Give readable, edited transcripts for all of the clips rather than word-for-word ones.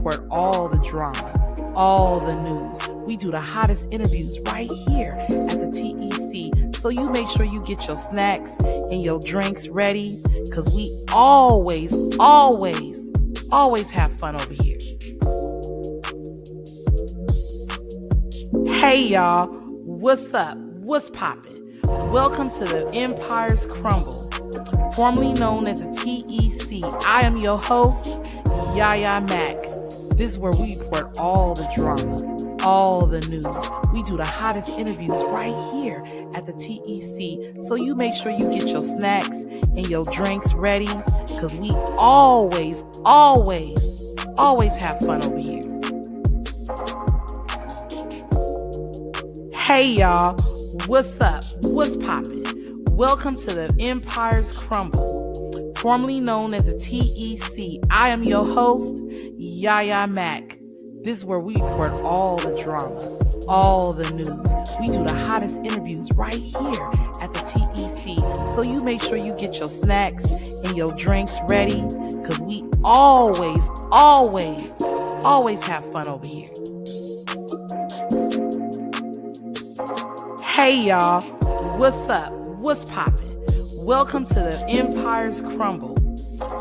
report all the drama, all the news. We do the hottest interviews right here at the TEC. So you make sure you get your snacks and your drinks ready, because we always have fun over here. Hey y'all, what's up? What's poppin'? Welcome to the Empires Crumble, formerly known as the TEC. I am your host, Yaya Mack. This is where we report all the drama, all the news. We do the hottest interviews right here at the TEC. So you make sure you get your snacks and your drinks ready, because we always have fun over here. Hey y'all, what's up? What's poppin'? Welcome to the Empires Crumble, formerly known as the TEC. I am your host, Yaya Mack. This is where we report all the drama, all the news. We do the hottest interviews right here at the TEC. So you make sure you get your snacks and your drinks ready, because we always have fun over here. Hey y'all, what's up? What's poppin'? Welcome to the Empires Crumble,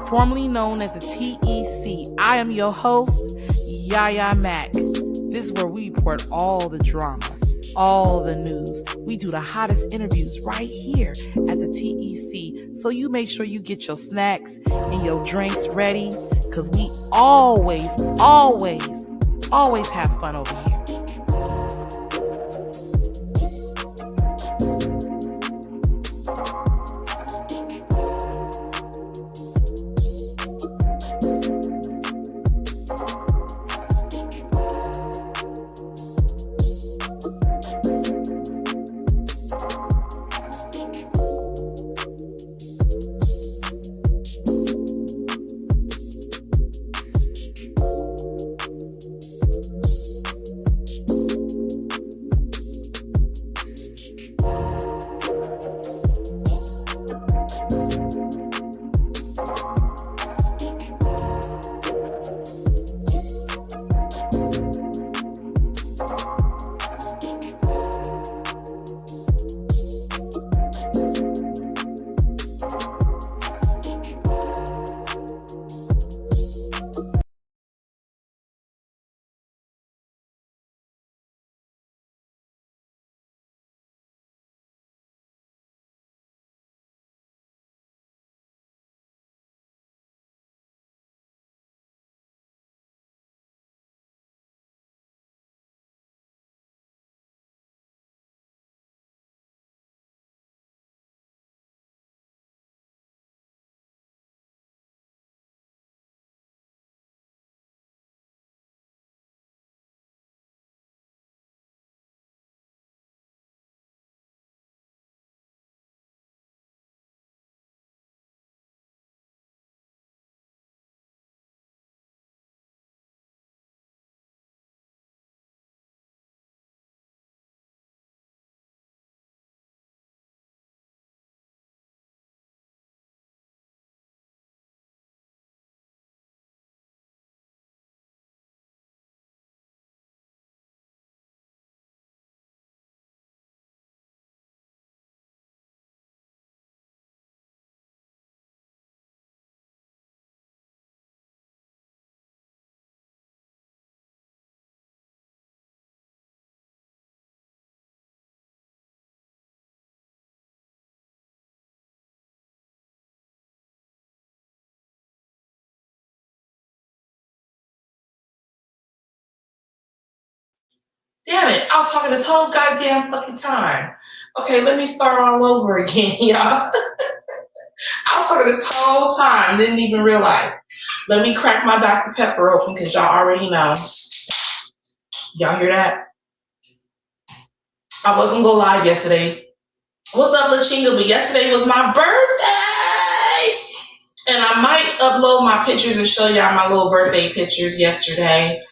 formerly known as the TEC. I am your host, Yaya Mack. This is where we report all the drama, all the news. We do the hottest interviews right here at the TEC. So you make sure you get your snacks and your drinks ready, because we always have fun over here. Damn it, I was talking this whole goddamn fucking time. Okay, let me start all over again, y'all. I was talking this whole time, didn't even realize. Let me crack my Dr. Pepper open, because y'all already know. Y'all hear that? I wasn't going live yesterday. What's up, LaChinga? But yesterday was my birthday! And I might upload my pictures and show y'all my little birthday pictures yesterday.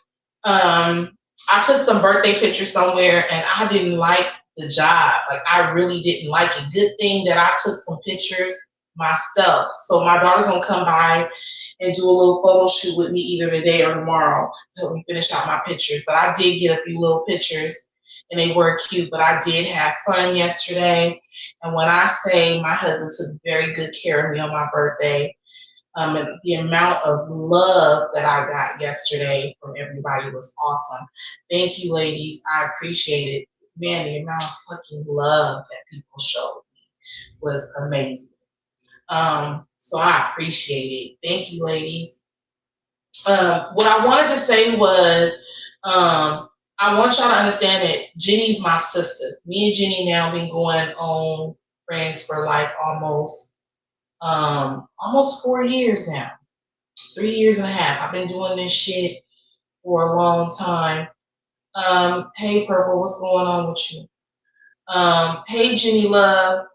I took some birthday pictures somewhere and I didn't like the job. Like, I really didn't like it. Good thing that I took some pictures myself. So my daughter's gonna come by and do a little photo shoot with me either today or tomorrow to help me finish out my pictures. But I did get a few little pictures and they were cute, but I did have fun yesterday. And when I say my husband took very good care of me on my birthday, and the amount of love that I got yesterday from everybody was awesome. Thank you, ladies. I appreciate it. Man, the amount of fucking love that people showed me was amazing. So I appreciate it. Thank you, ladies. What I wanted to say was, I want y'all to understand that Jenny's my sister. Me and Jenny now been going on friends for like almost 4 years now. 3 years and a half. I've been doing this shit for a long time. Hey Purple, what's going on with you? Hey Jenny Love.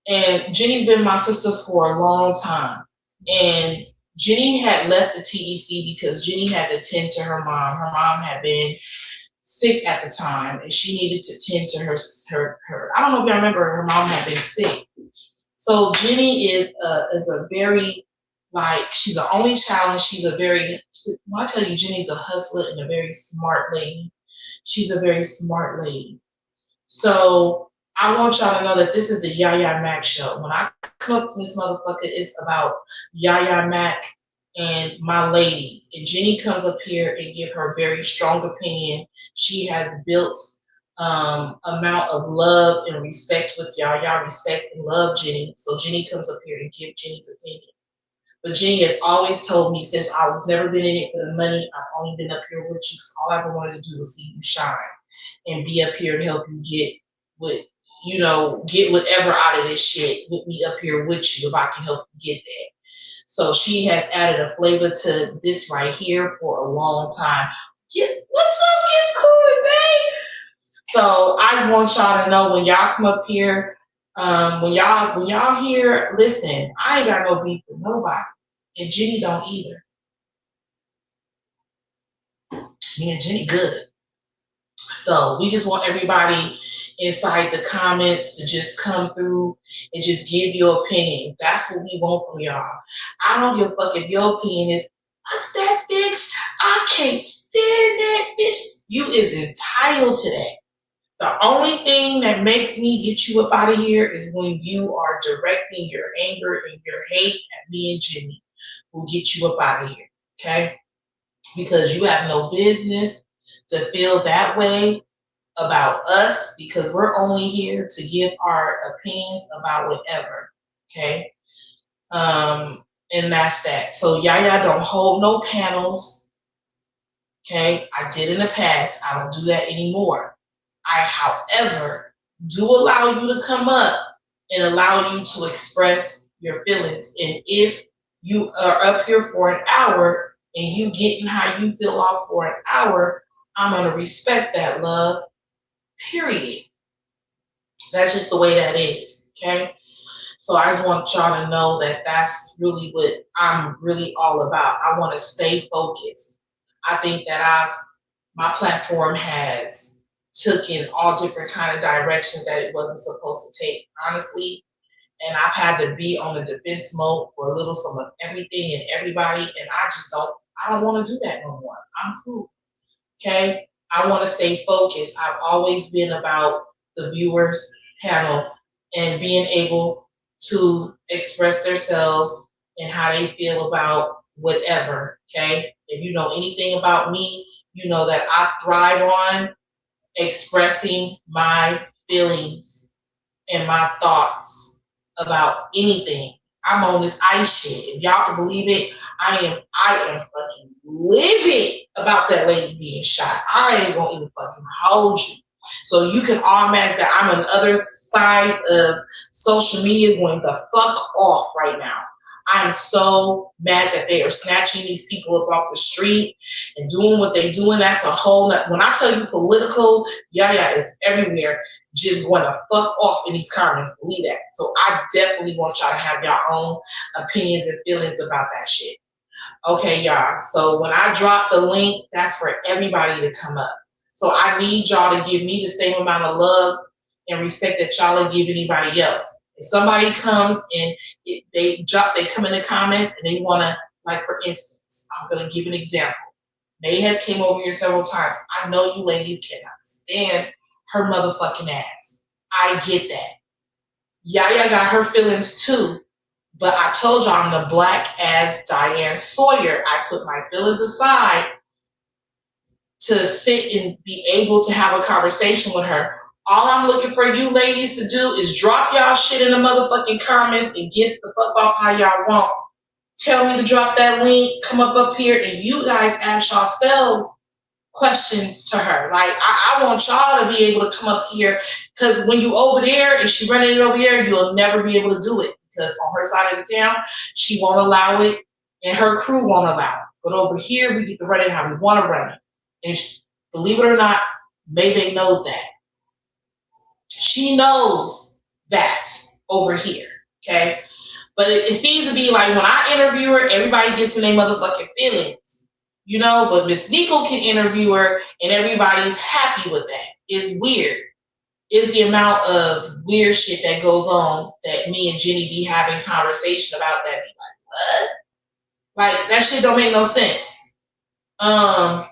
And Jenny's been my sister for a long time. And Jenny had left the TEC because Jenny had to tend to her mom. Her mom had been sick at the time, and she needed to tend to her. I don't know if you remember, her mom had been sick. So Jenny is a very, like, she's the only child, and she's a very, when I tell you, Jenny's a hustler and a very smart lady. She's a very smart lady. So I want y'all to know that this is the Yaya Mac show. When I come up to this motherfucker, it's about Yaya Mac and my ladies. And Jenny comes up here and give her very strong opinion. She has built amount of love and respect with y'all. Y'all respect and love Jenny. So Jenny comes up here and give Jenny's opinion. But Jenny has always told me, since I was never been in it for the money, I've only been up here with you because all I ever wanted to do was see you shine and be up here and help you get whatever out of this shit with me up here with you if I can help you get that. So she has added a flavor to this right here for a long time. Yes, what's up? It's cool today. So I just want y'all to know, when y'all come up here, when y'all hear, listen, I ain't got no beef with nobody, and Jenny don't either. Me and Jenny good. So we just want everybody inside the comments to just come through and just give your opinion. That's what we want from y'all. I don't give a fuck if your opinion is, fuck that bitch, I can't stand that bitch. You is entitled to that. The only thing that makes me get you up out of here is when you are directing your anger and your hate at me and Jenny. We'll get you up out of here, okay? Because you have no business to feel that way about us, because we're only here to give our opinions about whatever, okay? And that's that. So Yaya don't hold no panels, okay? I did in the past. I don't do that anymore. I, however, do allow you to come up and allow you to express your feelings. And if you are up here for an hour and you getting how you feel off for an hour, I'm going to respect that, love. Period. That's just the way that is, okay? So I just want y'all to know that that's really what I'm really all about. I want to stay focused. I think that my platform has took in all different kind of directions that it wasn't supposed to take, honestly. And I've had to be on the defense mode for a little some of everything and everybody, and I don't want to do that no more. I'm cool, okay? I want to stay focused. I've always been about the viewers panel and being able to express themselves and how they feel about whatever, okay? If you know anything about me, you know that I thrive on expressing my feelings and my thoughts about anything. I'm on this ice shit. If y'all can believe it, I am fucking livid about that lady being shot. I ain't gonna even fucking hold you. So you can automatic that I'm on other sides of social media going the fuck off right now. I'm so mad that they are snatching these people up off the street and doing what they're doing. That's a whole nother. When I tell you political, Yaya is everywhere, just going to fuck off in these comments. Believe that. So I definitely want y'all to have your own opinions and feelings about that shit. Okay, y'all. So when I drop the link, that's for everybody to come up. So I need y'all to give me the same amount of love and respect that y'all are giving anybody else. If somebody comes and they come in the comments and they want to, like for instance, I'm going to give an example. May has came over here several times. I know you ladies cannot stand her motherfucking ass. I get that. Yaya got her feelings too. But I told you I'm the black as Diane Sawyer. I put my feelings aside to sit and be able to have a conversation with her. All I'm looking for you ladies to do is drop y'all shit in the motherfucking comments and get the fuck off how y'all want. Tell me to drop that link, come up here, and you guys ask yourselves questions to her. Like, I want y'all to be able to come up here, because when you over there and she running it over there, you'll never be able to do it, because on her side of the town, she won't allow it, and her crew won't allow it. But over here, we get to run it how we want to run it. And believe it or not, Mayday knows that. She knows that over here, okay? But it seems to be like when I interview her, everybody gets in their motherfucking feelings, you know? But Miss Nico can interview her, and everybody's happy with that. It's weird. It's the amount of weird shit that goes on that me and Jenny be having conversation about that. Be like, what? Like, that shit don't make no sense. An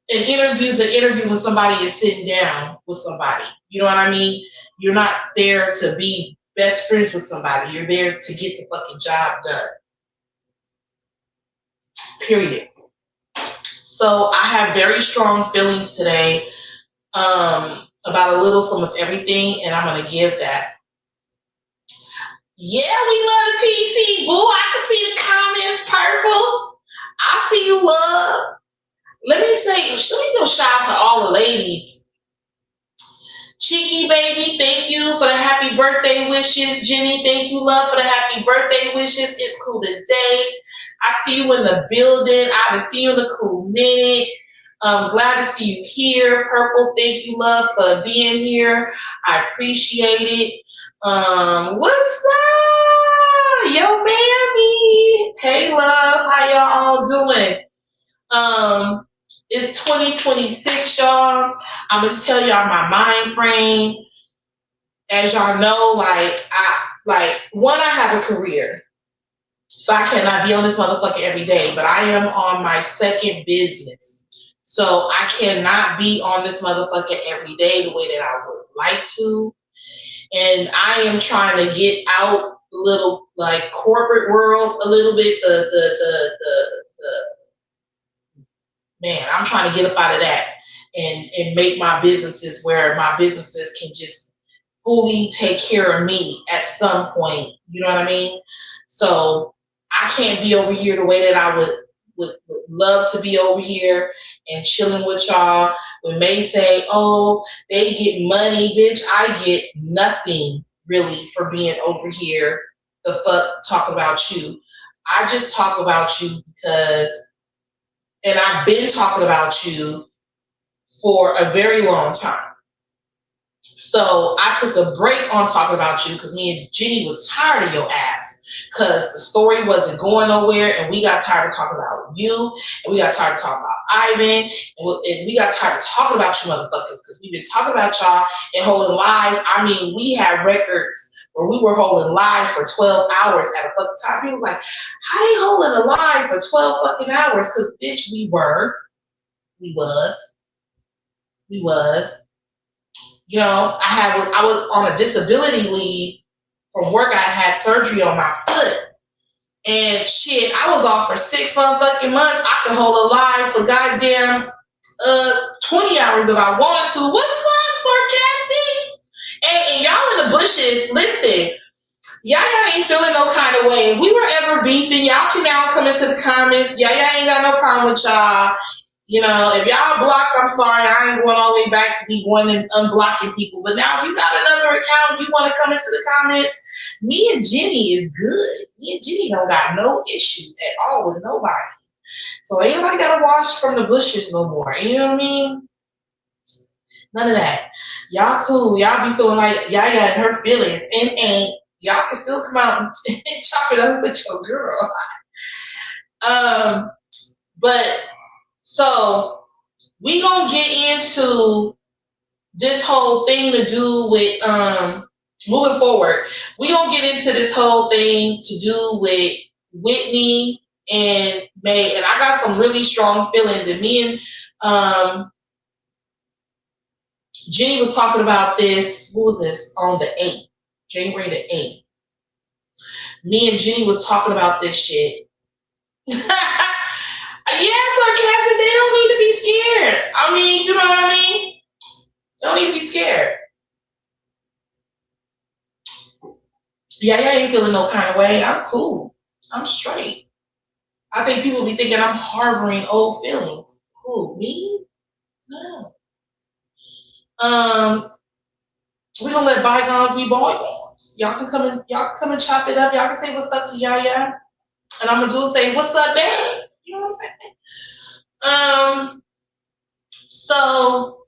interview when somebody is sitting down with somebody. You know what I mean? You're not there to be best friends with somebody. You're there to get the fucking job done. Period. So I have very strong feelings today about a little some of everything, and I'm going to give that. Yeah, we love the TC, boo. I can see the comments, Purple. I see you, love. Let me give a shout out to all the ladies. Cheeky baby, thank you for the happy birthday wishes. Jenny, thank you, love, for the happy birthday wishes. It's cool today. I see you in the building. I haven't seen you in a cool minute. Glad to see you here. Purple, thank you, love, for being here. I appreciate it. What's up? Yo, mammy. Hey, love. How y'all all doing? It's 2026, y'all. I'm going to tell y'all my mind frame. As y'all know, I have a career. So I cannot be on this motherfucker every day, but I am on my second business. So I cannot be on this motherfucker every day the way that I would like to. And I am trying to get out a little, like, corporate world a little bit, man, I'm trying to get up out of that and make my businesses where my businesses can just fully take care of me at some point. You know what I mean? So I can't be over here the way that I would love to be over here and chilling with y'all. When May say, oh, they get money, bitch, I get nothing really for being over here. The fuck talk about you. I just talk about you because, and I've been talking about you for a very long time. So I took a break on talking about you because me and Jenny was tired of your ass because the story wasn't going nowhere, and we got tired of talking about you, and we got tired of talking about Ivan, and we got tired of talking about you motherfuckers because we've been talking about y'all and holding lives. I mean, we had records where we were holding lives for 12 hours at a fucking time. People were like, how they holding a live for 12 fucking hours? Because, bitch, we was. You know, I was on a disability leave from work. I had surgery on my foot. And shit, I was off for 6 motherfucking months. I could hold a live for goddamn 20 hours if I wanted to. What's up, sarcastic? And y'all in the bushes, listen, y'all ain't feeling no kind of way. If we were ever beefing, y'all can now come into the comments. Y'all ain't got no problem with y'all. You know, if y'all blocked, I'm sorry, I ain't going all the way back to be going and unblocking people. But now if you got another account, you want to come into the comments, me and Jenny is good. Me and Jenny don't got no issues at all with nobody. So ain't nobody got to wash from the bushes no more. You know what I mean? None of that. Y'all cool. Y'all be feeling like y'all got her feelings. And y'all can still come out and chop it up with your girl. But so we gonna get into this whole thing to do with moving forward, we gonna get into this whole thing to do with Whitney and May, and I got some really strong feelings. And me and Jenny was talking about this. What was this on the 8th, January the 8th? Me and Jenny was talking about this shit. Yeah, sarcastic. They don't need to be scared. I mean, you know what I mean? They don't need to be scared. Yeah, ain't feeling no kind of way. I'm cool. I'm straight. I think people be thinking I'm harboring old feelings. Who, me? No. We don't let bygones be bygones. Y'all can come and chop it up. Y'all can say what's up to Yaya, and I'm gonna do say what's up, babe. You know what I'm saying? So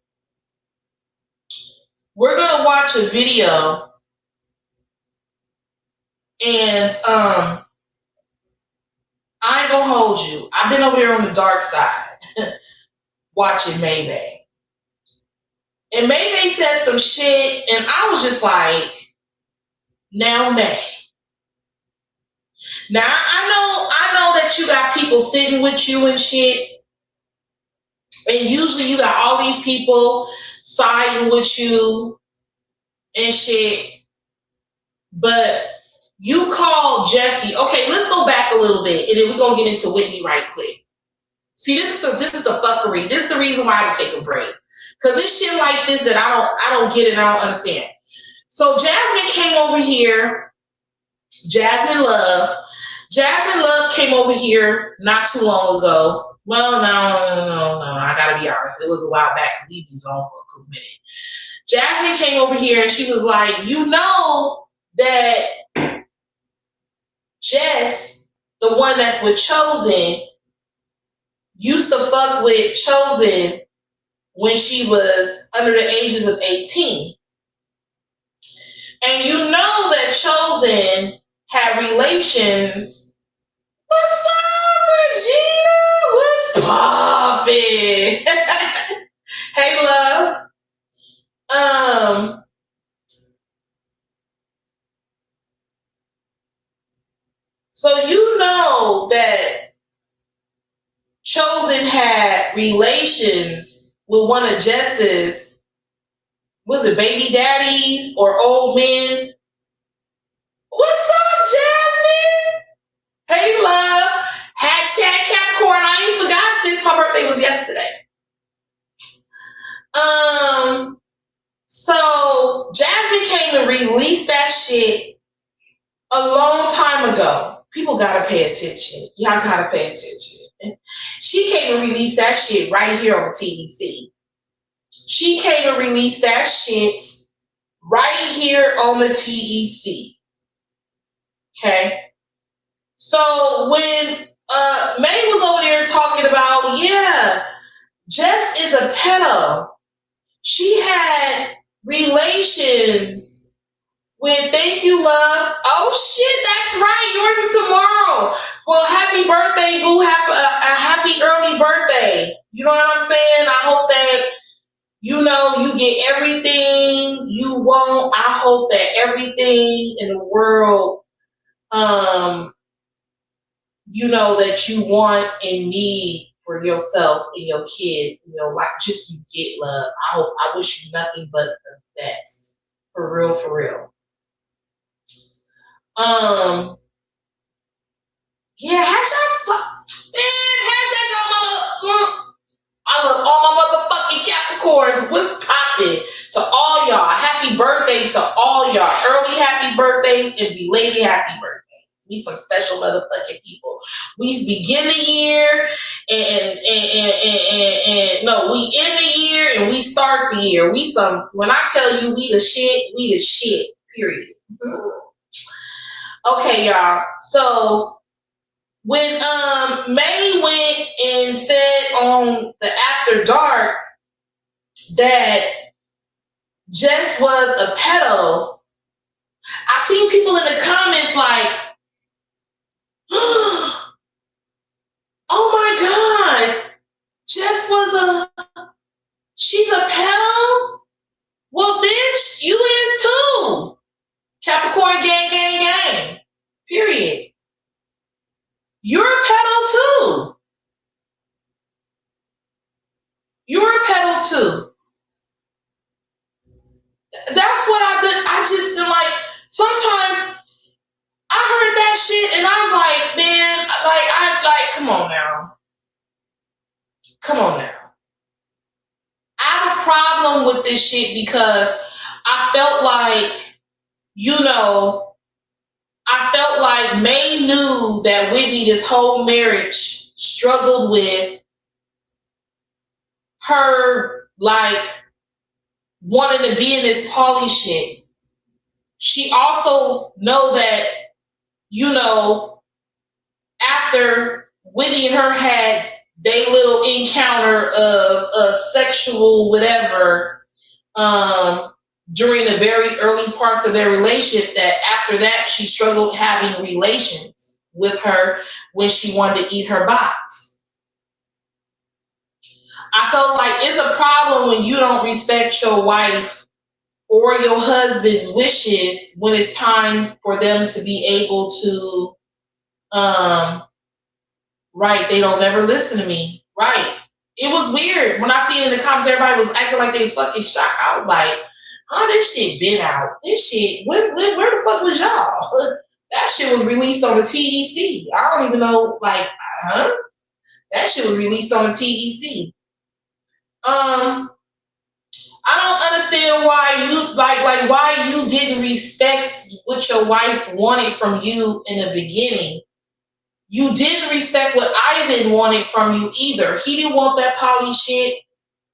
we're gonna watch a video, and I ain't gonna hold you. I've been over here on the dark side watching May. And May said some shit, and I was just like, now May. Now I know that you got people sitting with you and shit, and usually you got all these people siding with you and shit, but you called Jesse. Okay, let's go back a little bit, and then we're gonna get into Whitney right quick. See, this is the fuckery. This is the reason why I had to take a break. Cause it's shit like this that I don't get it and I don't understand. So Jasmine came over here. Jasmine Love came over here not too long ago. Well, no. I gotta be honest. It was a while back because we've been gone for a minute. Jasmine came over here and she was like, you know that Jess, the one that's with Chosen, used to fuck with Chosen when she was under the ages of 18. And you know that Chosen had relations. What's up, Regina? What's poppin'? Hey, love. So you know that Chosen had relations with one of Jess's, was it baby daddies or old men? What's up, Jasmine? Hey, love. Hashtag Capricorn. I ain't forgot since my birthday was yesterday. So Jasmine came and released that shit a long time ago. People gotta pay attention. Y'all gotta pay attention. She came and released that shit right here on TEC. She came and released that shit right here on the TEC. Okay? So when May was over there talking about, yeah, Jess is a pedo. She had relations with, thank you, love. Oh shit, that's right. Yours is tomorrow. Well, happy birthday, boo. Happy early birthday. You know what I'm saying? I hope that, you know, you get everything you want. I hope that everything in the world, you know, that you want and need for yourself and your kids and your life, just you get love. I wish you nothing but the best. For real, for real. Yeah, hashtag I love all my motherfucking Capricorns. What's poppin'? To all y'all, happy birthday to all y'all. Early happy birthdays and belated happy birthdays. We some special motherfucking people. We begin the year and no, we end the year and we start the year. When I tell you we the shit, period. Okay, y'all. So when May went and said on the After Dark that Jess was a pedo, I seen people in the comments like, oh my God, Jess she's a pedo? Well, bitch, you is too. Capricorn gang, gang, gang. Period. You're a pedo too. You're a pedo too. That's what I did. I just like sometimes I heard that shit and I was like, man, come on now. Come on now. I have a problem with this shit because I felt like, I felt like May knew that Whitney, this whole marriage, struggled with her, like, wanting to be in this poly shit. She also know that, after Whitney and her had their little encounter of a sexual whatever, during the very early parts of their relationship, that after that she struggled having relations with her when she wanted to eat her box. I felt like it's a problem when you don't respect your wife or your husband's wishes when it's time for them to be able to, right, they don't never listen to me. Right. It was weird. When I see it in the comments, everybody was acting like they was fucking shocked. I was like, this shit been out. This shit, where the fuck was y'all? That shit was released on the TEC. I don't even know, that shit was released on the TEC. I don't understand why you why you didn't respect what your wife wanted from you in the beginning. You didn't respect what Ivan wanted from you either. He didn't want that poly shit.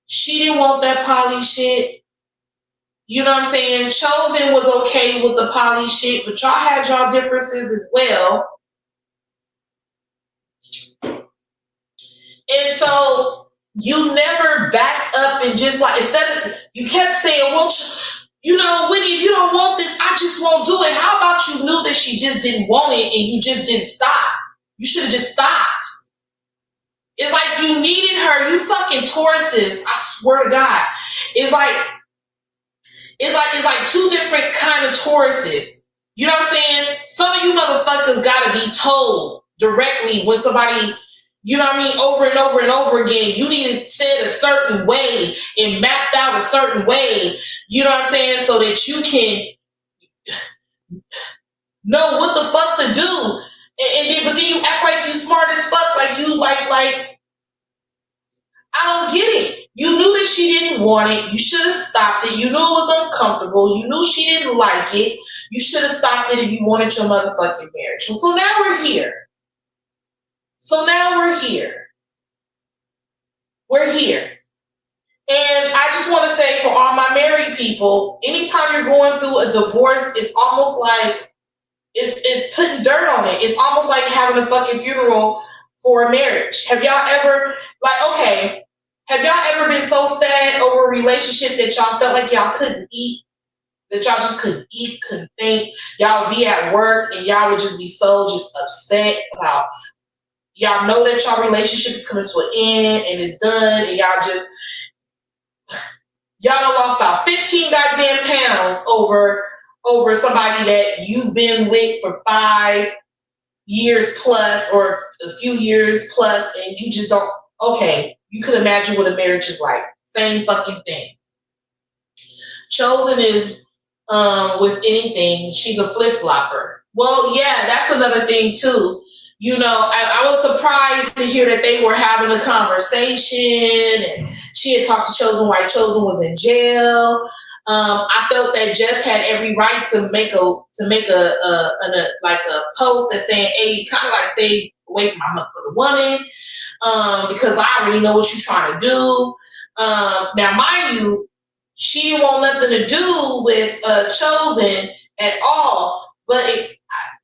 She didn't want that poly shit. You know what I'm saying? Chosen was okay with the poly shit, but y'all had y'all differences as well. And so you never backed up and just like, instead of, you kept saying, well, Whitney, if you don't want this, I just won't do it. How about you knew that she just didn't want it and you just didn't stop? You should have just stopped. It's like you needed her. You fucking Tauruses. I swear to God. It's like two different kind of Tauruses. You know what I'm saying? Some of you motherfuckers gotta be told directly when somebody, you know what I mean, over and over and over again, you need to say it a certain way and mapped out a certain way, you know what I'm saying, so that you can know what the fuck to do. But then you act like you smart as fuck, like you like I don't get it. You knew that she didn't want it. You should have stopped it. You knew it was uncomfortable. You knew she didn't like it. You should have stopped it if you wanted your motherfucking marriage. So now we're here. We're here. And I just want to say, for all my married people, anytime you're going through a divorce, it's almost like it's putting dirt on it. It's almost like having a fucking funeral for a marriage. Have y'all ever, have y'all ever been so sad over a relationship that y'all felt like y'all couldn't eat? That y'all just couldn't eat, couldn't think? Y'all would be at work and y'all would just be so just upset about, y'all know that y'all relationship is coming to an end and it's done, and y'all done lost about 15 goddamn pounds over somebody that you've been with for 5 years plus or a few years plus, and you just don't, you could imagine what a marriage is like. Same fucking thing. Chosen is, with anything, she's a flip-flopper. Well, yeah, that's another thing too. You know, I was surprised to hear that they were having a conversation and she had talked to Chosen while Chosen was in jail. I felt that Jess had every right to make a post that's saying, hey, kind of like stay away from my motherfucking woman, because I already know what you're trying to do. Now, mind you, she didn't want nothing to do with Chosen at all, but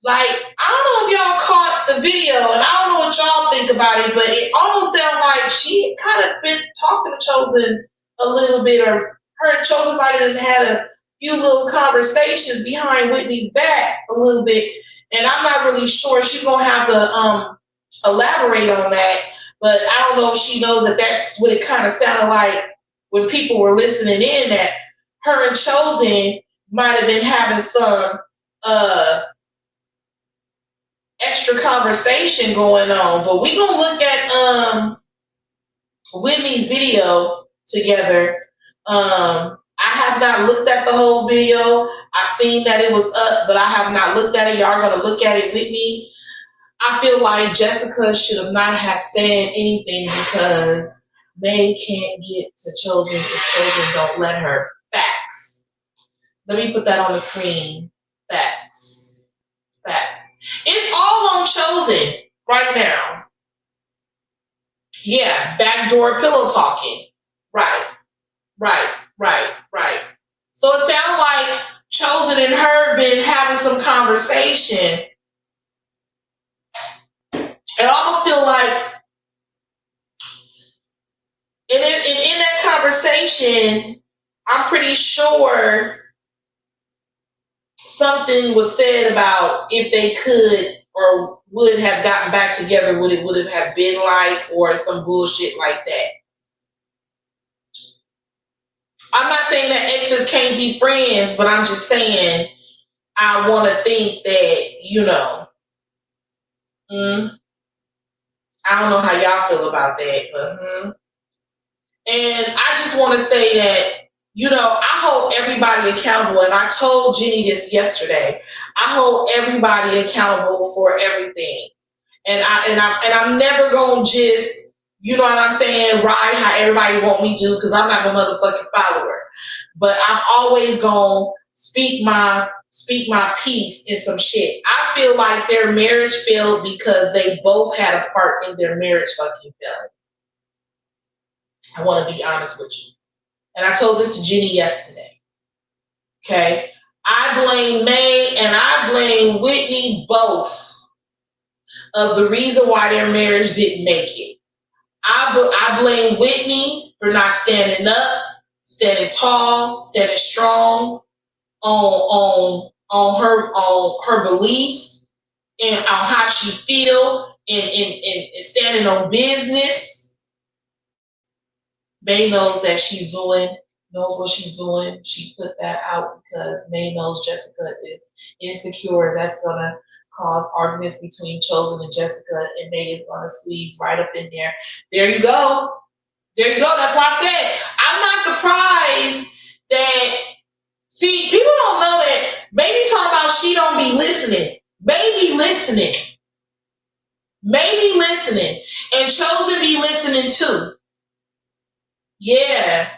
I don't know if y'all caught the video, and I don't know what y'all think about it, but it almost sounded like she kind of been talking to Chosen a little bit, or her and Chosen might have had a few little conversations behind Whitney's back a little bit, and I'm not really sure. She's gonna have to elaborate on that, but I don't know if she knows that that's what it kind of sounded like when people were listening in, that her and Chosen might have been having some extra conversation going on. But we gonna look at Whitney's video together. I have not looked at the whole video. I seen that it was up, but I have not looked at it. Y'all are gonna look at it with me. I feel like Jessica should have not have said anything because May can't get to Chosen if Chosen don't let her. Facts. Let me put that on the screen. Facts. Facts. It's all on Chosen right now. Yeah, backdoor pillow talking. Right. So it sounds like Chosen and her been having some conversation. It almost feel like, and in that conversation, I'm pretty sure something was said about if they could or would have gotten back together, what it would have been like, or some bullshit like that. I'm not saying that exes can't be friends, but I'm just saying I want to think that, you know, I don't know how y'all feel about that, but And I just want to say that, you know, I hold everybody accountable, and I told Jenny this yesterday. I hold everybody accountable for everything, and I'm never gonna just, you know what I'm saying, ride how everybody want me to, because I'm not a motherfucking follower. But I'm always gonna speak my piece in some shit. I feel like their marriage failed because they both had a part in their marriage fucking failing. I want to be honest with you. And I told this to Jenny yesterday. Okay? I blame May and I blame Whitney both of the reason why their marriage didn't make it. I blame Whitney for not standing up, standing tall, standing strong on her beliefs and on how she feel and standing on business. May knows that knows what she's doing. She put that out because May knows Jessica is insecure. That's going to cause arguments between Chosen and Jessica, and May is going to squeeze right up in there. There you go. That's why I said, I'm not surprised that, see, people don't know that Maybe talking about she don't be listening. Maybe listening. And Chosen be listening too. Yeah.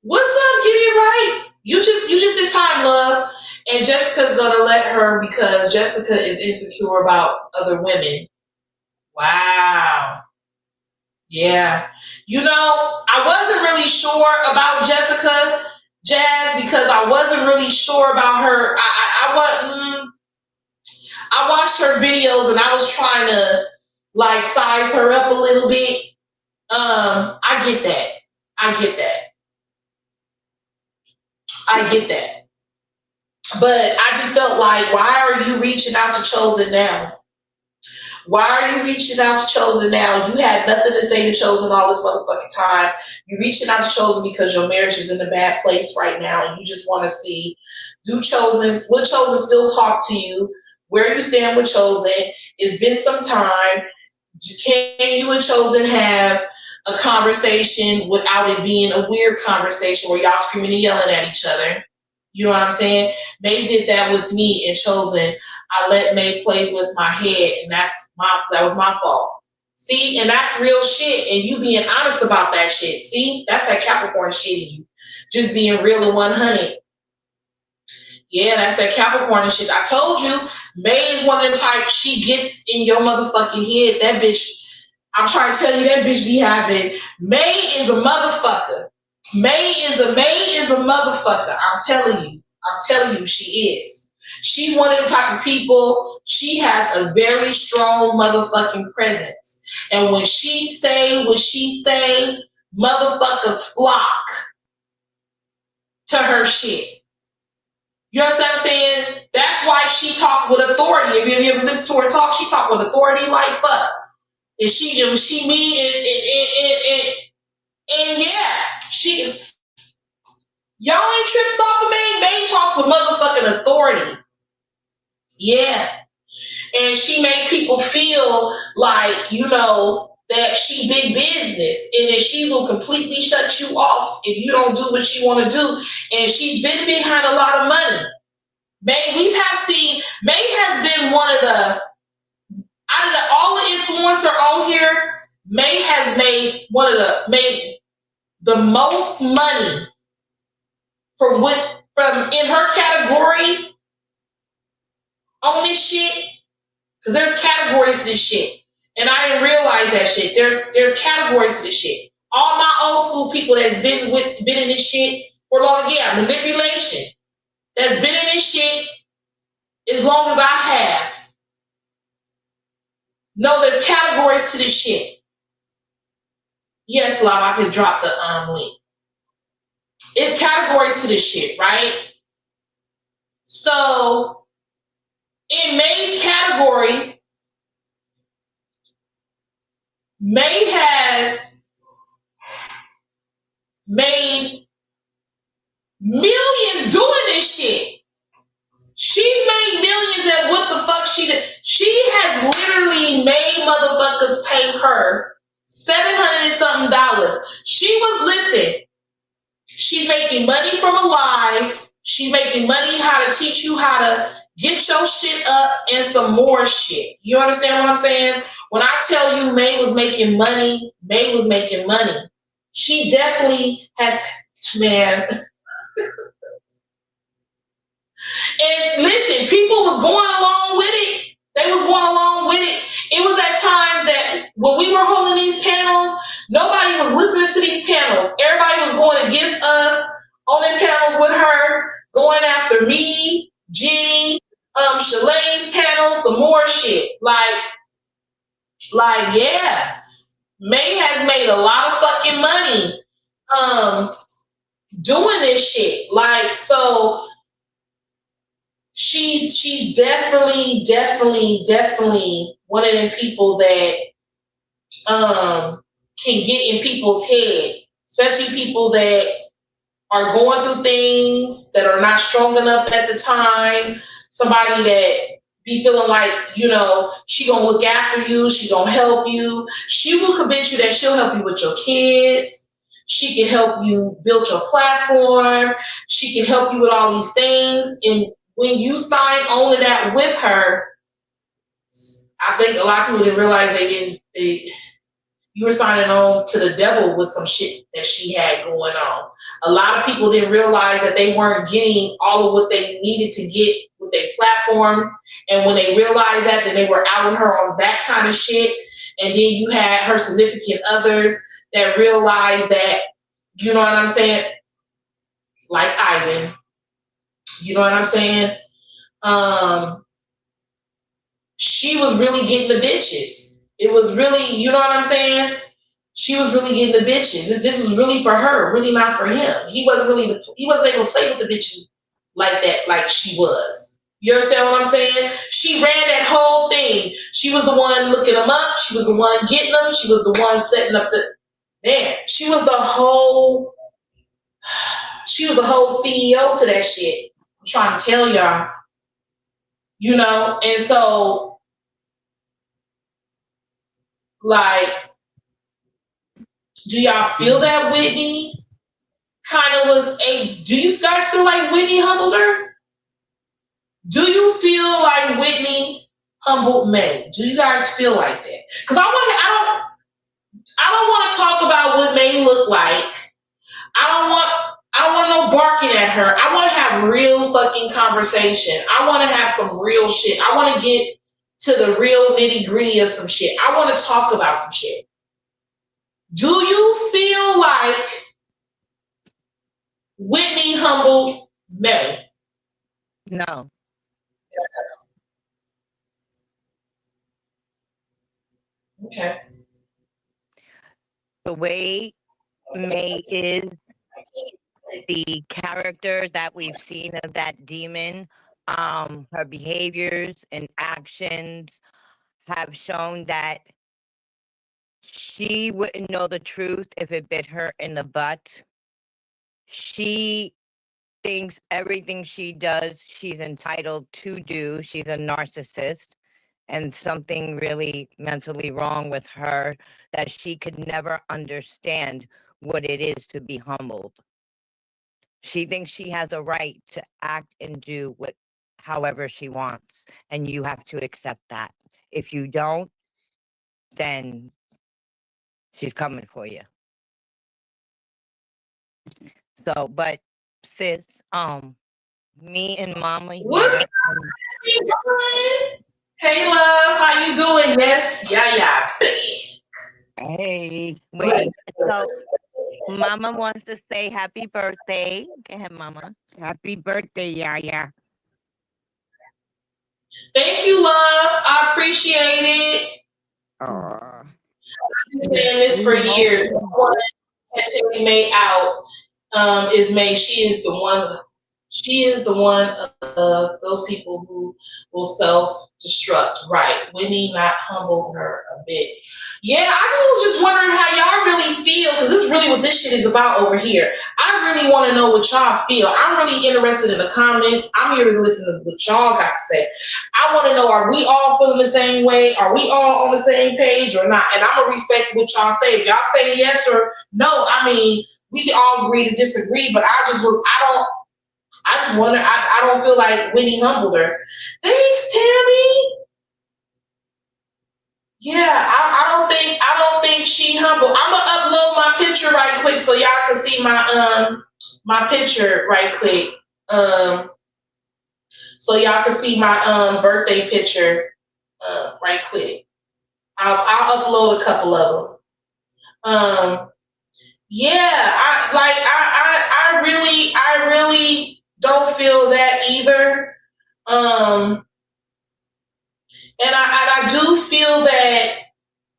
What's up? Get it right. You just in time, love. And Jessica's gonna let her because Jessica is insecure about other women. Wow. Yeah. You know, I wasn't really sure about Jessica, Jazz, because I wasn't really sure about her. I watched her videos and I was trying to like size her up a little bit. I get that. But I just felt like, why are you reaching out to Chosen now? You had nothing to say to Chosen all this motherfucking time. You're reaching out to Chosen because your marriage is in a bad place right now, and you just want to see, will Chosen still talk to you? Where you stand with Chosen? It's been some time. Can you and Chosen have a conversation without it being a weird conversation where y'all screaming and yelling at each other? You know what I'm saying? May did that with me and Chosen. I let May play with my head, and that was my fault. See, and that's real shit, and you being honest about that shit. See, that's that Capricorn shit in you. Just being real and 100. Yeah, that's that Capricorn shit. I told you, May is one of the type, she gets in your motherfucking head. That bitch, I'm trying to tell you, that bitch be having. May is a motherfucker. May is a motherfucker. I'm telling you, she is. She's one of the type of people, she has a very strong motherfucking presence. And when she say what she say, motherfuckers flock to her shit. You understand what I'm saying? That's why she talk with authority. If you ever listen to her talk, she talk with authority like fuck. And she mean and yeah, y'all ain't tripped off of May. May talks with motherfucking authority. Yeah. And she made people feel like, that she big business and that she will completely shut you off if you don't do what she want to do. And she's been behind a lot of money. May has been one of the, out of all the influencer on here, May has made the most money from in her category on this shit. Because there's categories to this shit. And I didn't realize that shit. There's categories to this shit. All my old school people that's been in this shit for long, yeah, manipulation. That's been in this shit as long as I have. No, there's categories to this shit. Yes, love, I could drop the link. It's categories to this shit, right? So in May's category, May has made millions doing this shit. She's made millions at what the fuck she did. She has literally made motherfuckers pay her $700 and something. She's making money from a live. She's making money how to teach you how to get your shit up and some more shit. You understand what I'm saying? When I tell you May was making money, May was making money. She definitely has, man. And listen, people was going along with it. They was going along with it. It was at times that when we were holding these panels, nobody was listening to these panels. Everybody was going against us on the panels with her, going after me, Jenny, Shalane's panel, some more shit. Like, yeah. May has made a lot of fucking money doing this shit. Like, so she's definitely one of them people that can get in people's head, especially people that are going through things that are not strong enough at the time. Somebody that be feeling like, she gonna look after you, she gonna help you. She will convince you that she'll help you with your kids. She can help you build your platform. She can help you with all these things. And when you sign on to that with her, I think a lot of people didn't realize you were signing on to the devil with some shit that she had going on. A lot of people didn't realize that they weren't getting all of what they needed to get with their platforms. And when they realized that, then they were outing her on that kind of shit. And then you had her significant others that realized that, you know what I'm saying? Like Ivan. You know what I'm saying? She was really getting the bitches. It was really, you know what I'm saying? She was really getting the bitches. This was really for her, really not for him. He wasn't able to play with the bitches like that, like she was. You understand what I'm saying? She ran that whole thing. She was the one looking them up. She was the one getting them. She was the one setting up she was the whole CEO to that shit. I'm trying to tell y'all. And so, like, do y'all feel that Whitney kind of do you guys feel like Whitney humbled her? Do you feel like Whitney humbled May? Do you guys feel like that? Because I don't want to talk about what May looked like. I don't want no barking at her. I want to have real fucking conversation. I want to have some real shit. I want to get to the real nitty gritty of some shit. I want to talk about some shit. Do you feel like Whitney humbled May? No. Okay. The way May is, the character that we've seen of that demon, her behaviors and actions have shown that she wouldn't know the truth if it bit her in the butt. They thinks everything she does, she's entitled to do. She's a narcissist, and something really mentally wrong with her, that she could never understand what it is to be humbled. She thinks she has a right to act and do however she wants, and you have to accept that. If you don't, then she's coming for you. So, but sis, me and Mama here. What's up? Hey, love, how you doing? Yes, yeah. Hey, wait. So, Mama wants to say happy birthday. Go ahead, Mama. Happy birthday, yeah. Thank you, love. I appreciate it. Oh. I've been saying this for years. One that Terry May out is May. She is the one. She is the one of those people who will self-destruct. Right. Whitney not humbled her a bit. Yeah, I was just wondering how y'all really feel, because this is really what this shit is about over here. I really want to know what y'all feel. I'm really interested in the comments. I'm here to listen to what y'all got to say. I want to know, are we all feeling the same way? Are we all on the same page or not? And I'm going to respect what y'all say. If y'all say yes or no, I mean, we can all agree to disagree, but I just wonder, I don't feel like Whitney humbled her. Thanks, Tammy. Yeah, I don't think she humbled. I'm gonna upload my picture right quick so y'all can see my picture right quick. So y'all can see my birthday picture right quick. I'll upload a couple of them. Yeah, I really don't feel that either. And I do feel that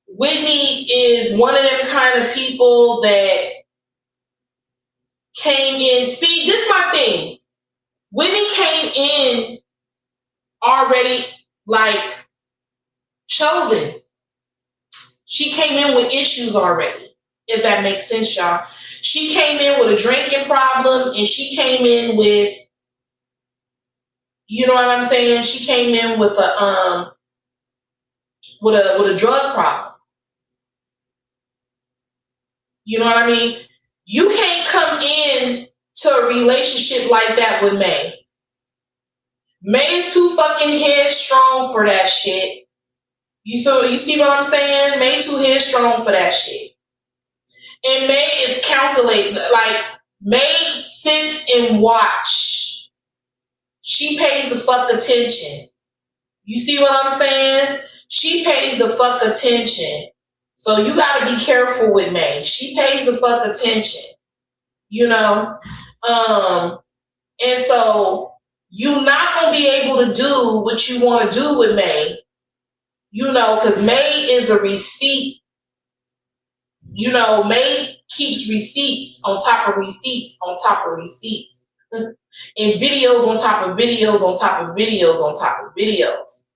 Whitney is one of them kind of people that came in. See, this is my thing. Whitney came in already like chosen. She came in with issues already, if that makes sense, y'all. She came in with a drinking problem, and she came in with, you know what I'm saying? She came in with a drug problem. You know what I mean? You can't come in to a relationship like that with May. May is too fucking headstrong for that shit. You see what I'm saying? May too headstrong for that shit. And May is calculating. Like, May sits and watch. She pays the fuck attention. You see what I'm saying? She pays the fuck attention. So you gotta be careful with May. She pays the fuck attention. You know? And so you're not gonna be able to do what you want to do with May. You know, because May is a receipt. You know, May keeps receipts on top of receipts on top of receipts. And videos on top of videos on top of videos on top of videos.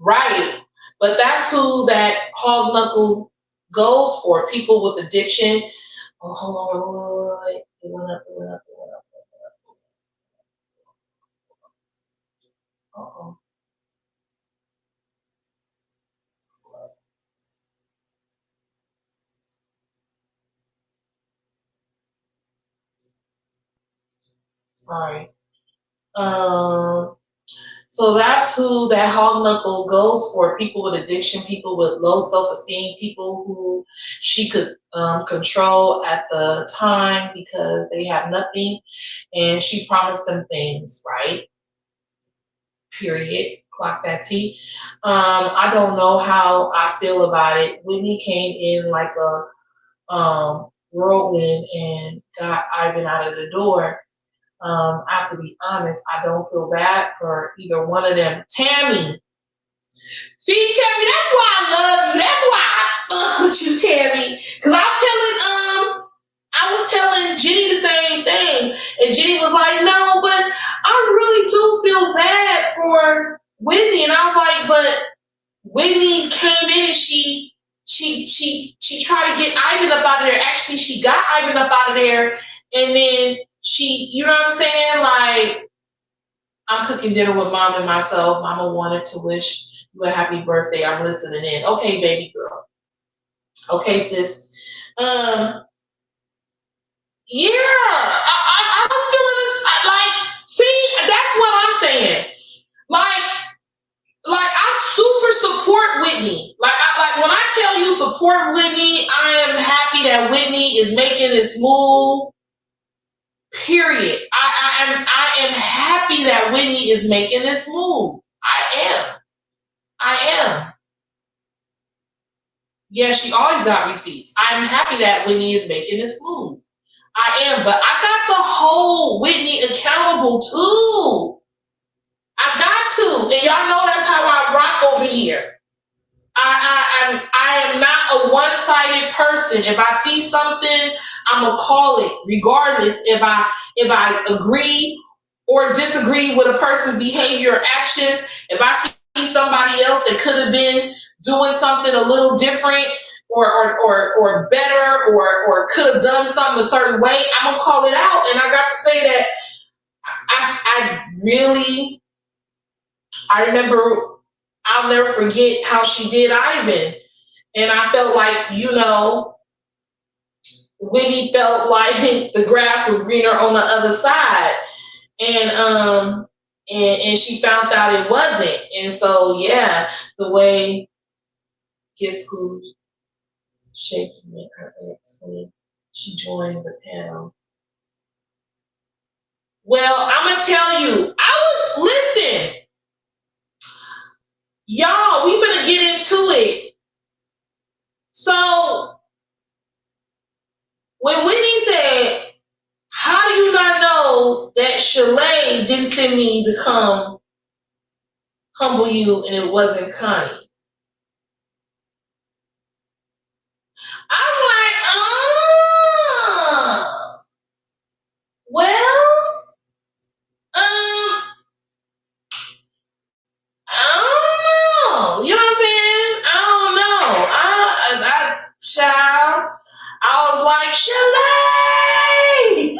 Right. But that's who that hog knuckle goes for. People with addiction. Oh, hold on. It went up. Uh-oh. Sorry. So that's who that hog knuckle goes for. People with addiction, people with low self-esteem, people who she could control at the time because they have nothing, and she promised them things, right? Period. Clock that T. I don't know how I feel about it. Whitney came in like a whirlwind and got Ivan out of the door. I have to be honest, I don't feel bad for either one of them. Tammy. See, Tammy, that's why I love you. That's why I fuck with you, Tammy. Because I was telling Jenny the same thing. And Jenny was like, no, but I really do feel bad for Whitney. And I was like, but Whitney came in and she tried to get Ivan up out of there. Actually, she got Ivan up out of there And then she, you know what I'm saying? Like, I'm cooking dinner with mom and myself. Mama wanted to wish you a happy birthday. I'm listening in. Okay, baby girl. Okay, sis. Yeah, I was feeling this. Like, see, that's what I'm saying. Like I super support Whitney. Like when I tell you support Whitney, I am happy that Whitney is making this move. Period. I am happy that Whitney is making this move. I am. Yeah, she always got receipts. I'm happy that Whitney is making this move. I am, but I got to hold Whitney accountable too. I got to, and y'all know that's how I rock over here. I am not a one-sided person. If I see something, I'm gonna call it, regardless if I agree or disagree with a person's behavior or actions. If I see somebody else that could have been doing something a little different or better or could have done something a certain way, I'm gonna call it out. And I got to say that I remember, I'll never forget how she did Ivan. And I felt like, Whitney felt like the grass was greener on the other side. And she found out it wasn't. And so, yeah, the way Gisku shaking at her ex when she joined the panel. Well, I'm going to tell you, listen, y'all, we gonna get into it. So, when Whitney said, how do you not know that Shalay didn't send me to come humble you and it wasn't Connie? I'm like, well, I don't know. You know what I'm saying? I don't know. Child, I was like, Shalay!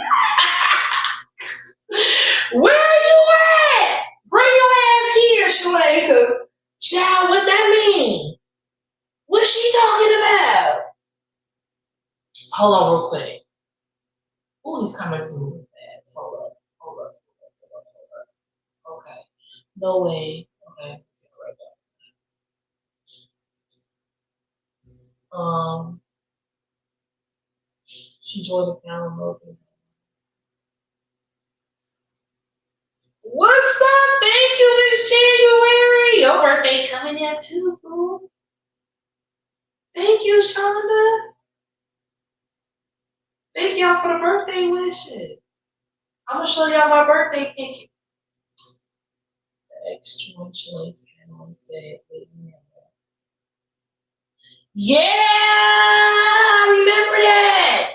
Where are you at? Bring your ass here, Shalay, because, child, what that mean? What's she talking about? Hold on real quick. Ooh, these comments are moving fast. Hold up. Okay. No way. Okay. She joined the panel. What's up? Thank you, Miss January. Your birthday coming up too, boo. Thank you, Shonda. Thank y'all for the birthday wishes. I'm gonna show y'all my birthday picture. The ex-joint panel said, yeah, I remember that.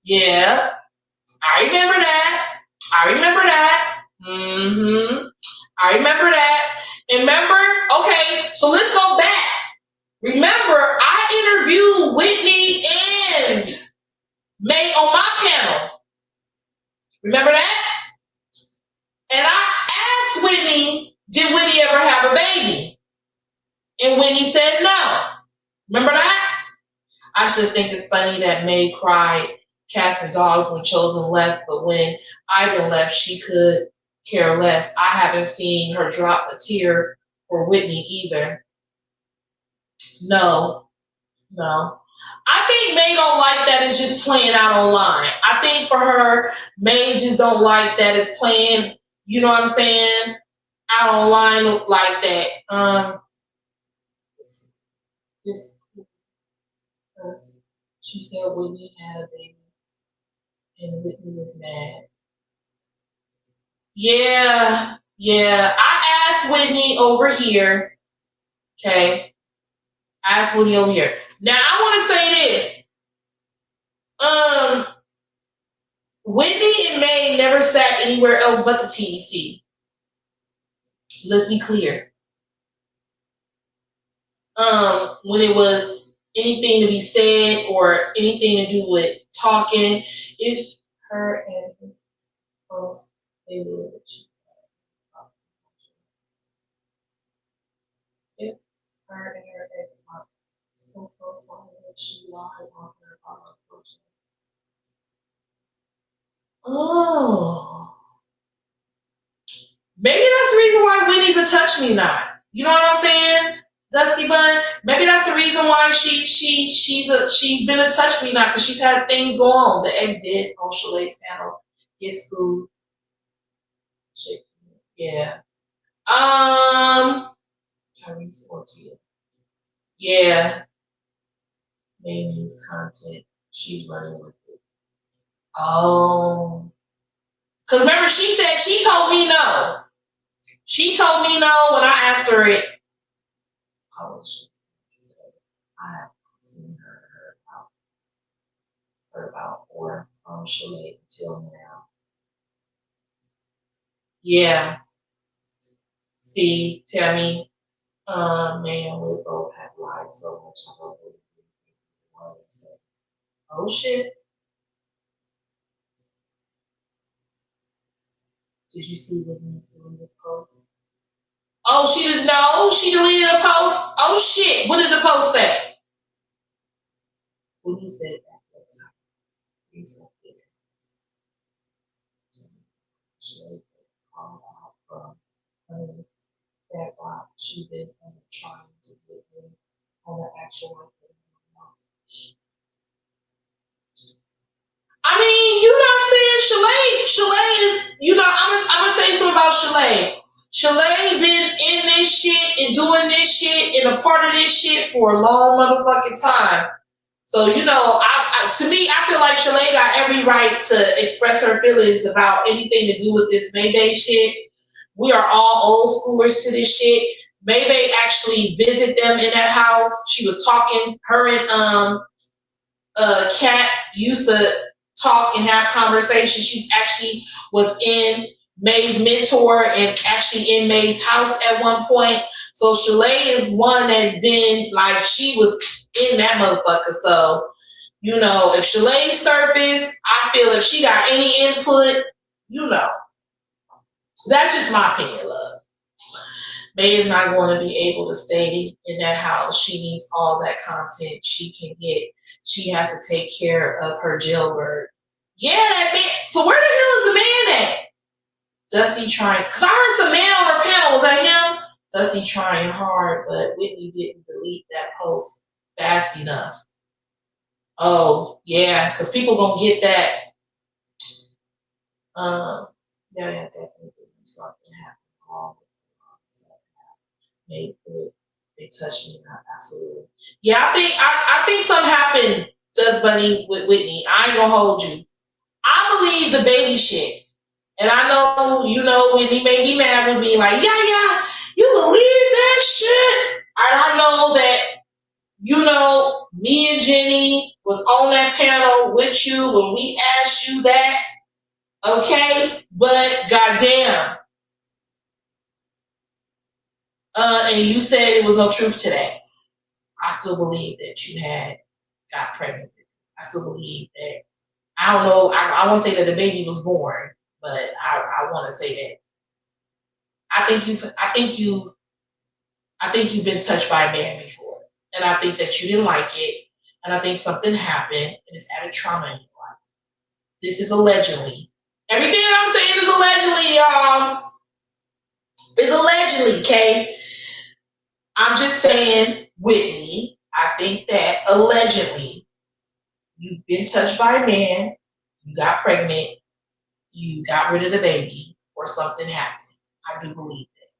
Yeah. I remember that. Mm-hmm. I remember that. And remember, okay, so let's go back. Remember, I interviewed Whitney and May on my panel. Remember that? And I asked Whitney, did Whitney ever have a baby? And Whitney said no. Remember that? I just think it's funny that May cried cats and dogs when Chosen left, but when Ivan left, she could care less. I haven't seen her drop a tear for Whitney either. No. I think May don't like that it's just playing out online. I think for her, May just don't like that it's playing, you know what I'm saying, out online like that. Because she said Whitney had a baby and Whitney was mad. Yeah. I asked Whitney over here. Okay. I asked Whitney over here. Now I want to say this. Whitney and May never sat anywhere else but the TEC. Let's be clear. When it was anything to be said or anything to do with talking. If her and his close, they would. If her and her ex are so close, why would she lie on her approach? Oh, maybe that's the reason why Winnie's a touch me not. You know what I'm saying, Dusty Bun? Maybe that's the reason why she's been a touch me not, because she's had things go on. The ex did on Shalay's panel, get schooled. Shit. Yeah. Tyrese Ortiz. Yeah. Mamie's content. She's running with it. Oh. Because remember, she said she told me no. She told me no when I asked her it. Oh, she said, I have seen heard about or Shalay until now. Yeah. See, tell me, man, we both have lied so much. I don't really want to say, oh shit. Did you see what needs to deleted post? Oh, she didn't know. She deleted a post. Oh shit. What did the post say? When you said that, that's you said it. She called out from that rock she been trying to get in on the actual life. I mean, you know what I'm saying? Shalay is, you know, I'm gonna say something about Shalay. Shalay been in this shit and doing this shit and a part of this shit for a long motherfucking time. So, you know, to me, I feel like Shalay got every right to express her feelings about anything to do with this Maybay shit. We are all old schoolers to this shit. Maybay actually visited them in that house. She was talking, her and Kat used to talk and have conversations. She's actually was in May's mentor and actually in May's house at one point. So Shalay is one that's been like, she was in that motherfucker. So, you know, if Shalay surfaced, I feel if she got any input, you know, that's just my opinion, love. May is not going to be able to stay in that house. She needs all that content she can get. She has to take care of her jailbird. Yeah, that man. So where the hell is the man at? Dusty trying, because I heard some man on her panel. Was that him? Dusty trying hard, but Whitney didn't delete that post fast enough. Oh, yeah, because people gonna get that. Yeah, definitely something happened wrong. They touched me, not absolutely. Yeah, I think something happened, Dust Bunny, with Whitney. I ain't gonna hold you. I believe the baby shit. And I know, you know, Whitney may be mad with me, like, yeah, you believe that shit? And I know that, you know, me and Jenny was on that panel with you when we asked you that, okay? But goddamn. And you said it was no truth to that. I still believe that you had got pregnant. I still believe that. I don't know. I won't say that the baby was born, but I want to say that. I think you've been touched by a man before, and I think that you didn't like it, and I think something happened, and it's added trauma in your life. This is allegedly. Everything that I'm saying is allegedly, y'all. It's allegedly, okay? I'm just saying, Whitney, I think that allegedly you've been touched by a man, you got pregnant, you got rid of the baby, or something happened. I do believe that.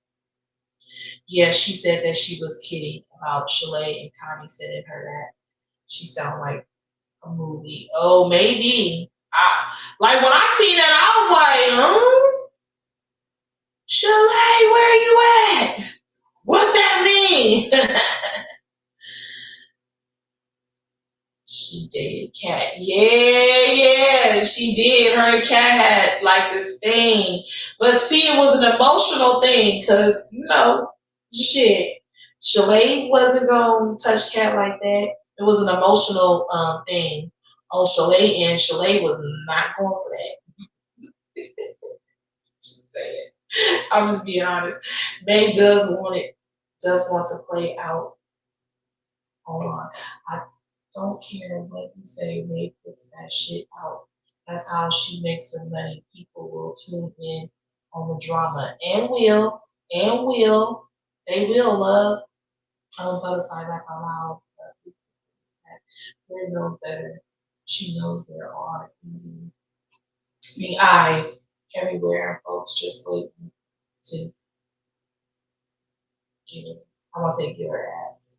Yes, she said that she was kidding about Shalay, and Connie said in her that she sounded like a movie. Oh, maybe. Like when I seen that, I was like, Shalay, where are you at? What that mean? She dated Kat. Yeah, she did. Her and Kat had like this thing. But see, it was an emotional thing because, you know, shit. Shalay wasn't going to touch Kat like that. It was an emotional thing on Shalay, and Shalay was not going for that. Just saying. I'm just being honest. May does want to play out. Hold on. I don't care what you say, May puts that shit out. That's how she makes her money. People will tune in on the drama. And will. They will love. Butterfly back out loud. Claire knows better. She knows there are easy being eyes everywhere. Folks just waiting to get it. I want to say get her ass.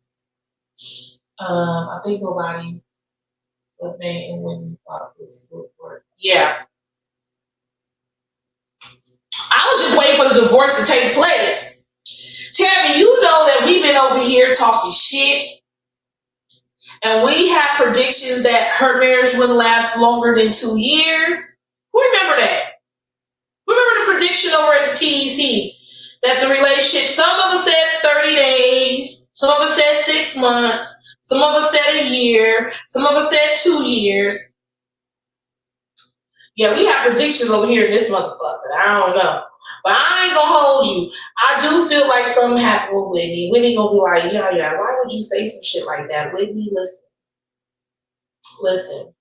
I think nobody but May and Wendy thought this would work. Yeah. I was just waiting for the divorce to take place. Tammy, you know that we've been over here talking shit. And we have predictions that her marriage wouldn't last longer than 2 years. Who remember that? Remember the prediction over at the TEC that the relationship, some of us said 30 days, some of us said 6 months, some of us said a year, some of us said 2 years. Yeah, we have predictions over here in this motherfucker. I don't know. But I ain't gonna hold you. I do feel like something happened with Whitney. Whitney gonna be like, yeah, why would you say some shit like that? Whitney, listen.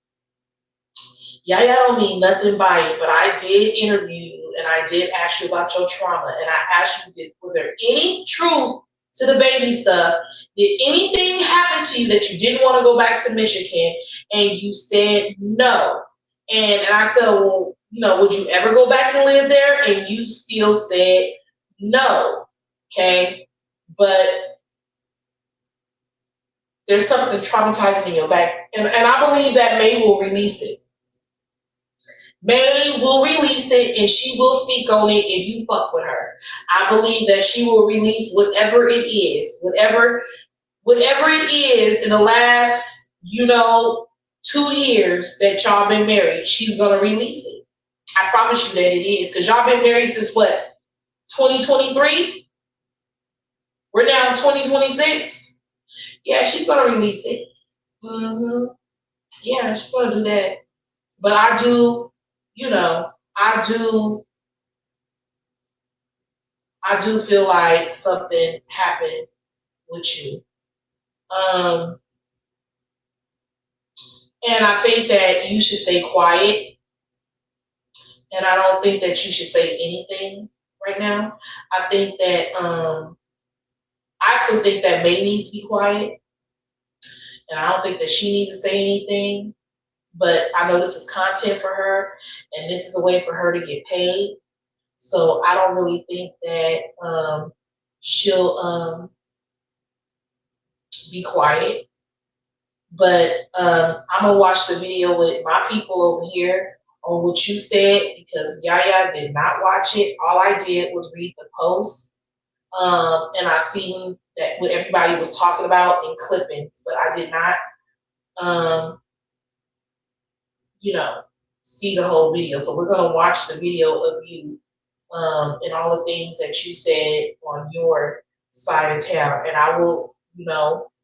Yaya don't mean nothing by it, but I did interview you and I did ask you about your trauma, and I asked you, was there any truth to the baby stuff? Did anything happen to you that you didn't want to go back to Michigan? And you said no. And I said, well, would you ever go back and live there? And you still said no. Okay. But there's something traumatizing in your back. And I believe that May will release it. May will release it and she will speak on it if you fuck with her. I believe that she will release whatever it is. Whatever it is in the last, 2 years that y'all been married, she's gonna release it. I promise you that it is. Because y'all been married since what? 2023? We're now in 2026. Yeah, she's gonna release it. Yeah, she's gonna do that. But I do feel like something happened with you. And I think that you should stay quiet. And I don't think that you should say anything right now. I think that I still think that May needs to be quiet. And I don't think that she needs to say anything. But I know this is content for her, and this is a way for her to get paid. So I don't really think that she'll be quiet. But I'm going to watch the video with my people over here on what you said, because Yaya did not watch it. All I did was read the post. And I seen that what everybody was talking about in clippings, but I did not see the whole video. So we're going to watch the video of you and all the things that you said on your side of town. And I will,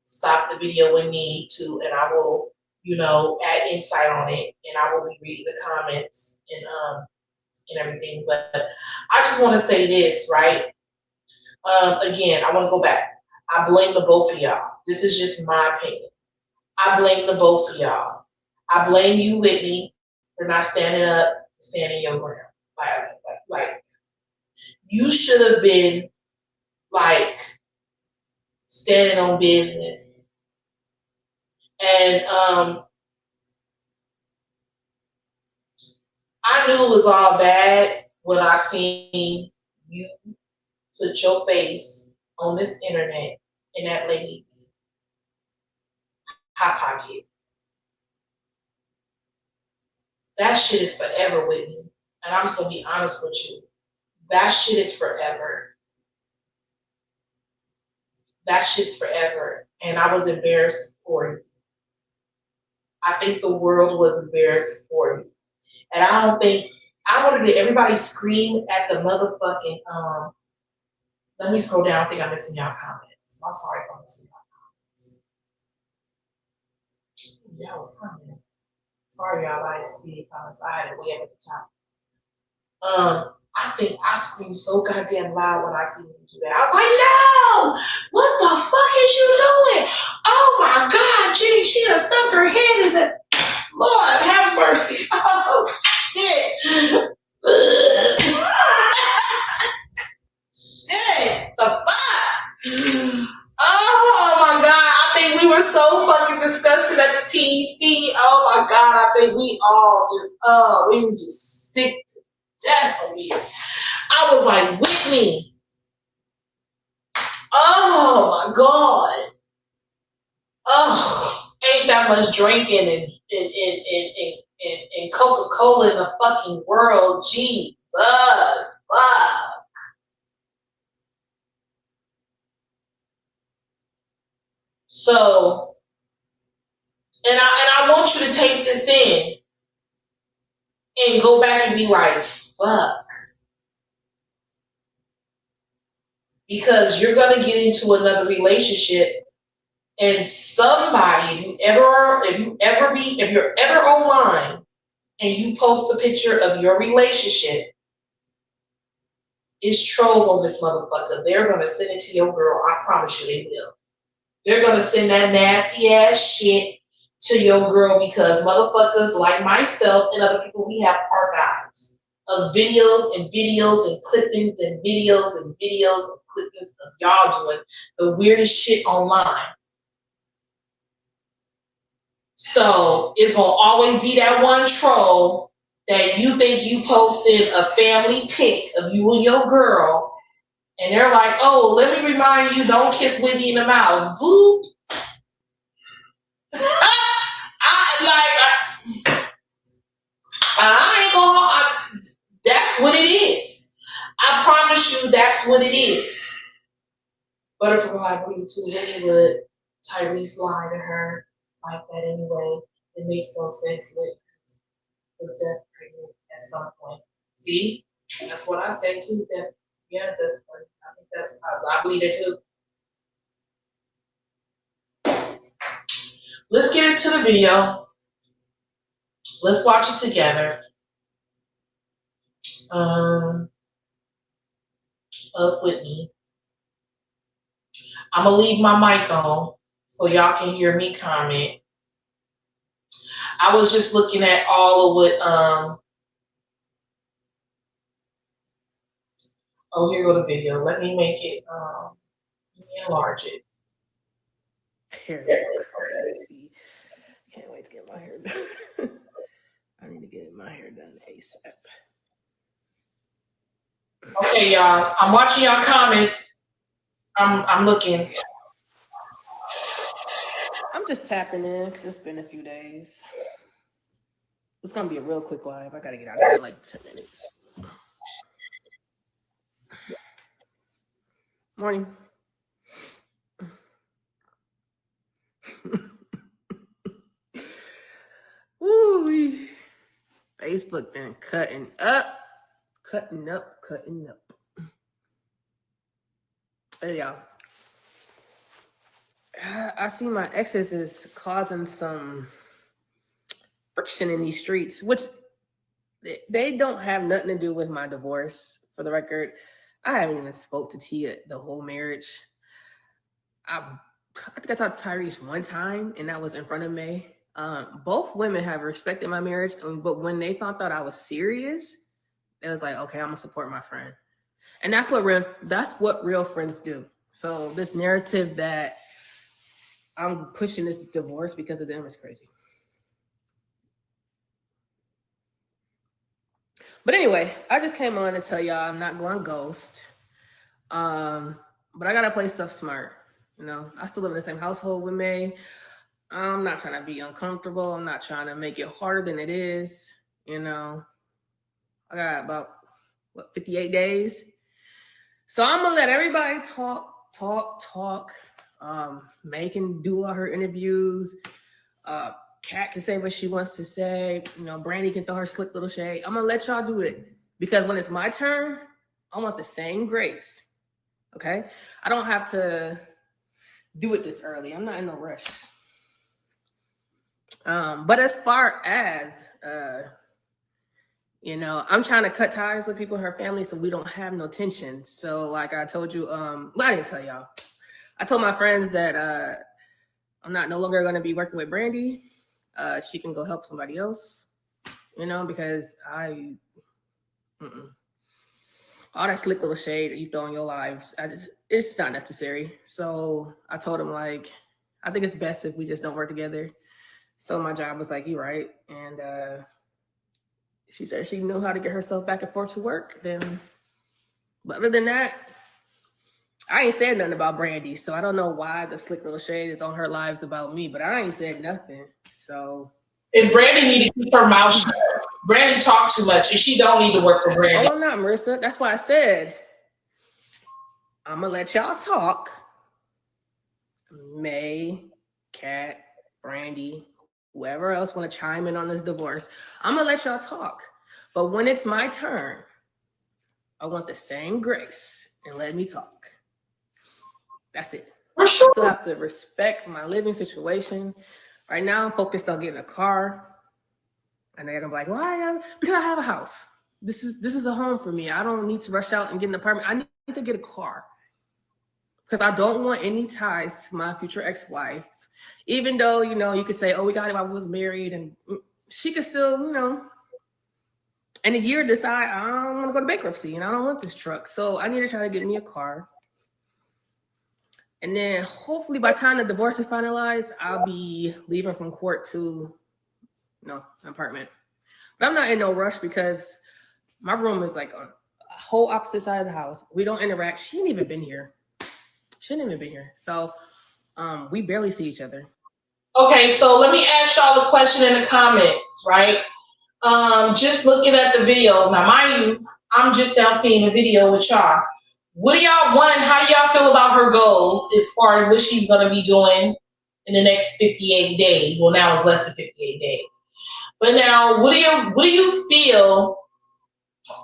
stop the video when need to, and I will, add insight on it, and I will be reading the comments and everything. But I just want to say this, right? Again, I want to go back. I blame the both of y'all. This is just my opinion. I blame the both of y'all. I blame you, Whitney, for not standing up, standing your ground. Like you should have been standing on business. And I knew it was all bad when I seen you put your face on this internet in that lady's hot pocket. That shit is forever, Whitney. And I'm just going to be honest with you. That shit is forever. That shit's forever. And I was embarrassed for you. I think the world was embarrassed for you. And I wanted everybody scream at the motherfucking, let me scroll down. I think I'm missing y'all comments. I'm sorry if I'm missing y'all comments. Yeah, I was coming. Sorry, y'all. I didn't see it coming, so I had to way up at the top. I think I screamed so goddamn loud when I seen him do that. I was like, no! What the fuck is you doing? Oh my God, Jenny, she done stuck her head in the... Lord, have mercy. Oh, shit. Shit, the fuck? Oh my God, I think we were so fucking disgusted at the TEC. Oh my God, I think we all just, we were just sick to death of it. I was like, Whitney. Oh my God. Oh, ain't that much drinking and Coca-Cola in the fucking world. Jesus. Fuck. So, and I want you to take this in and go back and be like, fuck. Because you're gonna get into another relationship, and somebody, if you're ever online and you post a picture of your relationship, it's trolls on this motherfucker. They're gonna send it to your girl. I promise you they will. They're gonna send that nasty ass shit to your girl because motherfuckers like myself and other people, we have archives of videos and clippings and videos and clippings of y'all doing the weirdest shit online. So it's gonna always be that one troll that you think you posted a family pic of you and your girl, and they're like, oh, let me remind you, don't kiss Whitney in the mouth. Boop. I ain't gonna, that's what it is. I promise you that's what it is. Butterfly Blue too, Whitney would Tyrese lie to her like that anyway. It makes no sense. Whitney was definitely pregnant at some point. See? That's what I say too. That, yeah, that's funny. I think that's, I believe it too. Let's get into the video. Let's watch it together. Of Whitney. I'm gonna leave my mic on so y'all can hear me comment. I was just looking at all of what oh, here go the video. Let me make it let me enlarge it. Here we go. Can't wait to get my hair done. I need to get my hair done ASAP. Okay, y'all. I'm watching y'all comments. I'm looking. I'm just tapping in because it's been a few days. It's gonna be a real quick live. I gotta get out of here in like 10 minutes. Morning. Woo! Facebook been cutting up. Hey, y'all. I see my exes is causing some friction in these streets, which they don't have nothing to do with my divorce. For the record, I haven't even spoke to Tia the whole marriage. I think I talked to Tyrese one time, and that was in front of May. Both women have respected my marriage, but when they found out I was serious, it was like, okay, I'm gonna support my friend, and that's what real friends do. So this narrative that I'm pushing this divorce because of them is crazy. But anyway, I just came on to tell y'all I'm not going ghost. But I gotta play stuff smart. You know, I still live in the same household with May. I'm not trying to be uncomfortable. I'm not trying to make it harder than it is. You know, I got about 58 days. So I'm gonna let everybody talk. May can do all her interviews. Kat can say what she wants to say. You know, Brandy can throw her slick little shade. I'm gonna let y'all do it because when it's my turn, I want the same grace. Okay, I don't have to do it this early. I'm not in no rush. But as far as I'm trying to cut ties with people in her family so we don't have no tension. So like I told you, well, I didn't tell y'all. I told my friends that I'm no longer going to be working with Brandy. She can go help somebody else, because all that slick little shade that you throw in your lives, it's not necessary. So I told him, like, I think it's best if we just don't work together. So my job was like, you're right. And she said she knew how to get herself back and forth to work. But other than that, I ain't said nothing about Brandy. So I don't know why the slick little shade is on her lives about me, but I ain't said nothing. So. And Brandy need to keep her mouth shut. Brandy talk too much, and she don't need to work for Brandy. Oh, I'm not, Marissa. That's why I said I'm gonna let y'all talk. May, Kat, Brandy, whoever else want to chime in on this divorce, I'm gonna let y'all talk. But when it's my turn, I want the same grace and let me talk. That's it. For sure. I still have to respect my living situation. Right now, I'm focused on getting a car. And they're gonna be like, why? Because I have a house. This is a home for me. I don't need to rush out and get an apartment. I need to get a car. Because I don't want any ties to my future ex-wife. Even though, you could say, oh, we got it while we was married. And she could still, in a year decide, I don't want to go to bankruptcy and I don't want this truck. So I need to try to get me a car. And then hopefully by the time the divorce is finalized, I'll be leaving from court to an apartment. But I'm not in no rush because my room is like on a whole opposite side of the house. We don't interact. She ain't even been here. So we barely see each other. Okay, so let me ask y'all a question in the comments, right? Just looking at the video. Now, mind you, I'm just now seeing the video with y'all. What do y'all want? How do y'all feel about her goals as far as what she's going to be doing in the next 58 days? Well, now it's less than 58 days. But now, what do you feel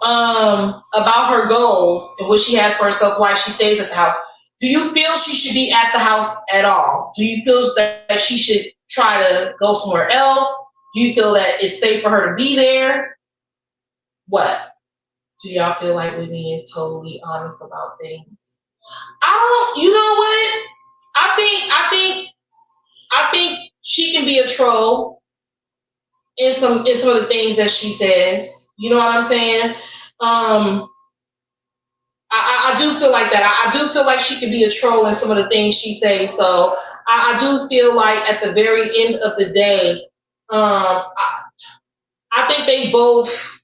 about her goals and what she has for herself, why she stays at the house? Do you feel she should be at the house at all? Do you feel that she should try to go somewhere else? Do you feel that it's safe for her to be there? What? Do y'all feel like Whitney is totally honest about things? You know what? I think she can be a troll in some of the things that she says. You know what I'm saying? I do feel like that. I do feel like she can be a troll in some of the things she says. So I do feel like at the very end of the day, I think they both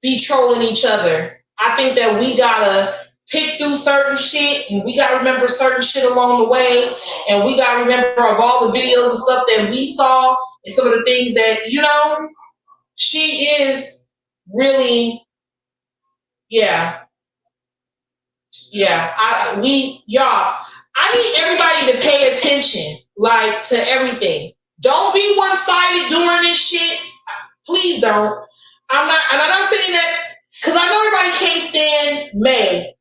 be trolling each other. I think that we gotta pick through certain shit, and we gotta remember certain shit along the way, and we gotta remember of all the videos and stuff that we saw and some of the things that, she is really, I need everybody to pay attention, like, to everything. Don't be one-sided during this shit. Please don't. I'm not saying that because I know everybody can't stand May.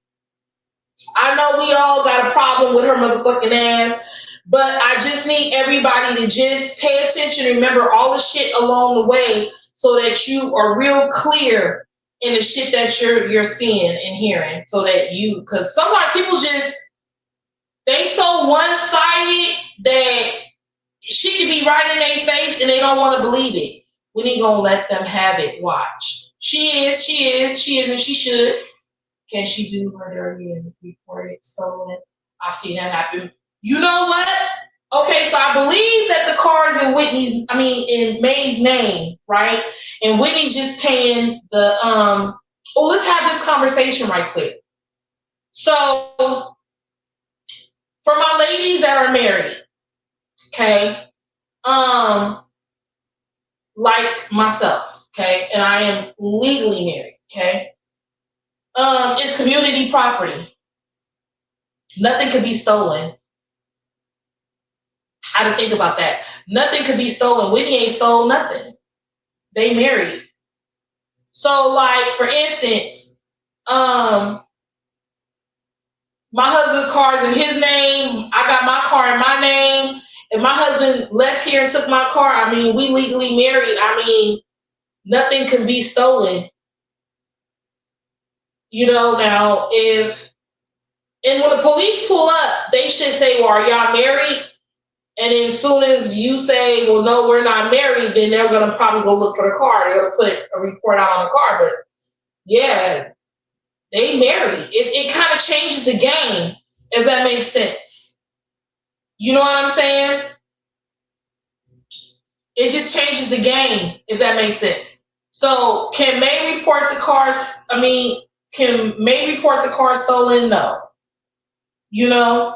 I know we all got a problem with her motherfucking ass, but I just need everybody to just pay attention and remember all the shit along the way so that you are real clear in the shit that you're seeing and hearing, so that because sometimes people they so one-sided that shit can be right in their face and they don't want to believe it. We ain't gonna let them have it. Watch. She is, and she should. Can she do her dirty and report it stolen? I've seen that happen. You know what? Okay, so I believe that the car is in May's name, right? And Whitney's just paying the let's have this conversation right quick. So for my ladies that are married, okay, like myself, okay, and I am legally married, okay, it's community property. Nothing could be stolen. I had to think about that. Nothing could be stolen. Whitney ain't stole nothing. They married. So, like, for instance, my husband's car is in his name. I got my car in my name. If if my husband left here and took my car, I mean, we legally married. I mean, nothing can be stolen. You know, now and when the police pull up, they should say, well, are y'all married? And then as soon as you say, well, no, we're not married, then they're going to probably go look for the car. They're going to put a report out on the car. But yeah, they married. It kind of changes the game, if that makes sense. You know what I'm saying? It just changes the game, if that makes sense. So can May report the car? Can May report the car stolen? No. You know,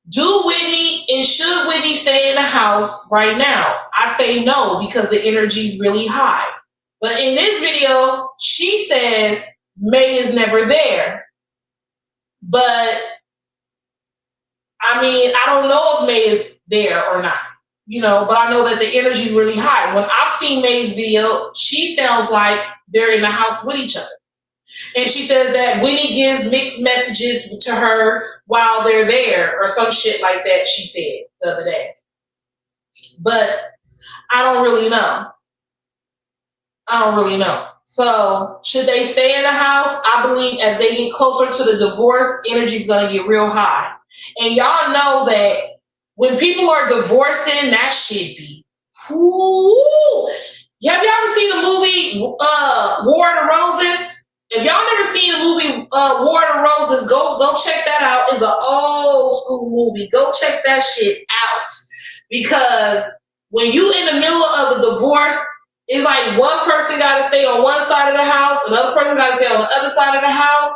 do Whitney and should Whitney stay in the house right now? I say no, because the energy is really high. But in this video, she says May is never there. But I mean, I don't know if May is there or not, you know, but I know that the energy is really high. When I've seen May's video, she sounds like they're in the house with each other. And she says that Whitney gives mixed messages to her while they're there, or some shit like that, she said the other day. But I don't really know. So should they stay in the house? I believe as they get closer to the divorce, energy is going to get real high. And y'all know that when people are divorcing, that shit be, whoo. Have y'all ever seen the movie War of the Roses? If y'all never seen the movie War of the Roses, go check that out. It's an old school movie. Go check that shit out. Because when you in the middle of a divorce, it's like one person got to stay on one side of the house, another person got to stay on the other side of the house.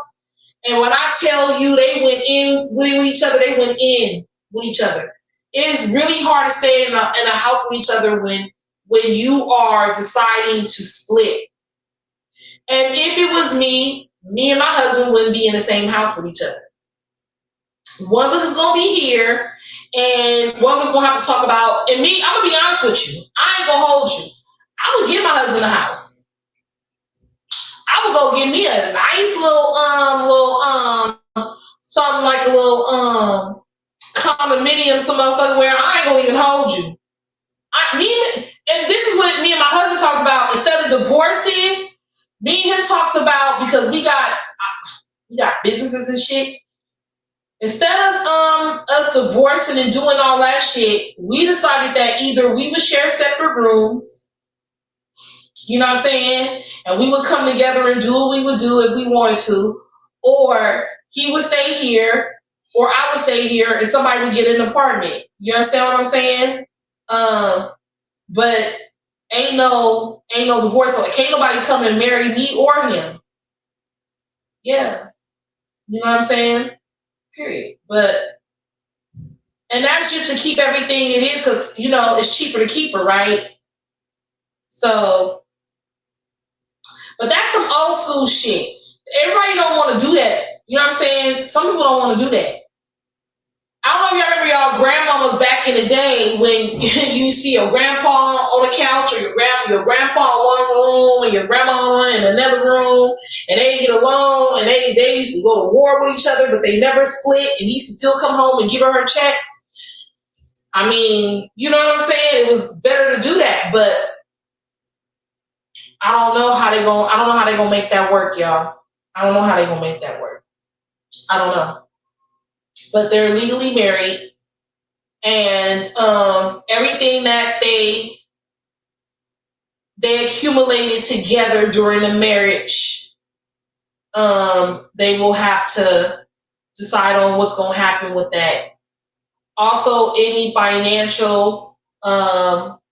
And when I tell you they went in with each other, they went in with each other. It's really hard to stay in a house with each other when you are deciding to split. And if it was me and my husband wouldn't be in the same house with each other. One of us is going to be here, and one of us is going to have to talk about, and me, I'm going to be honest with you. I ain't going to hold you. I would give my husband a house. I would go get me a nice something like a little condominium, some motherfucker where I ain't going to even hold you. And this is what me and my husband talked about. Instead of divorcing, me and him talked about, because we got businesses and shit. Instead of us divorcing and doing all that shit, we decided that either we would share separate rooms, you know what I'm saying, and we would come together and do what we would do if we wanted to, or he would stay here, or I would stay here, and somebody would get an apartment. You understand what I'm saying? But ain't no divorce. So can't nobody come and marry me or him. Yeah. You know what I'm saying? Period. And that's just to keep everything it is, because, you know, it's cheaper to keep her, right? So, but that's some old school shit. Everybody don't want to do that. You know what I'm saying? Some people don't want to do that. I don't know if y'all remember y'all grandmamas back in the day when you see a grandpa on the couch, or your grandpa in one room and your grandma in another room, and they didn't get along, and they used to go to war with each other, but they never split, and he used to still come home and give her checks. I mean, you know what I'm saying? It was better to do that, but I don't know how they're gonna make that work, y'all. I don't know how they're gonna make that work. I don't know. But they're legally married, and everything that they accumulated together during the marriage, they will have to decide on what's going to happen with that. Also, any financial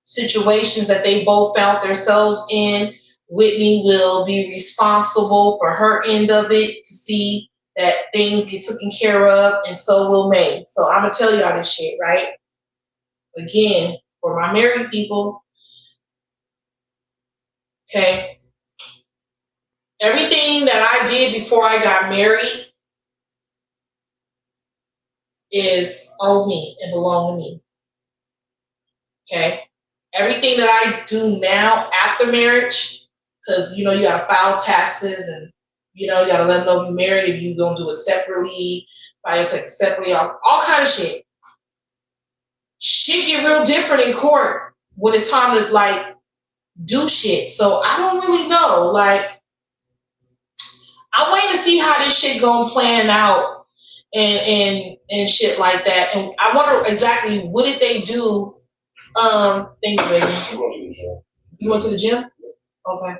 situations that they both found themselves in, Whitney will be responsible for her end of it to see that things get taken care of, and so will May. So I'm going to tell y'all this shit, right? Again, for my married people, okay? Everything that I did before I got married is on me and belong to me, okay? Everything that I do now after marriage, because, you know, you got to file taxes, and you know, you gotta let them know you're married, if you're gonna do it separately, file taxes separately, all kind of shit. shit get real different in court when it's time to like do shit. So I don't really know. Like, I'm waiting to see how this shit gonna plan out and shit like that. And I wonder exactly what did they do. Thank you, baby. You went to the gym? Okay.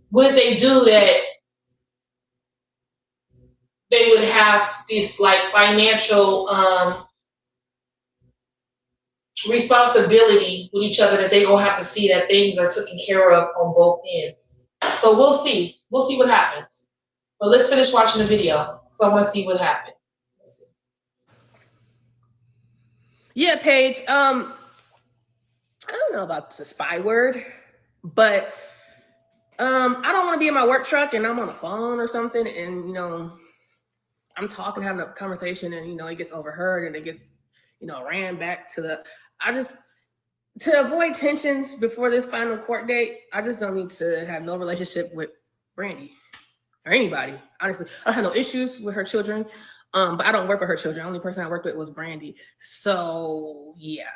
What did they do that they would have this like financial responsibility with each other that they gonna have to see that things are taken care of on both ends. So we'll see. We'll see what happens. But let's finish watching the video. So I want to see what happened. Yeah, Paige. I don't know about the spy word, but I don't want to be in my work truck and I'm on the phone or something, and you know, I'm talking, having a conversation, and you know, it gets overheard and it gets, you know, ran back to the. To avoid tensions before this final court date, I just don't need to have no relationship with Brandy or anybody. Honestly, I don't have no issues with her children, but I don't work with her children. The only person I worked with was Brandy. So yeah,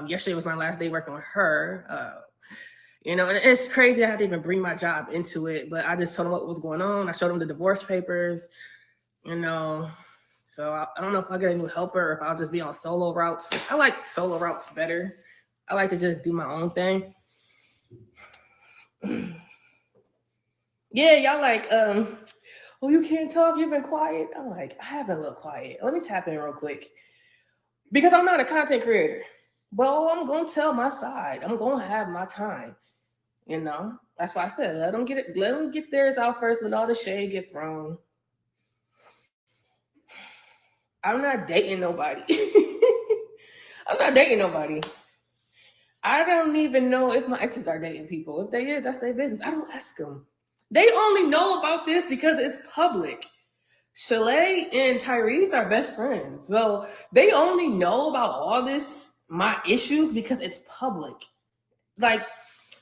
yesterday was my last day working with her. You know, and it's crazy I had to even bring my job into it, but I just told them what was going on. I showed them the divorce papers, you know. So I don't know if I'll get a new helper or if I'll just be on solo routes. I like solo routes better. I like to just do my own thing. Yeah, y'all like, oh, you can't talk, you've been quiet. I'm like, I have been a little quiet. Let me tap in real quick. Because I'm not a content creator. But I'm gonna tell my side. I'm gonna have my time. You know? That's why I said let them get theirs out first, let all the shade get thrown. I'm not dating nobody. I'm not dating nobody. I don't even know if my exes are dating people. If they is, that's their business. I don't ask them. They only know about this because it's public. Shalay and Tyrese are best friends. So they only know about all this, my issues, because it's public. Like,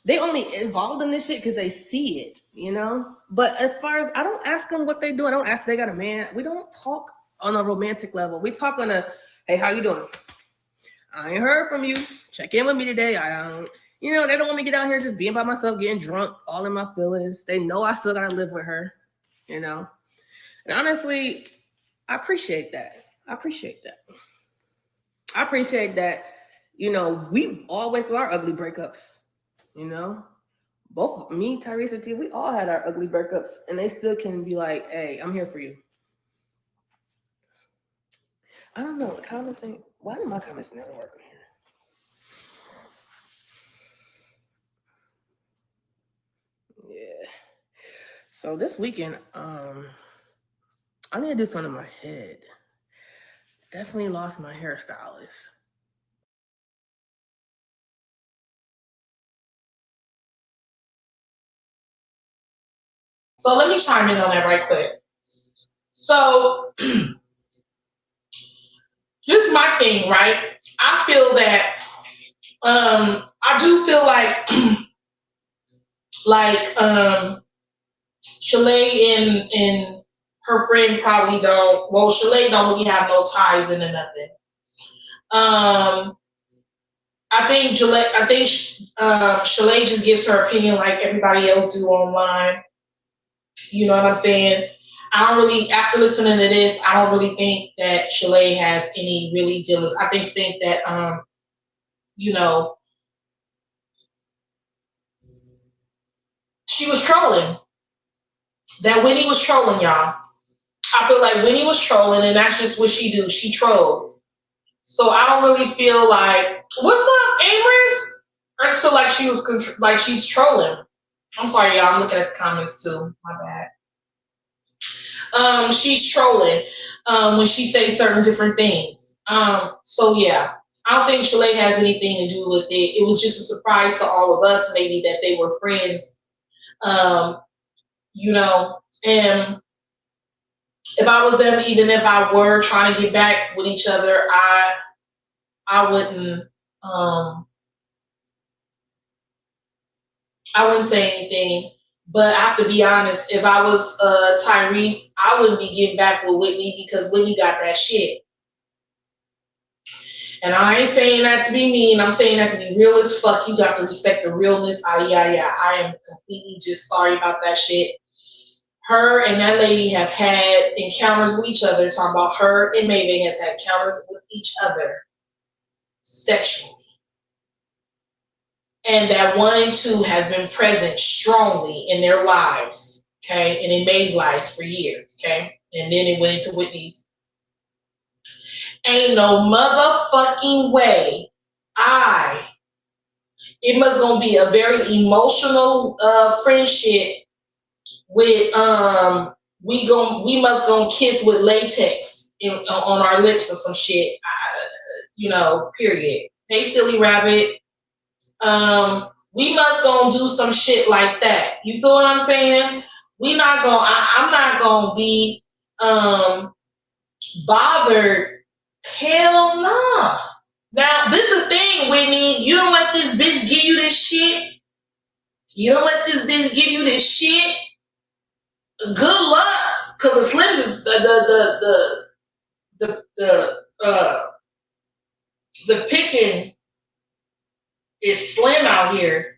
they only involved in this shit because they see it, you know? But as far as, I don't ask them what they do. I don't ask if they got a man. We don't talk on a romantic level. We talk on a, hey, how you doing? I ain't heard from you. Check in with me today. I don't, you know, they don't want me to get out here just being by myself, getting drunk, all in my feelings. They know I still gotta live with her, you know? And honestly, I appreciate that. I appreciate that, you know, we all went through our ugly breakups, you know? Both me, Tyrese, and T, we all had our ugly breakups, and they still can be like, hey, I'm here for you. I don't know, the comments ain't, why do my comments never work on here? Yeah. So this weekend, I need to do something in my head. Definitely lost my hairstylist. So let me chime in on that right quick. So this is my thing, right? I feel that I do feel like Shalay and her friend probably don't. Well, Shalay don't really have no ties into nothing. I think Shalay just gives her opinion like everybody else do online. You know what I'm saying? I don't really, after listening to this, I don't really think that Shalay has any really dealings. I just think that, you know, she was trolling. That Winnie was trolling, y'all. I feel like Winnie was trolling, and that's just what she do. She trolls. So I don't really feel like, what's up, Amers? I just feel like she's trolling. I'm sorry, y'all. I'm looking at the comments too. My bad. She's trolling when she says certain different things. So yeah, I don't think Shalay has anything to do with it. It was just a surprise to all of us, maybe, that they were friends. You know, and if I was them, even if I were trying to get back with each other, I wouldn't say anything. But I have to be honest, if I was Tyrese, I wouldn't be getting back with Whitney because Whitney got that shit. And I ain't saying that to be mean. I'm saying that to be real as fuck. You got to respect the realness. Yeah. I am completely just sorry about that shit. Her and that lady have had encounters with each other. Talking about her and Maybe has had encounters with each other sexually. And that 1 and 2 have been present strongly in their lives, okay, and in May's lives for years, okay, and then it went into Whitney's. Ain't no motherfucking way it must gonna be a very emotional friendship with we must gonna kiss with latex on our lips or some shit, period. Hey, silly rabbit. We must gonna do some shit like that. You feel what I'm saying? I'm not gonna be bothered. Hell no. Now, this is the thing, Whitney. You don't let this bitch give you this shit. Good luck. Cause the Slims is the picking is slim out here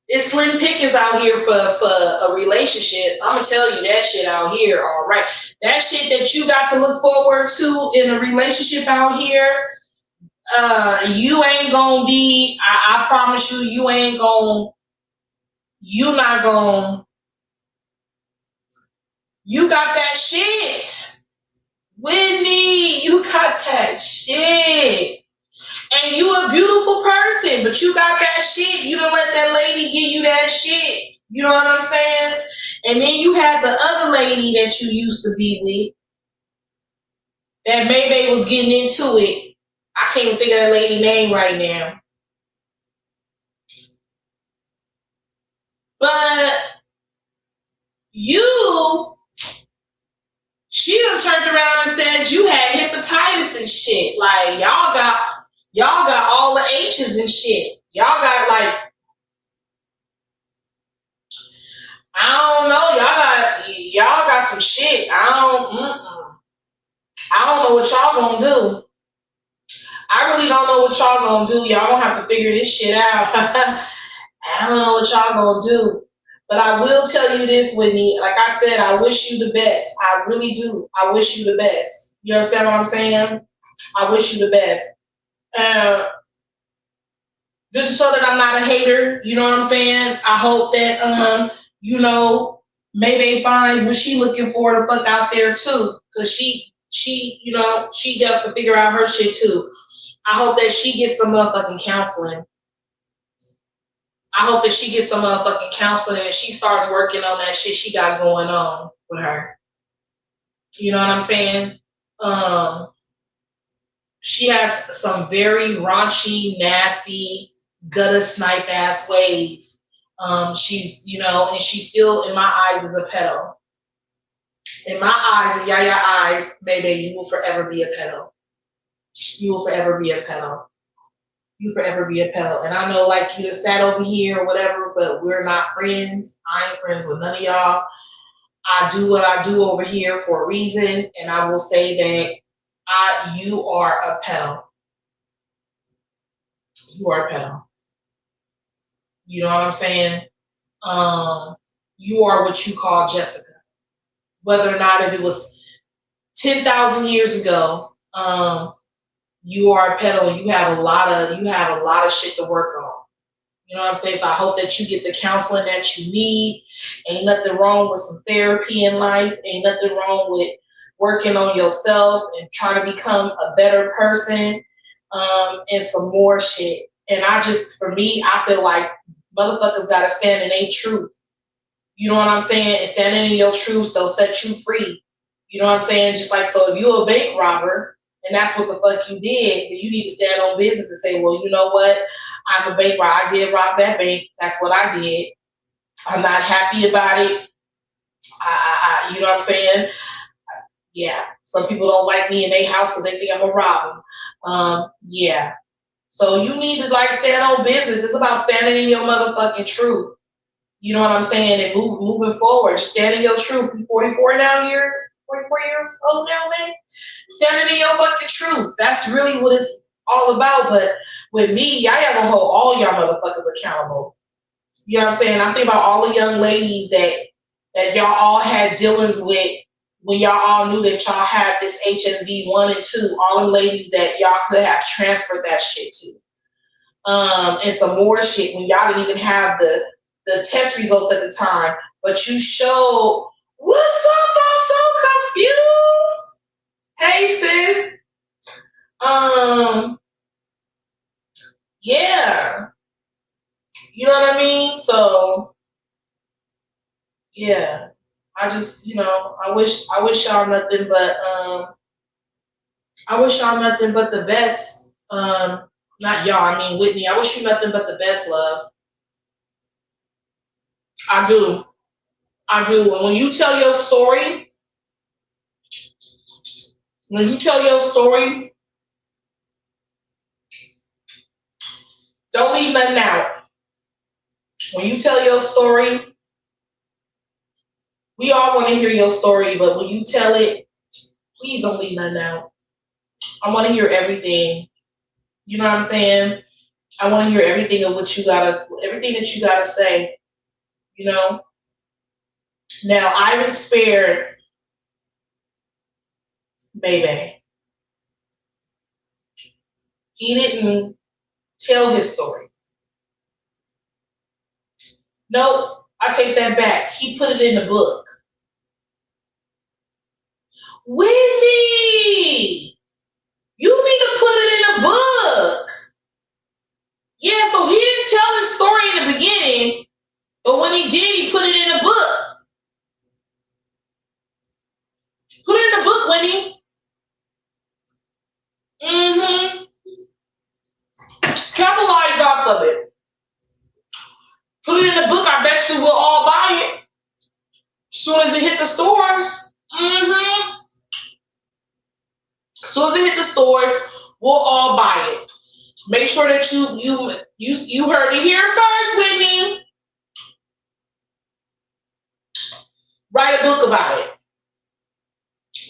it's slim pickings out here for a relationship. I'm gonna tell you that shit out here, all right. That shit that you got to look forward to in a relationship out here, you ain't gonna be. I promise you, you not gonna. You got that shit, Whitney. You got that shit. And you a beautiful person, but you got that shit. You don't let that lady give you that shit. You know what I'm saying? And then you had the other lady that you used to be with that maybe was getting into it. I can't even think of that lady's name right now. But she done turned around and said you had hepatitis and shit. Like, y'all got all the H's and shit. Y'all got like, I don't know. Y'all got some shit. I don't know what y'all gonna do. I really don't know what y'all gonna do. Y'all gonna have to figure this shit out. I don't know what y'all gonna do. But I will tell you this, Whitney. Like I said, I wish you the best. I really do. I wish you the best. You understand what I'm saying? I wish you the best. Just so that I'm not a hater, you know what I'm saying? I hope that, Maybe finds what she looking for to fuck out there too. Cause she got to figure out her shit too. I hope that she gets some motherfucking counseling. And she starts working on that shit she got going on with her. You know what I'm saying? She has some very raunchy, nasty, gutter snipe ass ways. She's, and she's still, in my eyes, is a pedo. In my eyes, in Yaya eyes, baby, you will forever be a pedo. You will forever be a pedo. You forever be a pedo. And I know, like, you just sat over here or whatever, but we're not friends. I ain't friends with none of y'all. I do what I do over here for a reason, and I will say that you are a pedo. You are a pedo. You know what I'm saying? You are what you call Jessica. Whether or not if it was 10,000 years ago, you are a pedo. You have a lot of shit to work on. You know what I'm saying? So I hope that you get the counseling that you need. Ain't nothing wrong with some therapy in life. Ain't nothing wrong with working on yourself and trying to become a better person, and some more shit. And for me, I feel like motherfuckers gotta stand in their truth. You know what I'm saying? And standing in your truth so set you free. You know what I'm saying? Just like, so if you're a bank robber and that's what the fuck you did, then you need to stand on business and say, well, you know what? I'm a bank robber. I did rob that bank. That's what I did. I'm not happy about it. You know what I'm saying? Yeah. Some people don't like me in their house because they think I'm a robber. Yeah. So you need to stand on business. It's about standing in your motherfucking truth. You know what I'm saying? And moving forward, stand in your truth. You 44 now, you're 44 years old now, man. Standing in your fucking truth. That's really what it's all about. But with me, y'all gonna hold all y'all motherfuckers accountable. You know what I'm saying? I think about all the young ladies that y'all all had dealings with when y'all all knew that y'all had this HSV 1 and 2. All the ladies that y'all could have transferred that shit to. And some more shit when y'all didn't even have the test results at the time. But you showed, what's up? I'm so confused. Hey, sis. Yeah. You know what I mean? So, yeah. I just, I wish y'all nothing but, I wish y'all nothing but the best. Not y'all, I mean Whitney. I wish you nothing but the best, love. I do. And when you tell your story, don't leave nothing out. When you tell your story, we all want to hear your story, but when you tell it, please don't leave nothing out. I want to hear everything. You know what I'm saying? I want to hear everything of everything that you gotta say. You know? Now, Ivan spared Bebe. He didn't tell his story. Nope, I take that back. He put it in the book. Whitney! You need to put it in the book. Yeah, so he didn't tell his story in the beginning, but when he did, he put it in the book. Put it in the book, Whitney. Mm-hmm. Capitalize off of it. Put it in the book. I bet you we'll all buy it. As soon as it hit the stores. Mm-hmm. As soon as it hit the stores, we'll all buy it. Make sure that you heard it here first, Whitney. Write a book about it.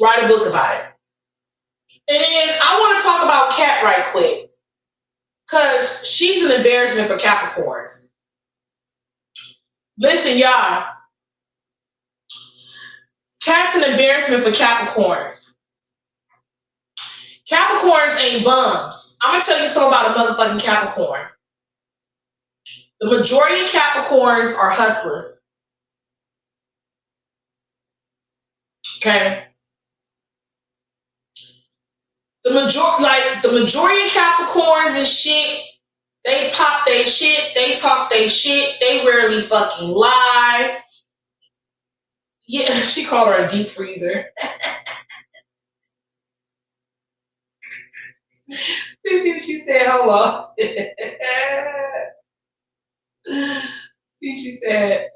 Write a book about it. And then I want to talk about Kat right quick. Because she's an embarrassment for Capricorns. Listen, y'all. Kat's an embarrassment for Capricorns. Capricorns ain't bums. I'm going to tell you something about a motherfucking Capricorn. The majority of Capricorns are hustlers. Okay? The majority of Capricorns and shit, they pop they shit, they talk they shit, they rarely fucking lie. Yeah, she called her a deep freezer. She said, hold on. She said,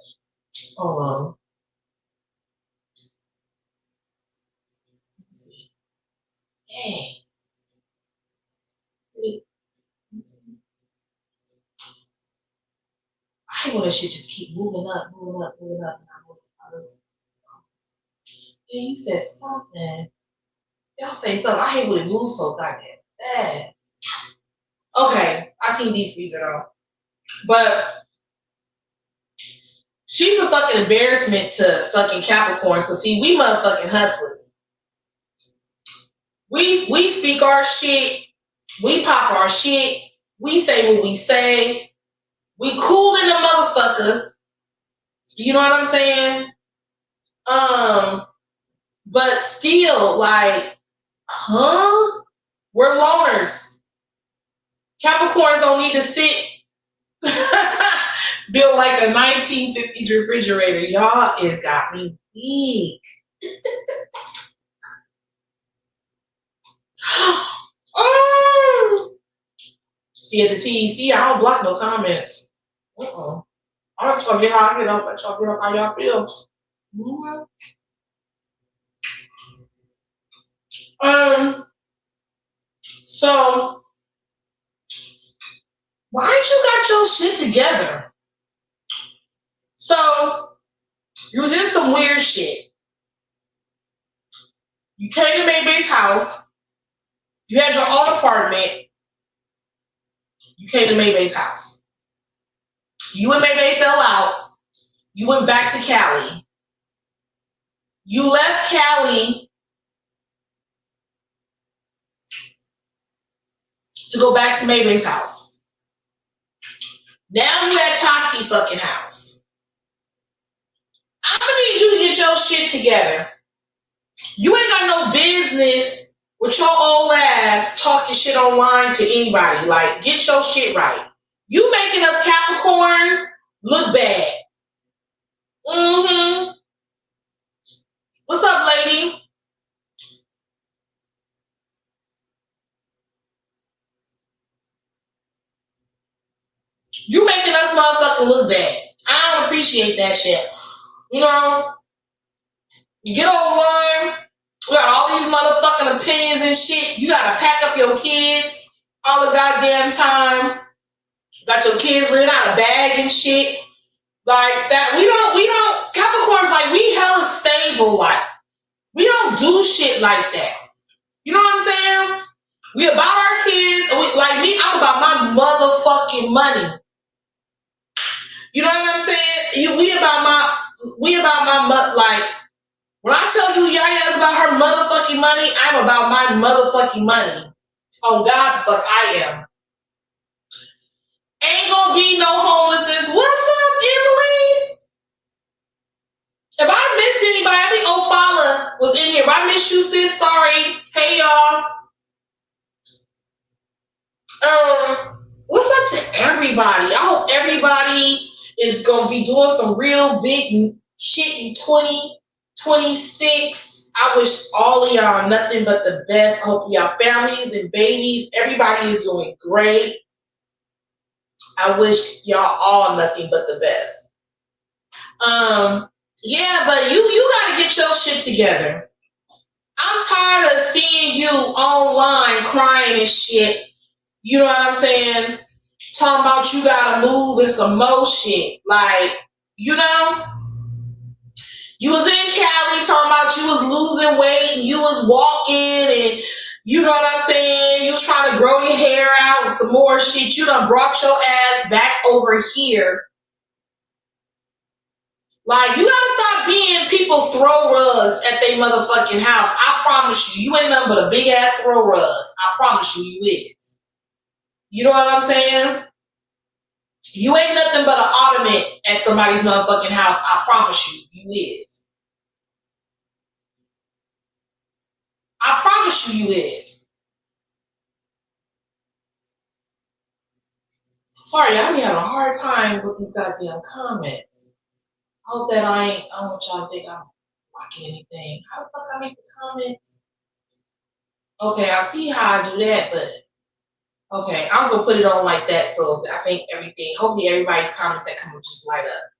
hold on. Let's see. Dang. I hate when that shit just keep moving up. Yeah, you said something. Y'all say something. I hate when it moves so goddamn fast. Okay, I seen deep freezer though. But she's a fucking embarrassment to fucking Capricorns. Cause see, we motherfucking hustlers. We speak our shit. We pop our shit. We say what we say. We cool in the motherfucker. You know what I'm saying? But still, like, we're loners. Capricorns don't need to sit built like a 1950s refrigerator. Y'all has got me weak. See, at the TEC, I don't block no comments. I'm just trying to get how I get up. I'm trying to get up how y'all feel. So why ain't you got your shit together? You was in some weird shit. You came to Maybay's house. You had your own apartment. You came to Maybay's house. You and Maybay fell out. You went back to Cali. You left Cali to go back to Maybay's house. Now you at Tati fucking house. I'm gonna need you to get your shit together. You ain't got no business with your old ass talking shit online to anybody. Like, get your shit right. You making us Capricorns look bad. Mm-hmm. What's up, lady? You making us motherfucking look bad. I don't appreciate that shit. You know, you get online, we got all these motherfucking opinions and shit. You gotta pack up your kids all the goddamn time. Got your kids living out of bag and shit. Like that. We don't, Capricorns, like, we hella stable, like. We don't do shit like that. You know what I'm saying? We about our kids. Like me, I'm about my motherfucking money. You know what I'm saying? We about my like, when I tell you Yaya's about her motherfucking money, I'm about my motherfucking money. Oh God, the fuck I am. Ain't gonna be no homelessness. What's up, Emily? If I missed anybody, I think Ofala was in here. If I missed you, sis, sorry. Hey, y'all. What's up to everybody? I hope everybody is going to be doing some real big shit in 2026. I wish all of y'all nothing but the best. I hope y'all families and babies, everybody is doing great. I wish y'all all nothing but the best. Yeah, but you gotta get your shit together. I'm tired of seeing you online crying and shit. You know what I'm saying? Talking about you gotta move and some more shit. Like, you know? You was in Cali talking about you was losing weight and you was walking and you know what I'm saying? You was trying to grow your hair out and some more shit. You done brought your ass back over here. Like, you gotta stop being people's throw rugs at their motherfucking house. I promise you, you ain't nothing but a big ass throw rugs. I promise you, you is. You know what I'm saying? You ain't nothing but an ottoman at somebody's motherfucking house. I promise you, you is. I promise you, you is. Sorry, I be having a hard time with these goddamn comments. I hope that I don't want y'all to think I'm blocking anything. How the fuck I make the comments? Okay, I see how I do that, but okay, I was gonna put it on like that so I think everything, hopefully everybody's comments that come up just light up.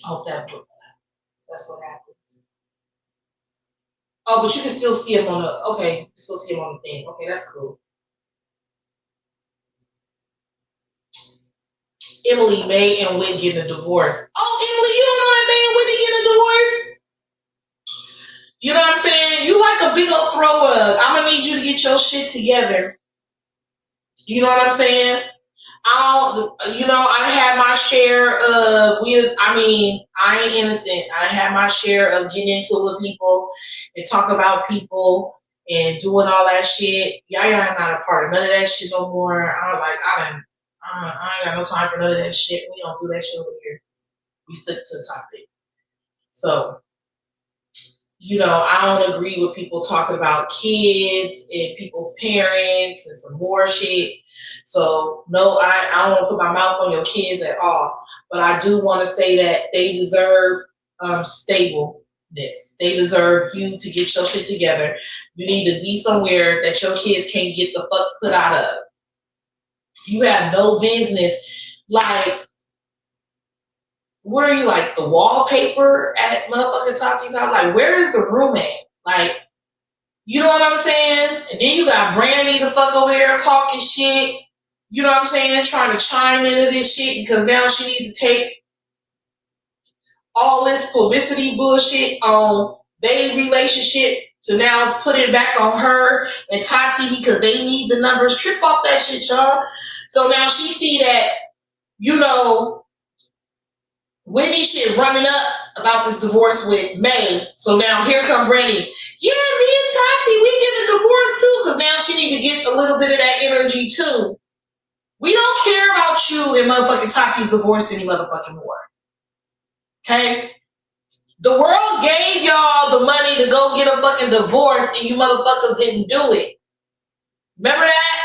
I hope that's what happens. Oh, but you can still see them on the, okay, you can still see them on the thing. Okay, that's cool. Emily, May, and Whit getting a divorce. Oh, Emily, you don't know that May and Whit getting a divorce? You know what I'm saying? You like a big old throw rug. I'm gonna need you to get your shit together. You know what I'm saying? I had my share of, I ain't innocent. I had my share of getting into it with people and talk about people and doing all that shit. Yaya, I'm not a part of none of that shit no more. I ain't got no time for none of that shit. We don't do that shit over here. We stick to the topic. So, I don't agree with people talking about kids and people's parents and some more shit. So, no, I don't want to put my mouth on your kids at all. But I do want to say that they deserve stableness. They deserve you to get your shit together. You need to be somewhere that your kids can't get the fuck put out of. You have no business. Like, where are you, like, the wallpaper at motherfucking Tati's house? Like, where is the room at? Like, you know what I'm saying? And then you got Brandy the fuck over there talking shit. You know what I'm saying? Trying to chime into this shit because now she needs to take all this publicity bullshit on their relationship to now put it back on her and Tati because they need the numbers. Trip off that shit, y'all. So now she see that, you know, Whitney shit running up about this divorce with May. So now here come Brandy. Yeah, me and Tati, we get a divorce too, because now she need to get a little bit of that energy too. We don't care about you and motherfucking Tati's divorce any motherfucking more. Okay? The world gave y'all the money to go get a fucking divorce and you motherfuckers didn't do it. Remember that?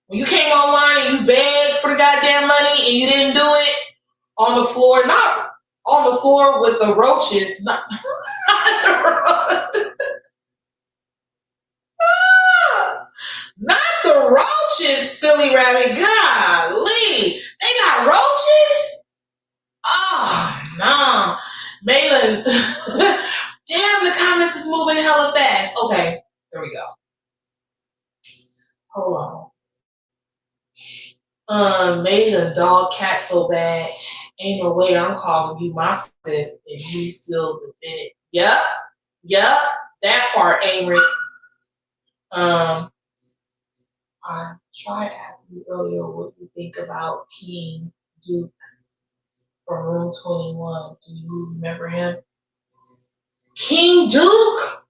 When you came online and you begged for the goddamn money and you didn't do it on the floor, not on the floor with the roaches, not not the roaches, silly rabbit. Golly. They got roaches? Oh, no. Malin. Damn, the comments is moving hella fast. Okay, there we go. Hold on. Made a dog cat so bad. Ain't no way I'm calling you my sis and you still defend it. Yup. That part, Amos. I tried asking you earlier what you think about King Duke from Room 21. Do you remember him? King Duke?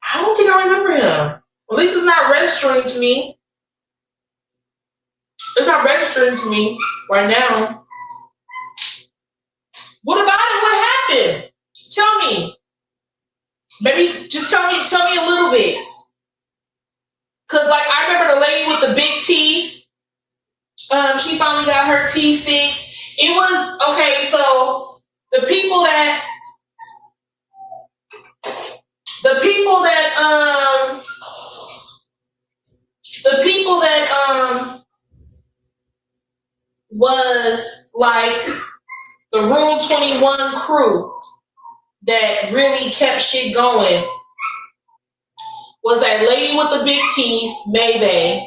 I don't think I remember him. At least it's not registering to me. It's not registering to me right now. What about it? What happened? Tell me. Maybe just tell me a little bit. Cause like I remember the lady with the big teeth. She finally got her teeth fixed. It was okay, so the people that was like the Room 21 crew that really kept shit going was that lady with the big teeth, Maybay,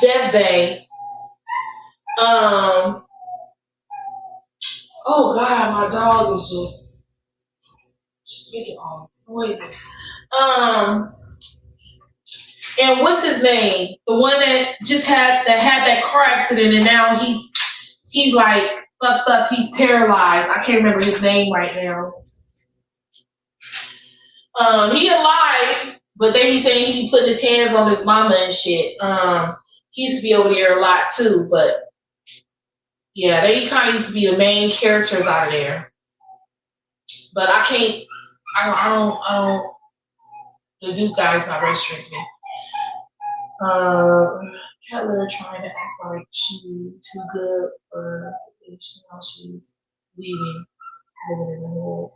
Dev Bay. Oh God, my dog is just making all these noises. And what's his name? The one that just had that car accident and now he's like fucked up. He's paralyzed. I can't remember his name right now. He alive, but they be saying he be putting his hands on his mama and shit. He used to be over there a lot too, but yeah, they kind of used to be the main characters out of there. But I don't. The Duke guy's not registering to me. Kettler trying to act like she's too good for now she's leaving, living in the hood.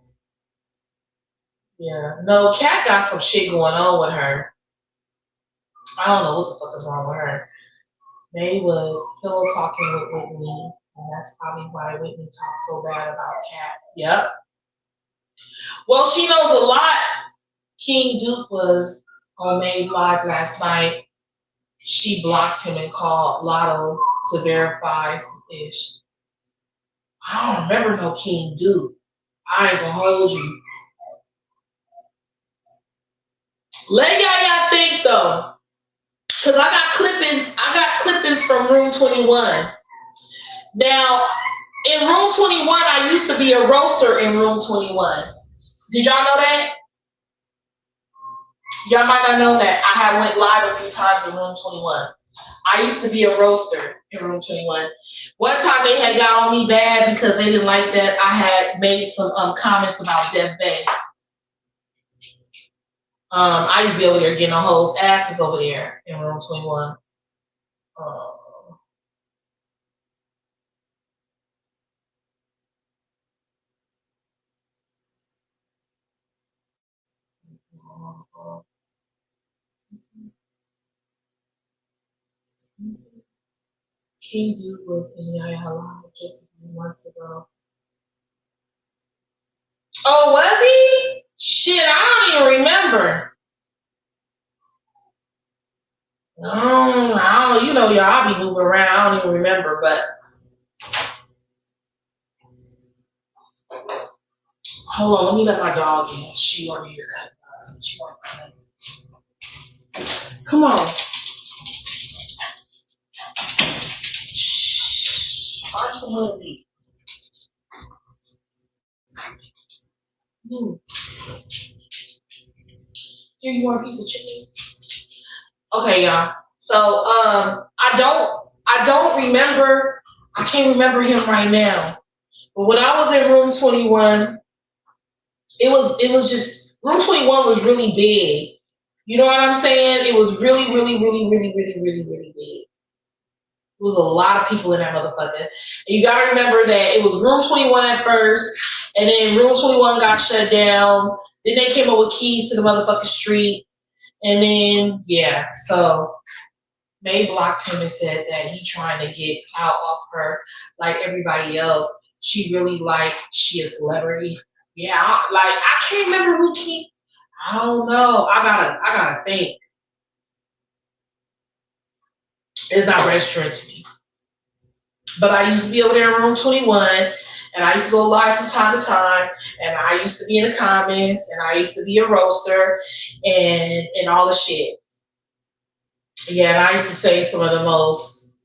Yeah, no, Kat got some shit going on with her. I don't know what the fuck is wrong with her. May was pillow talking with Whitney, and that's probably why Whitney talked so bad about Kat. Yep. Well, she knows a lot. King Duke was on May's live last night. She blocked him and called Lotto to verify some ish. I don't remember no King Duke. I ain't gonna hold you. Let y'all think though. Cause I got clippings from Room 21. Now, in Room 21, I used to be a roaster in Room 21. Did y'all know that? Y'all might not know that. I had went live a few times in Room 21. I used to be a roaster in Room 21. One time they had got on me bad because they didn't like that I had made some comments about Dev Bay. I used to be over there getting on hoes' asses over there in Room 21. King Duke was in Yaya Live just a few months ago. Oh, was he? Shit, I don't even remember. I don't, you know, y'all, I be moving around. I don't even remember, but Hold on, let me let my dog in. She over here cutting. She want to come in. Come on. Shh. Watch the movie. Here you want a piece of chicken. Okay, y'all. So I don't remember. I can't remember him right now. But when I was in room 21, it was just room 21 was really big. You know what I'm saying? It was really big. It was a lot of people in that motherfucker. And you gotta remember that it was room 21 at first, and then room 21 got shut down. Then they came up with keys to the motherfucking street. And then, yeah, so May blocked him and said that he trying to get out off her like everybody else. She really like she a celebrity. Yeah, I can't remember who he. I don't know. I gotta think. It's not registering to me. But I used to be over there in room 21, and I used to go live from time to time, and I used to be in the comments, and I used to be a roaster, and all the shit. Yeah, and I used to say some of the most,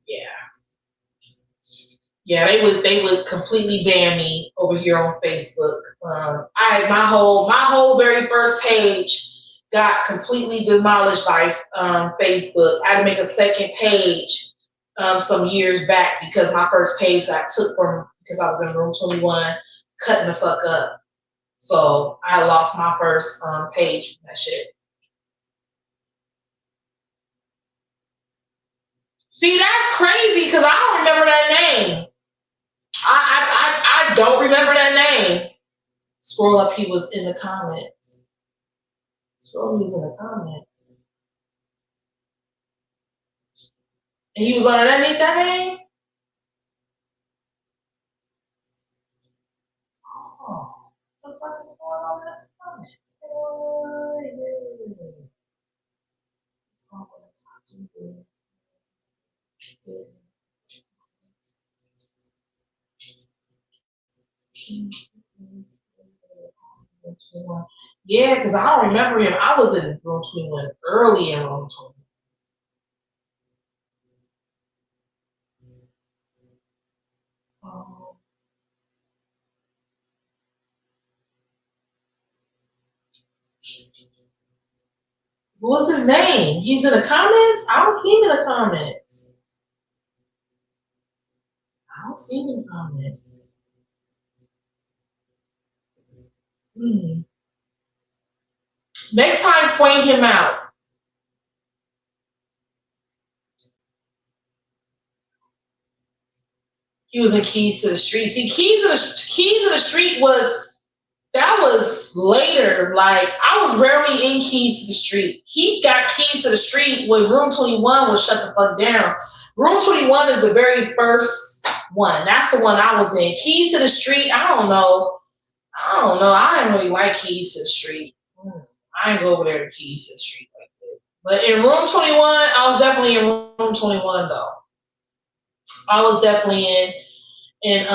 yeah, they would completely ban me over here on Facebook. I had my whole very first page got completely demolished by Facebook. I had to make a second page some years back because my first page got took from because I was in room 21 cutting the fuck up. So I lost my first page from that shit. See, that's crazy because I don't remember that name. I don't remember that name. Scroll up, he was in the comments. Scroll, he was in the comments. And he was underneath that name? Oh, what the fuck is going on in this comments? Yeah, because I don't remember him. I was in room 21, early in room 21. What's his name? He's in the comments? I don't see him in the comments. I don't see him in the comments. Next time, point him out. He was in Keys to the Street. See, Keys to the Street was later. Like I was rarely in Keys to the Street. He got Keys to the Street when Room 21 was shut the fuck down. Room 21 is the very first one. That's the one I was in. Keys to the Street. I don't know. I didn't really like Keys to the Street. I didn't go over there to Keys to the Street like that. But in room 21, I was definitely in room 21 though. I was definitely in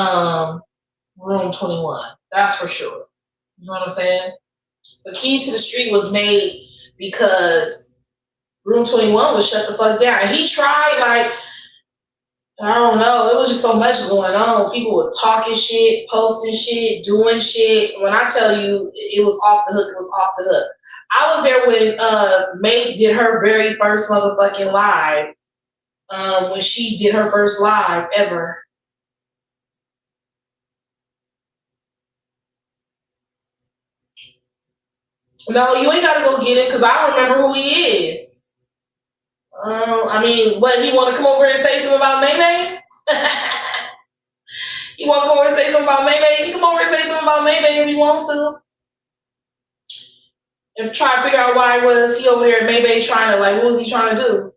room 21. That's for sure. You know what I'm saying? But Keys to the Street was made because room 21 was shut the fuck down. He tried I don't know. It was just so much going on. People was talking shit, posting shit, doing shit. When I tell you it was off the hook, it was off the hook. I was there when May did her very first motherfucking live. When she did her first live ever. No, you ain't gotta go get it because I don't remember who he is. I mean, what, he want to come over and say something about May May? He want to come over and say something about May May? He come over and say something about May May if he want to. And try to figure out why was he over there at May May trying to, what was he trying to do?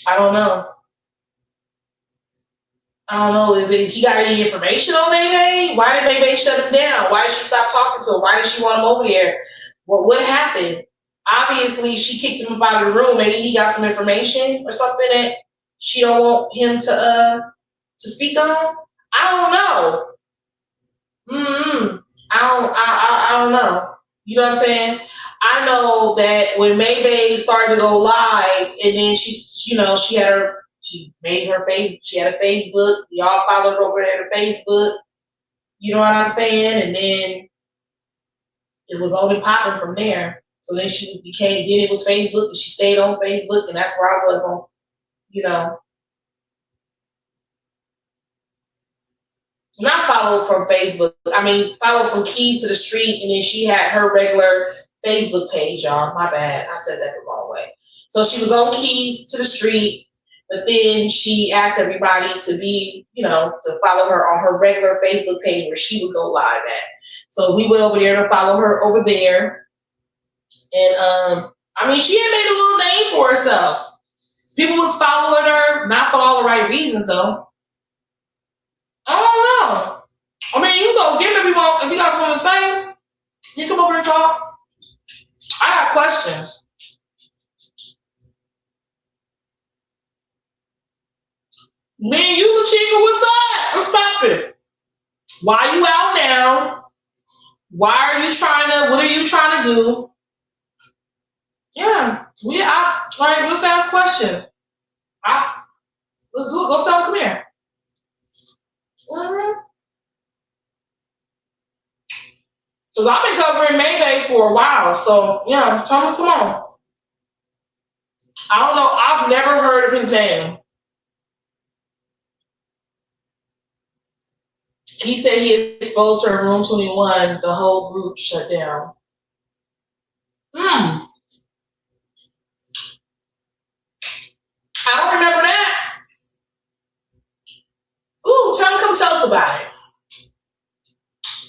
I don't know. Is it he got any information on May May? Why did May May shut him down? Why did she stop talking to him? Why did she want him over there? What happened? Obviously, she kicked him out of the room. Maybe he got some information or something that she don't want him to to speak on? I don't know. I don't know. You know what I'm saying? I know that when Maybay started to go live, and then she made her face. She had a Facebook. We all followed her over there to Facebook. You know what I'm saying? And then it was only popping from there. So then then it was Facebook, and she stayed on Facebook, and that's where I was on, you know. Not followed from Facebook. I mean, followed from Keys to the Street, and then she had her regular Facebook page, y'all. My bad. I said that the wrong way. So she was on Keys to the Street, but then she asked everybody to to follow her on her regular Facebook page where she would go live at. So we went over there to follow her over there. And, I mean, she had made a little name for herself. People was following her, not for all the right reasons, though. I don't know. I mean, you go give if you got something to say. You come over and talk. I got questions. Man, you Lachika, what's up? What's poppin'? Why you out now? What are you trying to do? Yeah, let's ask questions. Let's do it. Go tell him, come here. Because I've been covering Maybay for a while, so yeah, tell me tomorrow. I don't know. I've never heard of his name. He said he exposed her in Room 21. The whole group shut down. I don't remember that. Ooh, come tell us about it.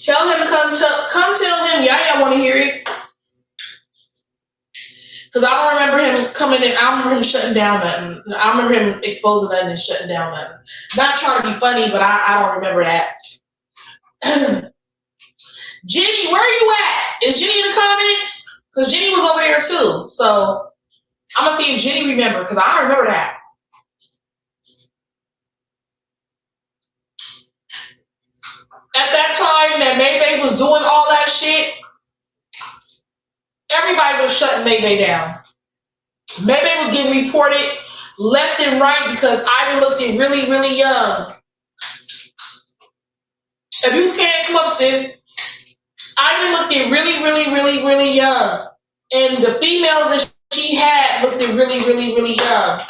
Tell him to come tell him. Yeah, want to hear it. Because I don't remember him coming in. I remember him shutting down nothing. I remember him exposing nothing and shutting down nothing. Not trying to be funny, but I don't remember that. Jenny, where are you at? Is Jenny in the comments? Because Jenny was over there too. So I'm going to see if Jenny remember, because I don't remember that. At that time that Maybay was doing all that shit, everybody was shutting Maybay down. Maybay was getting reported left and right because Ivy looked really, really young. If you can't come up, sis, Ivy looked really, really, really, really young. And the females that she had looked really, really, really young.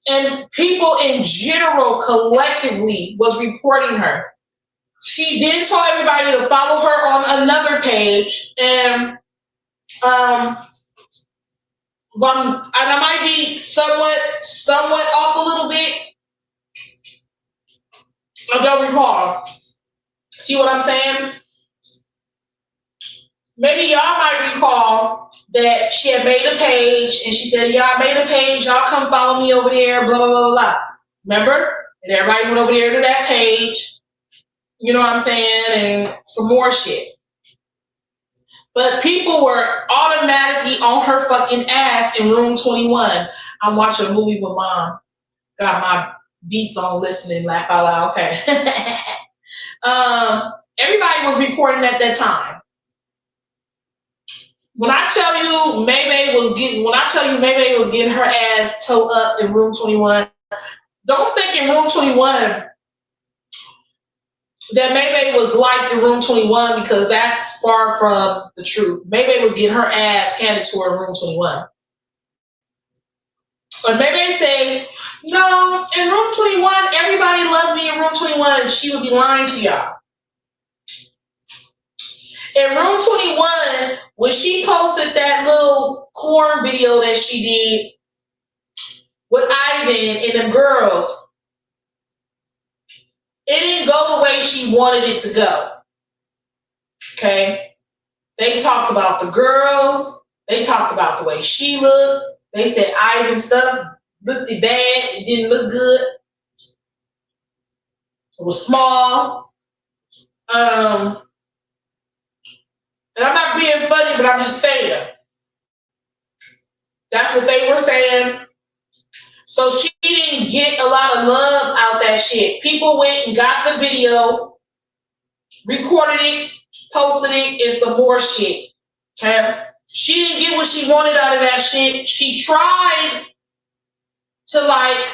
And people in general, collectively, was reporting her. She did tell everybody to follow her on another page, and I might be somewhat off a little bit. I don't recall. See what I'm saying? Maybe y'all might recall that she had made a page, and she said, "Yeah, I made a page. Y'all come follow me over there." Blah blah blah blah. Remember? And everybody went over there to that page. You know what I'm saying? And some more shit. But people were automatically on her fucking ass in Room 21. I'm watching a movie with Mom. Got my beats on, listening, laugh out loud. Okay. Everybody was reporting at that time. When I tell you Maybay was getting her ass towed up in Room 21, don't think in Room 21 that Maybay was like the Room 21, because that's far from the truth. Maybay was getting her ass handed to her in Room 21. But Maybay say, "No, in Room 21, everybody loved me in Room 21. She would be lying to y'all. In Room 21, when she posted that little corn video that she did with Ivan and them girls, it didn't go the way she wanted it to go. Okay? They talked about the girls. They talked about the way she looked. They said Ivan stuff looked bad. It didn't look good. It was small. And I'm not being funny, but I'm just saying. That's what they were saying. So she didn't get a lot of love out that shit. People went and got the video, recorded it, posted it, and some more shit. Okay? She didn't get what she wanted out of that shit. She tried to, like,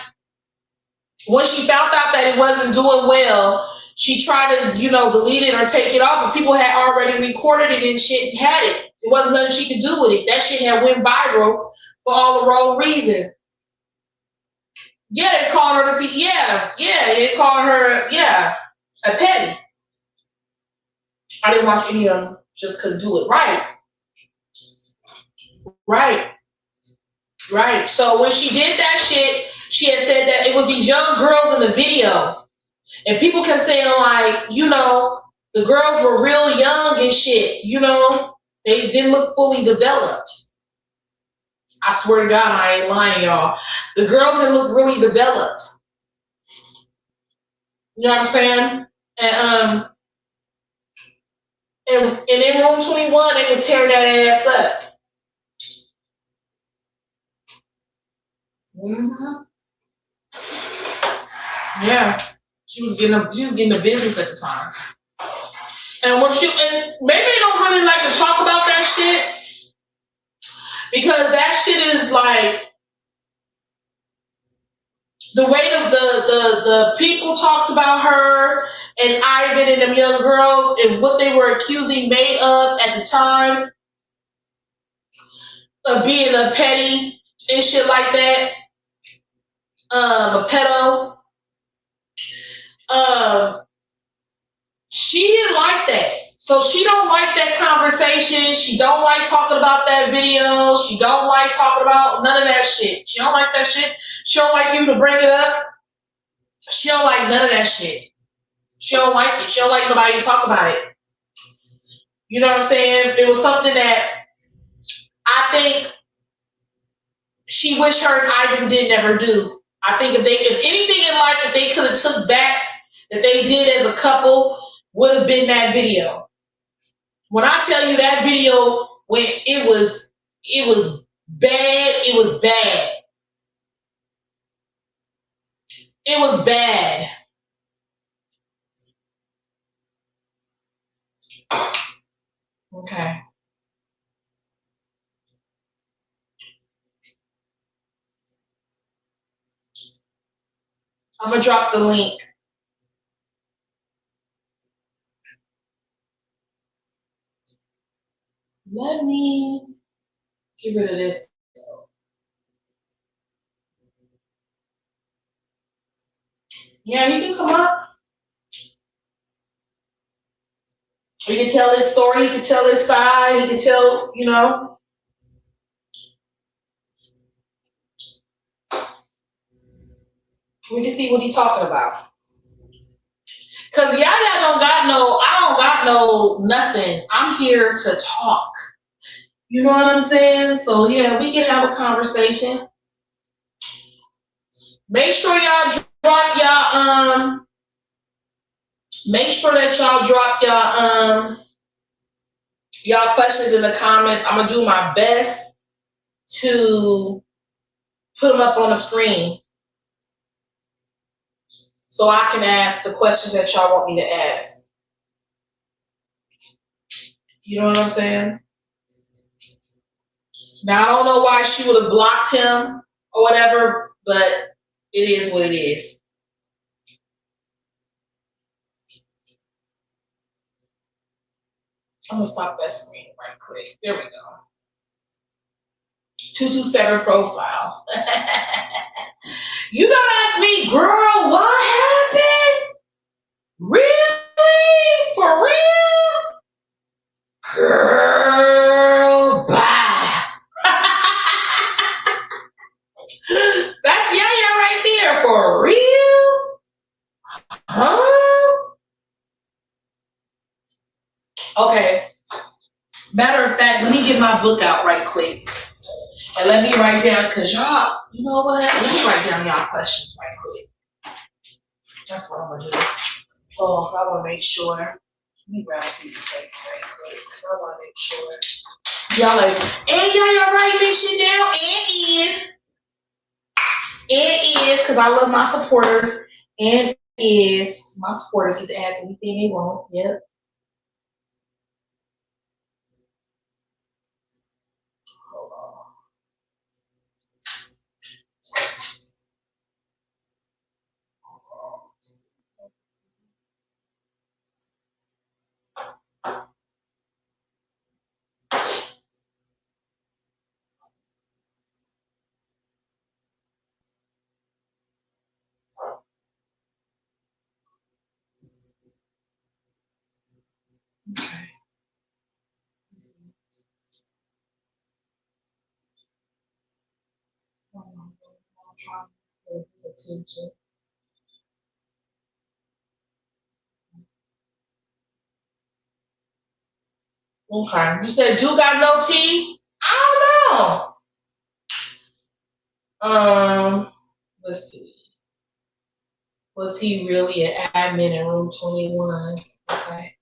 when she found out that it wasn't doing well, she tried to, delete it or take it off, but people had already recorded it and shit and had it. There wasn't nothing she could do with it. That shit had went viral for all the wrong reasons. Yeah, it's calling her it's calling her, a petty. I didn't watch any of them, just couldn't do it. Right. So when she did that shit, she had said that it was these young girls in the video. And people kept saying, like, the girls were real young and shit. They didn't look fully developed. I swear to God, I ain't lying, y'all. The girls didn't look really developed. You know what I'm saying? And in room 21, they was tearing that ass up. Yeah, she was getting the business at the time. And maybe they don't really like to talk about that shit because that shit is like the way the people talked about her and Ivan and them young girls and what they were accusing May of at the time of being a petty and shit like that, a pedo. She didn't like that. So she don't like that conversation. She don't like talking about that video. She don't like talking about none of that shit. She don't like that shit. She don't like you to bring it up. She don't like none of that shit. She don't like it. She don't like nobody to talk about it. You know what I'm saying? It was something that I think she wished her and Ivan did never do. I think if anything in life that they could have took back that they did as a couple would have been that video. When I tell you that video, when it was bad, it was bad. It was bad. Okay. I'm going to drop the link. Let me get rid of this. Yeah, he can come up. He can tell his story. He can tell his side. He can tell, We can see what he's talking about. Cause Yaya I don't got no nothing. I'm here to talk. You know what I'm saying? So yeah, we can have a conversation. Make sure y'all drop make sure that y'all drop y'all questions in the comments. I'm gonna do my best to put them up on the screen so I can ask the questions that y'all want me to ask. You know what I'm saying? Now, I don't know why she would have blocked him or whatever, but it is what it is. I'm going to stop that screen right quick. There we go. 227 profile. You gonna ask me, girl, what happened? Really? For real? Girl, bye. That's Yaya right there. For real? Huh? Okay. Matter of fact, let me get my book out right quick. And let me write down, because y'all, you know what? Let me write down y'all questions right quick. That's what I'm going to do. Oh, I want to make sure. Let me grab a piece of paper right quick, because I want to make sure. Y'all like, hey, y'all writing this shit down? And is. It is because I love my supporters. And is my supporters get to ask anything they want. Yep. Hold on. Okay. I'm trying to pay his attention. Okay. You said Duke got no tea? I don't know. Let's see. Was he really an admin in room 21? Okay.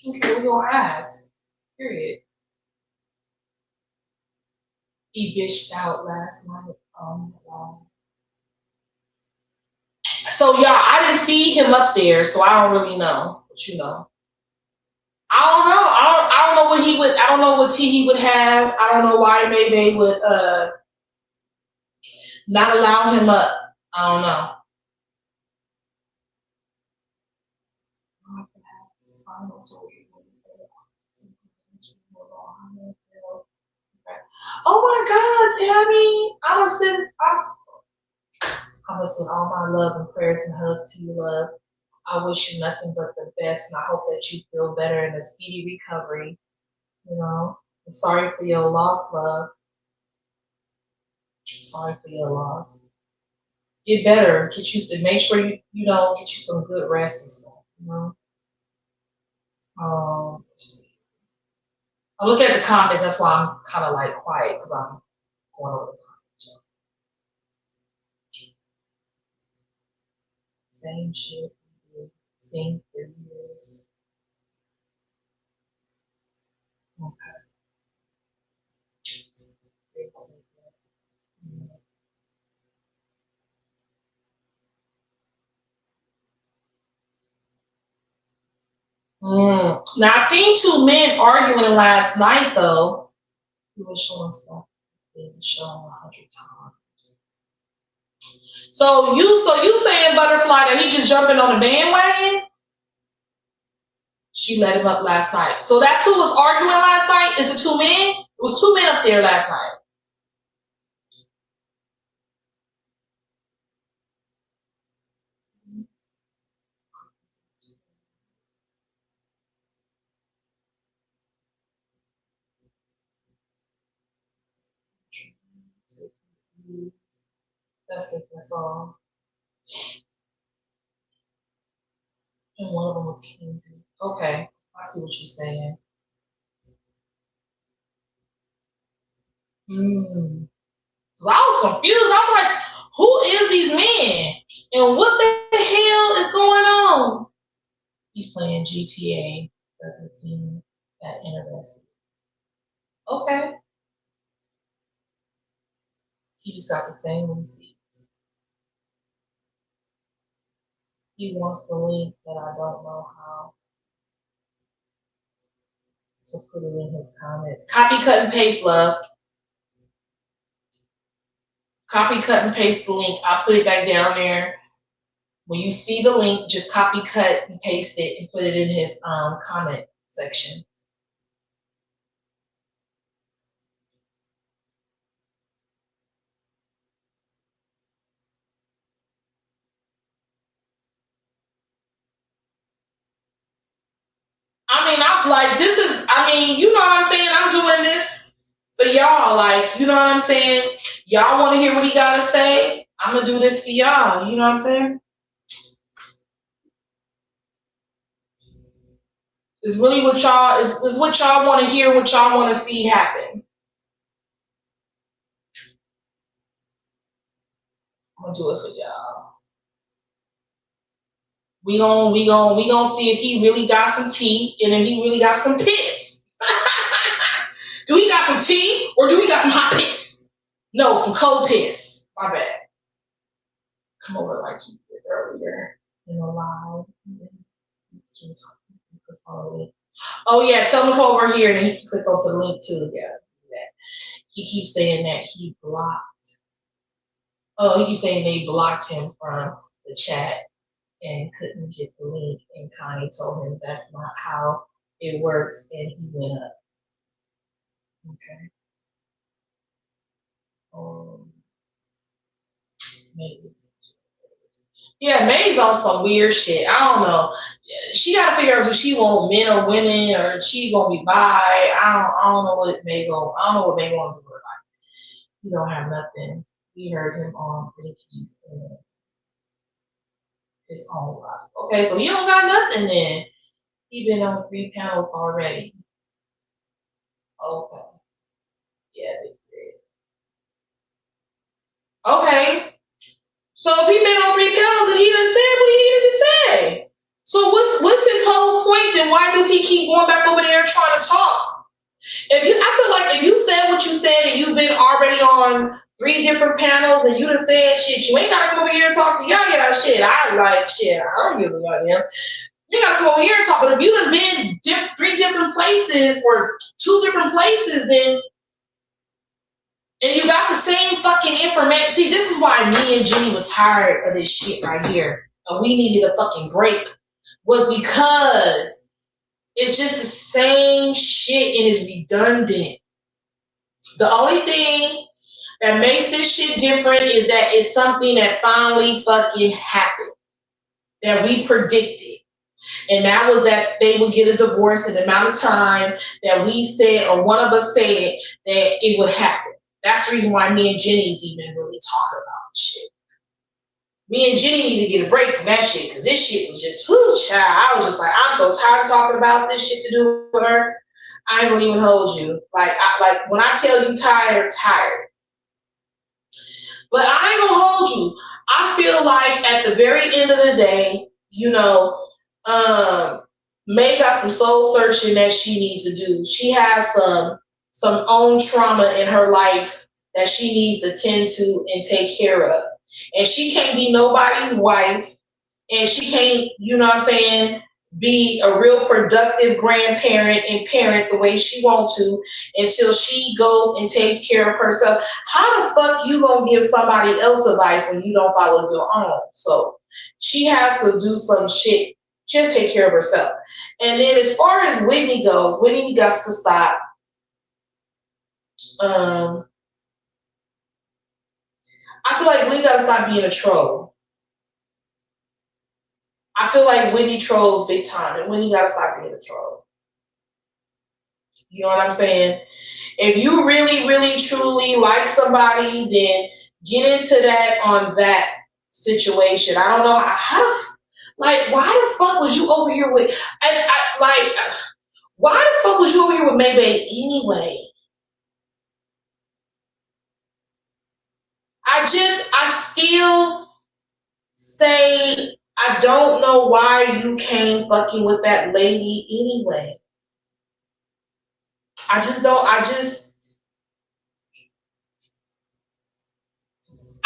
Okay, we're gonna ask. Period. He bitched out last night. Wow. So y'all, I didn't see him up there, so I don't really know. But you know. I don't know. I don't know what he would I don't know what tea he would have. I don't know why maybe they would not allow him up. I don't know. Oh my God, Tammy! I'm gonna send all my love and prayers and hugs to you, love. I wish you nothing but the best, and I hope that you feel better in a speedy recovery. You know, I'm sorry for your loss, love. Sorry for your loss. Get better. Get you some. Make sure you know get you some good rest and stuff. You know. Let's see. I look at the comments. That's why I'm kind of like quiet because I'm going over the comments. Same shit. Same for years. Okay. Now I seen two men arguing last night though. He was showing stuff. He was showing 100 times. So you saying Butterfly that he just jumping on the bandwagon? She let him up last night. So that's who was arguing last night? Is it two men? It was two men up there last night. That's it, that's all. And one of them was King. Okay, I see what you're saying. Cause I was confused. I'm like, who is these men? And what the hell is going on? He's playing GTA. Doesn't seem that interesting. Okay. He just got the same receipts. He wants the link, but I don't know how to put it in his comments. Copy, cut, and paste, love. Copy, cut, and paste the link. I'll put it back down there. When you see the link, just copy, cut, and paste it and put it in his comment section. mean, I'm like, this is, I mean, you know what I'm saying? I'm doing this for y'all. Like, you know what I'm saying? Y'all want to hear what he got to say? I'm going to do this for y'all. You know what I'm saying? It's really what y'all, is what y'all want to hear, what y'all want to see happen. I'm going to do it for y'all. We gonna see if he really got some tea and if he really got some piss. Do he got some tea or do he got some hot piss? No, some cold piss. My bad. Come over like he did earlier in the live. Oh yeah, tell him to come over here and then he can click onto the link too. Yeah, he keeps saying that he blocked. Oh, he keeps saying they blocked him from the chat and couldn't get the link, and Connie told him that's not how it works, and he went up. Okay. Yeah, May's on some weird shit. I don't know. She got to figure out if she want men or women, or she gonna be bi. I don't know what May go. I don't know what May wants to do about it. He don't have nothing. We heard him on Ricky's his own life. Okay, so he don't got nothing then. He been on 3 panels already. Okay. Yeah, they did. Okay. So if he been on 3 panels and he done said what he needed to say. So what's his whole point then? Why does he keep going back over there trying to talk? I feel like if you said what you said and you've been already on 3 different panels and you done said shit, you ain't gotta come over here and talk to Yaya shit. I don't give a goddamn. You gotta come over here and talk. But if you done been 3 different places or 2 different places, then and you got the same fucking information. See, this is why me and Jenny was tired of this shit right here. And we needed a fucking break. Was because it's just the same shit and it's redundant. The only thing that makes this shit different is that it's something that finally fucking happened. That we predicted. And that was that they would get a divorce in the amount of time that we said, or one of us said, that it would happen. That's the reason why me and Jenny's even really talking about this shit. Me and Jenny need to get a break from that shit, because this shit was just, whoo, child. I was just like, I'm so tired of talking about this shit to do with her. I ain't gonna even hold you. Like when I tell you tired. But I ain't gonna hold you. I feel like at the very end of the day, you know, May got some soul searching that she needs to do. She has some own trauma in her life that she needs to tend to and take care of. And she can't be nobody's wife, and she can't, you know what I'm saying, be a real productive grandparent and parent the way she wants to until she goes and takes care of herself. How the fuck you gonna give somebody else advice when you don't follow your own? So she has to do some shit, just take care of herself. And then as far as Whitney goes, Whitney got to stop. I feel like Whitney gotta stop being a troll. I feel like Whitney trolls big time, and Whitney gotta stop being a troll. You know what I'm saying? If you really, really, truly like somebody, then get into that on that situation. I don't know how like, why the fuck was you over here with? Why the fuck was you over here with Maybay anyway? I still say I don't know why you came fucking with that lady anyway. I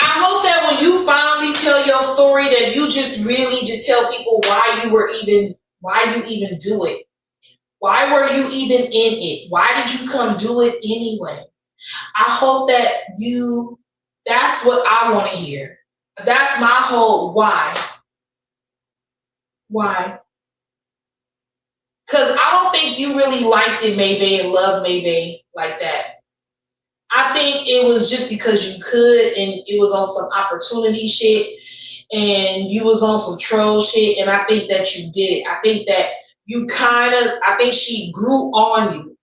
hope that when you finally tell your story that you just really just tell people why you even do it. Why were you even in it? Why did you come do it anyway? I hope that that's what I want to hear. That's my whole why. Why? Because I don't think you really liked it, Maybay, and loved Maybay like that. I think it was just because you could, and it was on some opportunity shit, and you was on some troll shit, and I think that you did it. I think that you I think she grew on you.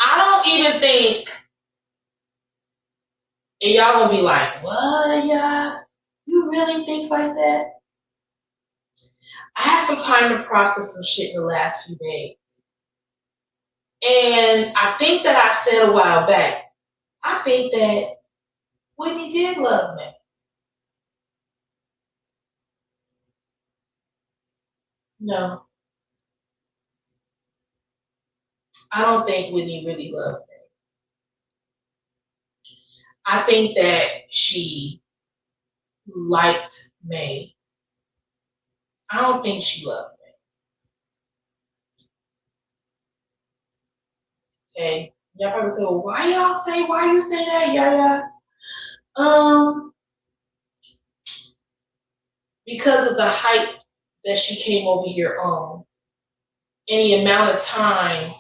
I don't even think, and y'all gonna be like, what, yeah? You really think like that? I had some time to process some shit in the last few days. And I think that I said a while back, I think that Whitney did love me. No, I don't think Whitney really loved me. I think that she liked May. I don't think she loved me. Okay? Y'all probably say, well, why you say that? Yeah. Because of the hype that she came over here on, and the amount of time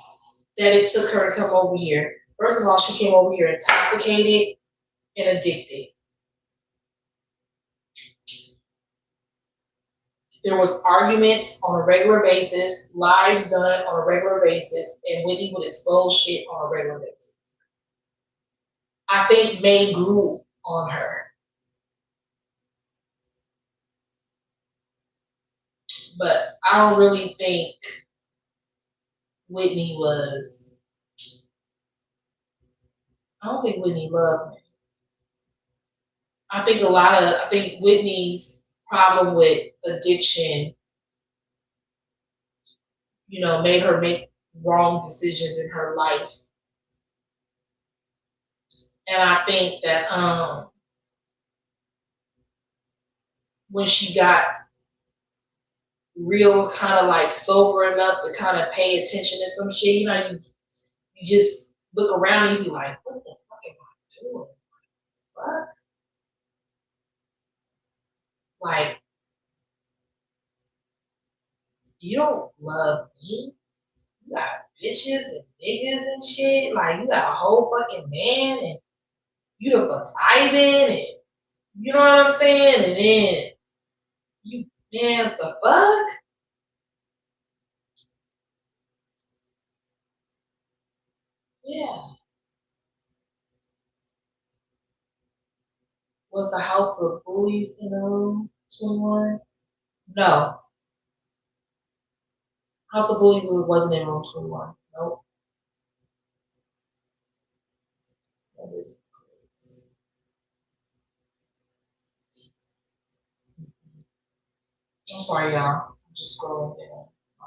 that it took her to come over here. First of all, she came over here intoxicated and addicted. There was arguments on a regular basis, lives done on a regular basis, and Whitney would expose shit on a regular basis. I think May grew on her. But I don't really think Whitney loved me. I think Whitney's problem with addiction, made her make wrong decisions in her life. And I think that when she got real kind of like sober enough to kind of pay attention to some shit, you just look around and you be like, what the fuck am I doing? What? Like, you don't love me? You got bitches and niggas and shit. Like, you got a whole fucking man and you done for tithing and you know what I'm saying? And then man, the fuck? Yeah. Was the House of Bullies in the room 21? No. House of Bullies wasn't in room 21. Nope. I'm sorry, y'all. I'm just scrolling down. I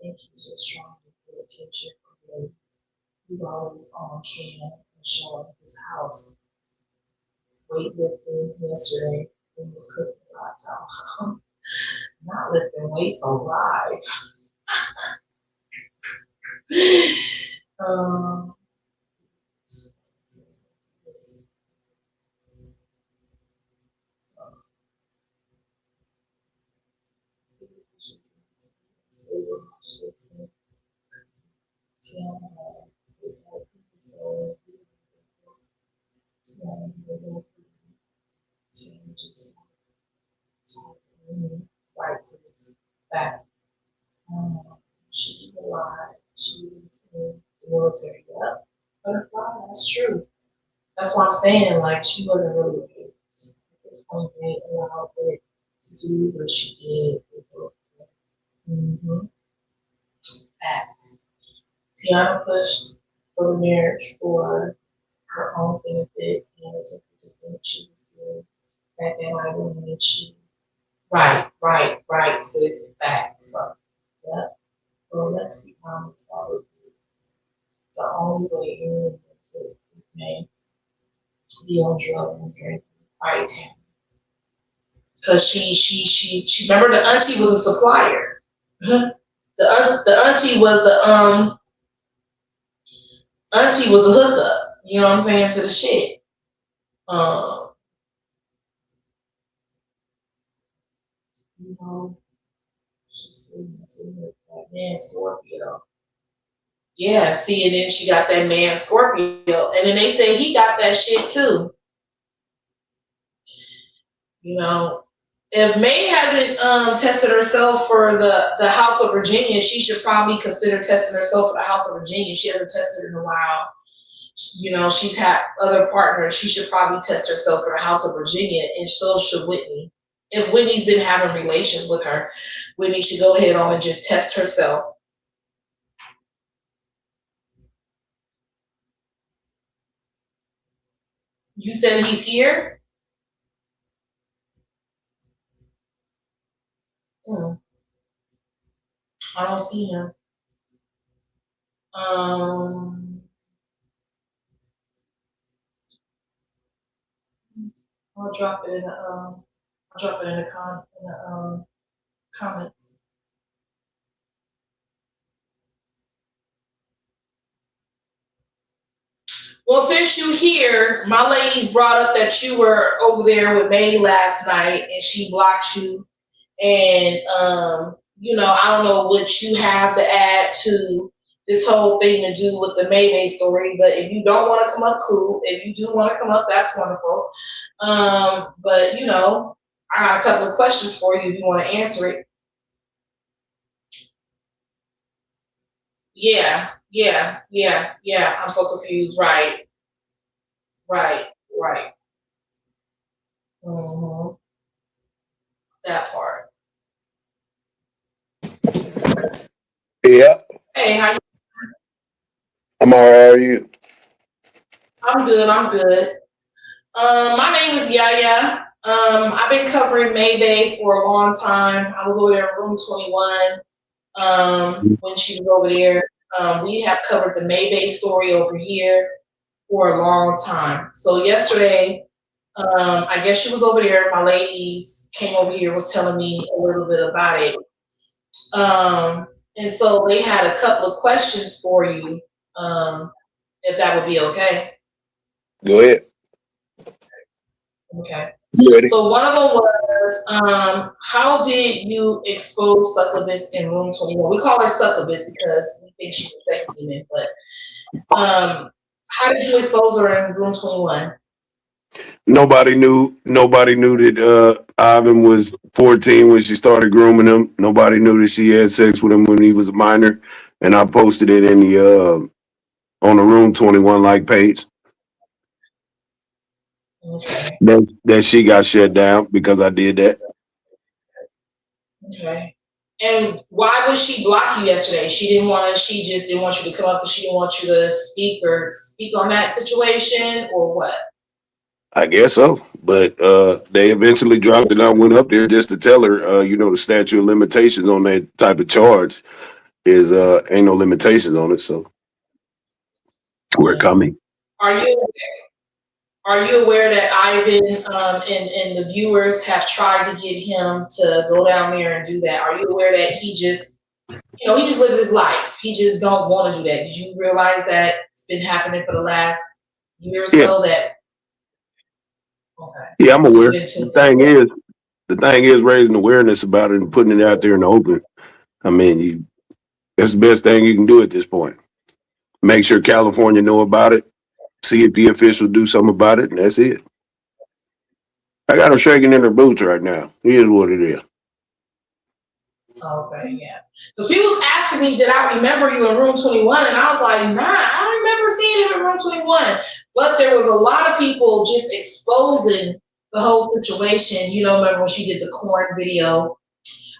think he's just trying to get attention from me. He's always on cam and showing his house. Weightlifting yesterday in his cooking laptop. Not lifting weights on live. Back. She's alive. She's in the military. Yep. Butterfly, that's true. That's what I'm saying. Like, she wasn't really at this point, they allowed her to do what she did. Mm-hmm. Facts. Tiana pushed for the marriage for her own benefit and it took her to think she was good. Back then, I wouldn't need she. Right. So it's facts. So, yeah. Well, let's be honest. That would be the only way anyone could be on drugs and drinking. Right. Because she remember the auntie was a supplier. The auntie was a hookup. You know what I'm saying, to the shit. She's sitting with that man Scorpio. Yeah, see, and then she got that man Scorpio, and then they say he got that shit too. If May hasn't tested herself for the House of Virginia, she should probably consider testing herself for the House of Virginia. She hasn't tested in a while. You know, she's had other partners. She should probably test herself for the House of Virginia, and so should Whitney. If Whitney's been having relations with her, Whitney should go ahead on and just test herself. You said he's here? I don't see him. I'll drop it in the comments. Well, since you're here, my ladies brought up that you were over there with May last night, and she blocked you. And you know, I don't know what you have to add to this whole thing to do with the May story, but if you don't want to come up, cool. If you do want to come up, that's wonderful. But you know, I got a couple of questions for you if you want to answer it. Yeah. I'm so confused. Right. That part. Yeah, Hey, how you? I'm all right. How are you? I'm good. My name is Yaya. I've been covering Mayday for a long time. I was over there in room 21 when she was over there. We have covered the Mayday story over here for a long time. So yesterday, I guess she was over there. My ladies came over here, was telling me a little bit about it. And so they had a couple of questions for you, if that would be okay. Go ahead. Okay. You ready? So one of them was, how did you expose Succubus in room 21? We call her Succubus because we think she's a sex demon, but how did you expose her in room 21? Nobody knew that Ivan was 14 when she started grooming him. Nobody knew that she had sex with him when he was a minor. And I posted it in the on the room 21 like page. Okay. That she got shut down because I did that. Okay. And why would she block you yesterday? She just didn't want you to come up because she didn't want you to speak on that situation, or what? I guess so. But they eventually dropped it. I went up there just to tell her, the statute of limitations on that type of charge is ain't no limitations on it. So we're coming. Are you aware that Ivan and the viewers have tried to get him to go down there and do that? Are you aware that he just lived his life? He just don't want to do that. Did you realize that it's been happening for the last year or so? That okay. Yeah, I'm aware. The thing is raising awareness about it and putting it out there in the open. I mean, that's the best thing you can do at this point. Make sure California know about it. See if the officials do something about it, and that's it. I got her shaking in her boots right now. Here's what it is. Okay, yeah. Because people was asking me, did I remember you in room 21? And I was like, nah, I don't remember seeing him in room 21. But there was a lot of people just exposing the whole situation. You know, remember when she did the corn video?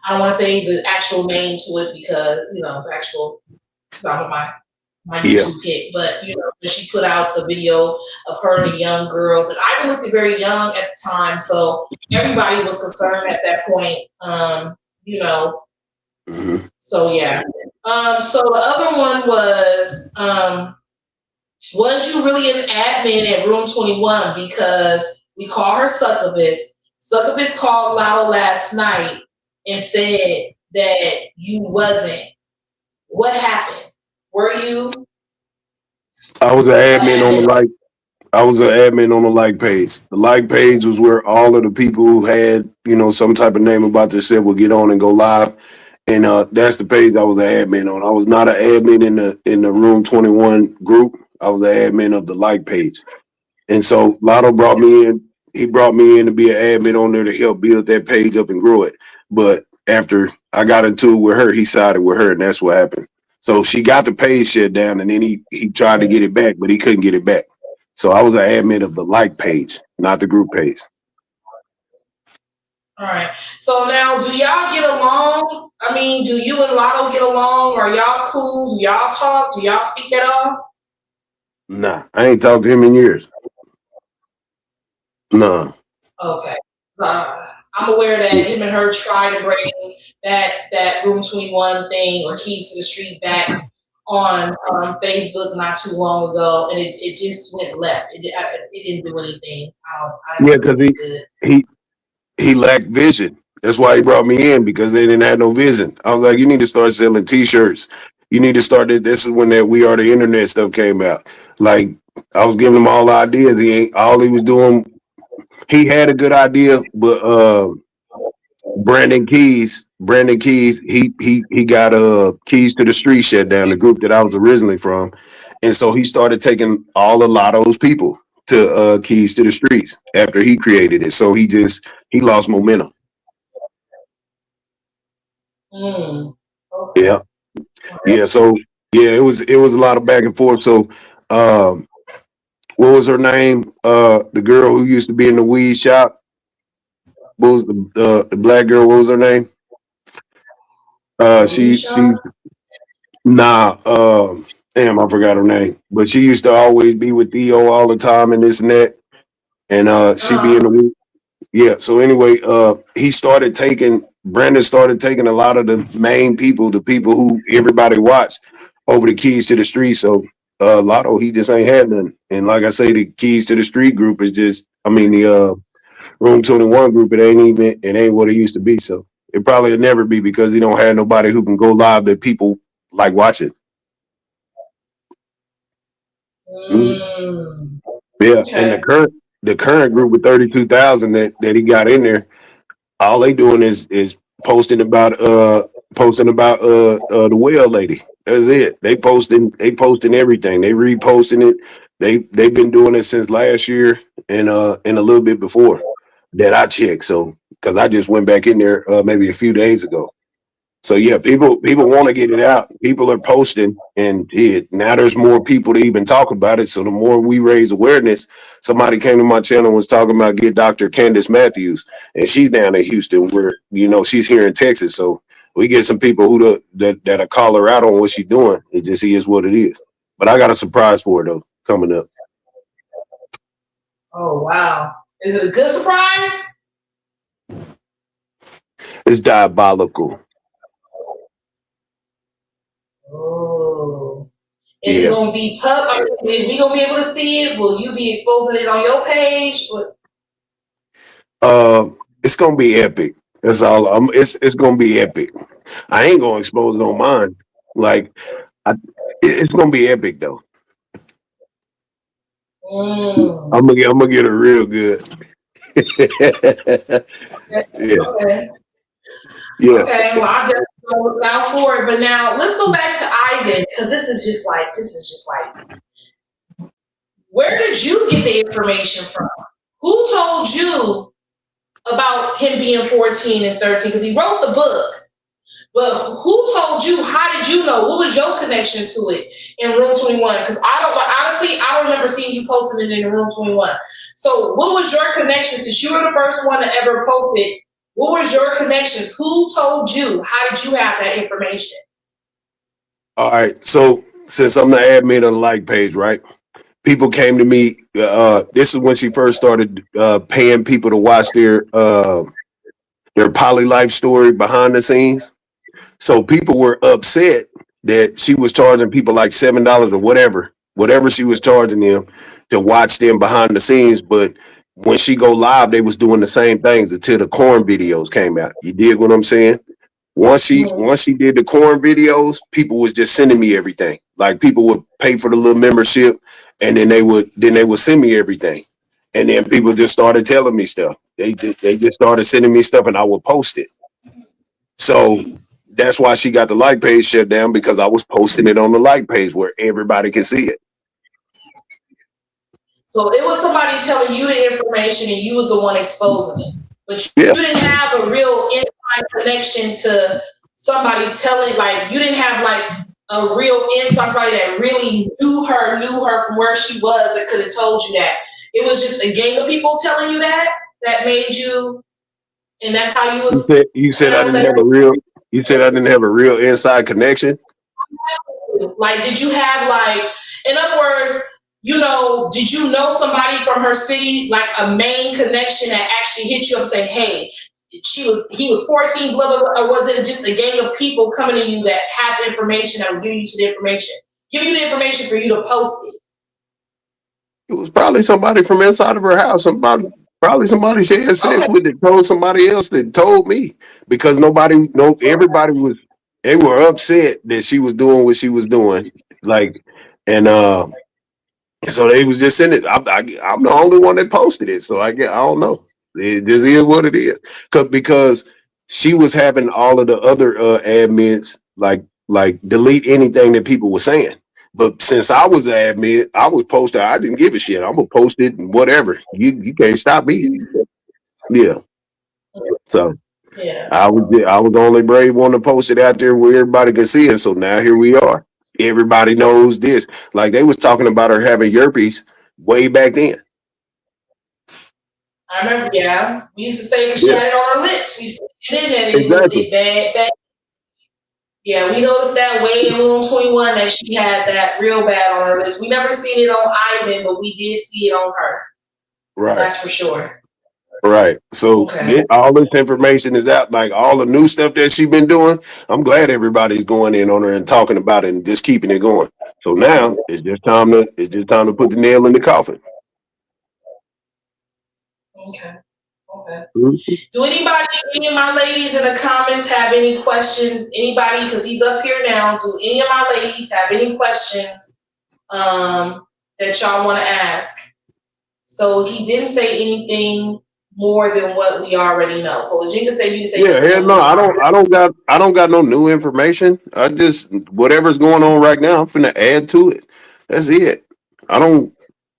I don't want to say the actual name to it because, because I want my YouTube hit, but she put out the video of her and the young girls, and Ivan looked very young at the time, so everybody was concerned at that point. Mm-hmm. So yeah. So the other one was you really an admin at room 21? Because we call her Succubus. Succubus called Lotto last night and said that you wasn't. What happened? Were you? I was an admin on the like. I was an admin on the like page. The like page was where all of the people who had, some type of name about themselves would get on and go live. And that's the page I was an admin on. I was not an admin in the room 21 group. I was an admin of the like page. And so Lotto brought me in he brought me in to be an admin on there to help build that page up and grow it. But after I got into it with her, he sided with her, and that's what happened. So she got the page shut down, and then he tried to get it back, but he couldn't get it back. So I was an admin of the like page, not the group page. All right. So now, do y'all get along? I mean, do you and Lotto get along? Are y'all cool? Do y'all talk? Do y'all speak at all? Nah, I ain't talked to him in years. Nah. Okay. I'm aware that him and her tried to bring that Room 21 thing or Keys to the Street back on Facebook not too long ago, and it just went left. It didn't do anything. Yeah, because he lacked vision. That's why he brought me in, because they didn't have no vision. I was like, you need to start selling T-shirts. You need to start it. This is when that We Are the Internet stuff came out. Like, I was giving him all the ideas. All he was doing. He had a good idea, but Brandon Keys, he got Keys to the Street shut down, the group that I was originally from, and so he started taking all a lot of those people to Keys to the Streets after he created it. So he lost momentum. Okay. Yeah. So yeah, it was a lot of back and forth. So what was her name? The girl who used to be in the weed shop. What was the black girl? What was her name? Damn, I forgot her name. But she used to always be with Theo all the time and this and that. And she be in the weed. Yeah. So anyway, Brandon started taking a lot of the main people, the people who everybody watched, over the Keys to the Street. So Lotto, he just ain't had none. And like I say, the Keys to the Street group is the Room 21 group, it ain't what it used to be. So it probably will never be, because he don't have nobody who can go live that people like watching. Yeah. Okay. And the current group with 32,000 that he got in there, all they doing is posting about the well lady. That's it. They posting everything. They reposting it. They've been doing it since last year and a little bit before that I checked. So because I just went back in there maybe a few days ago. So yeah, people want to get it out. People are posting, and now there's more people to even talk about it. So the more we raise awareness, somebody came to my channel and was talking about get Dr. Candace Matthews, and she's down in Houston, where she's here in Texas. So we get some people that'll call her out on what she's doing. It just is what it is. But I got a surprise for her though coming up. Oh wow! Is it a good surprise? It's diabolical. Oh. Is it going to be public? Is we going to be able to see it? Will you be exposing it on your page? It's going to be epic. That's all. It's going to be epic. I ain't going to expose it on mine. It's going to be epic though. I'm gonna get it real good. Yeah. Okay. Yeah. Okay. Well, I'll definitely look out for it. But now let's go back to Ivan, because this is just like, where did you get the information from? Who told you about him being 14 and 13? Because he wrote the book. But who told you? How did you know? What was your connection to it in Room 21? Because I don't remember seeing you posting it in Room 21. So what was your connection? Since you were the first one to ever post it, what was your connection? Who told you? How did you have that information? All right. So since I'm the admin of the like page, right? People came to me. This is when she first started paying people to watch their poly life story behind the scenes. So people were upset that she was charging people like $7 or whatever she was charging them to watch them behind the scenes. But when she go live, they was doing the same things until the corn videos came out. You dig what I'm saying? Once she did the corn videos, people was just sending me everything. Like people would pay for the little membership, and then they would send me everything. And then people just started telling me stuff. They just started sending me stuff, and I would post it. So that's why she got the like page shut down, because I was posting it on the like page where everybody can see it. So it was somebody telling you the information and you was the one exposing it. But you Yeah. didn't have a real inside connection to somebody telling, like, you didn't have like a real inside, somebody that really knew her from where she was that could have told you that. It was just a gang of people telling you that made you, and that's how you was You said I found didn't that. have a real. You said I didn't have a real inside connection. Like, did you have, like, in other words, you know, did you know somebody from her city, like a main connection that actually hit you up saying, hey, he was 14, blah, blah, blah, or was it just a gang of people coming to you that had the information, that was giving you the information for you to post it? It was probably somebody from inside of her house. Probably somebody she had sex Okay. with that told somebody else that told me, because everybody was, they were upset that she was doing what she was doing, like, and so they was just in it. I'm the only one that posted it, so I don't know. It just is what it is, because she was having all of the other admins like delete anything that people were saying. But since I was an admin, I was posting. I didn't give a shit. I'm gonna post it and whatever. You can't stop me. Yeah. So Yeah. I was the only brave one to post it out there where everybody could see it. So now here we are. Everybody knows this. Like, they was talking about her having herpes way back then. I remember, yeah. We used to say because she Yeah. had it on her lips. We used to get in there and Exactly. it bad. Yeah, we noticed that way in room 21 that she had that real bad on her lips. We never seen it on Ivan, but we did see it on her. Right. That's for sure. Right. So Okay. all this information is out, like all the new stuff that she's been doing. I'm glad everybody's going in on her and talking about it and just keeping it going. So now it's just time to put the nail in the coffin. Okay. Okay. Mhm. Do any of my ladies in the comments have any questions? Anybody, because he's up here now. Do any of my ladies have any questions that y'all want to ask? So he didn't say anything more than what we already know. So Lajinka said you can say Yeah, hell no, I don't got no new information. I just, whatever's going on right now, I'm finna add to it. That's it. I don't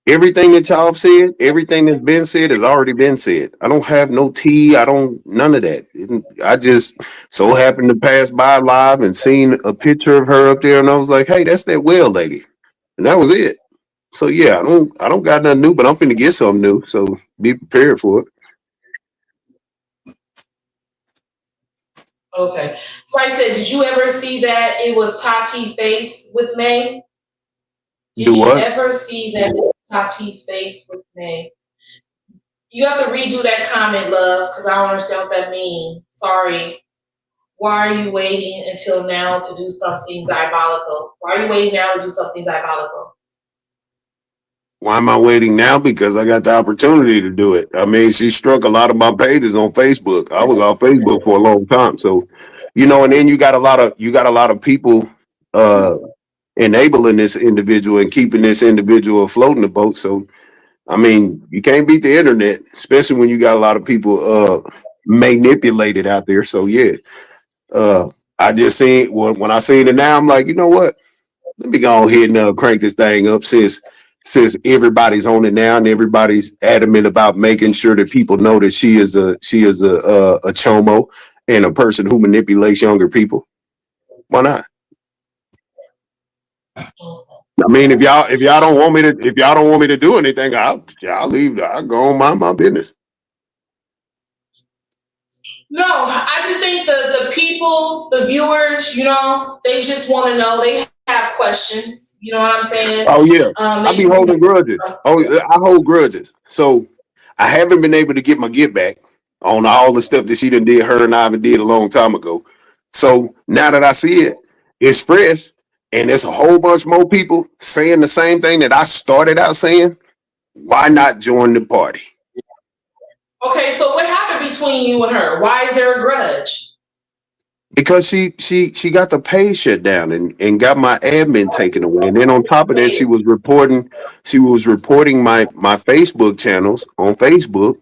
Everything that y'all have said, everything that's been said has already been said. I don't have no tea. None of that. I just so happened to pass by live and seen a picture of her up there, and I was like, hey, that's that well lady. And that was it. So yeah, I don't got nothing new, but I'm finna get something new. So be prepared for it. Okay. So I said, did you ever see that it was Tati face with May? Did Do you what? ever see that it was Tati's face with May? You have to redo that comment, love, because I don't understand what that means. Sorry. Why are you waiting until now to do something diabolical? Why are you waiting now to do something diabolical? Why am I waiting now? Because I got the opportunity to do it. I mean, she struck a lot of my pages on Facebook. I was off Facebook for a long time. So, and then you got a lot of people enabling this individual and keeping this individual afloat in the boat. So, I mean, you can't beat the internet, especially when you got a lot of people manipulated out there. So yeah. I just seen when I seen it now, I'm like, you know what? Let me go ahead and crank this thing up since everybody's on it now and everybody's adamant about making sure that people know that she is a chomo and a person who manipulates younger people. Why not? I mean, if y'all don't want me to do anything, I'll leave. I'll go on mind my business. No, I just think the people, the viewers, they just want to know. They have questions. You know what I'm saying? Oh yeah, I be holding grudges. Oh, I hold grudges. So I haven't been able to get my get back on all the stuff that she done did. Her and Ivan did a long time ago. So now that I see it expressed, and there's a whole bunch more people saying the same thing that I started out saying, why not join the party? Okay, so what happened between you and her? Why is there a grudge? Because she got the page shut down and got my admin taken away. And then on top of that, she was reporting my Facebook channels on Facebook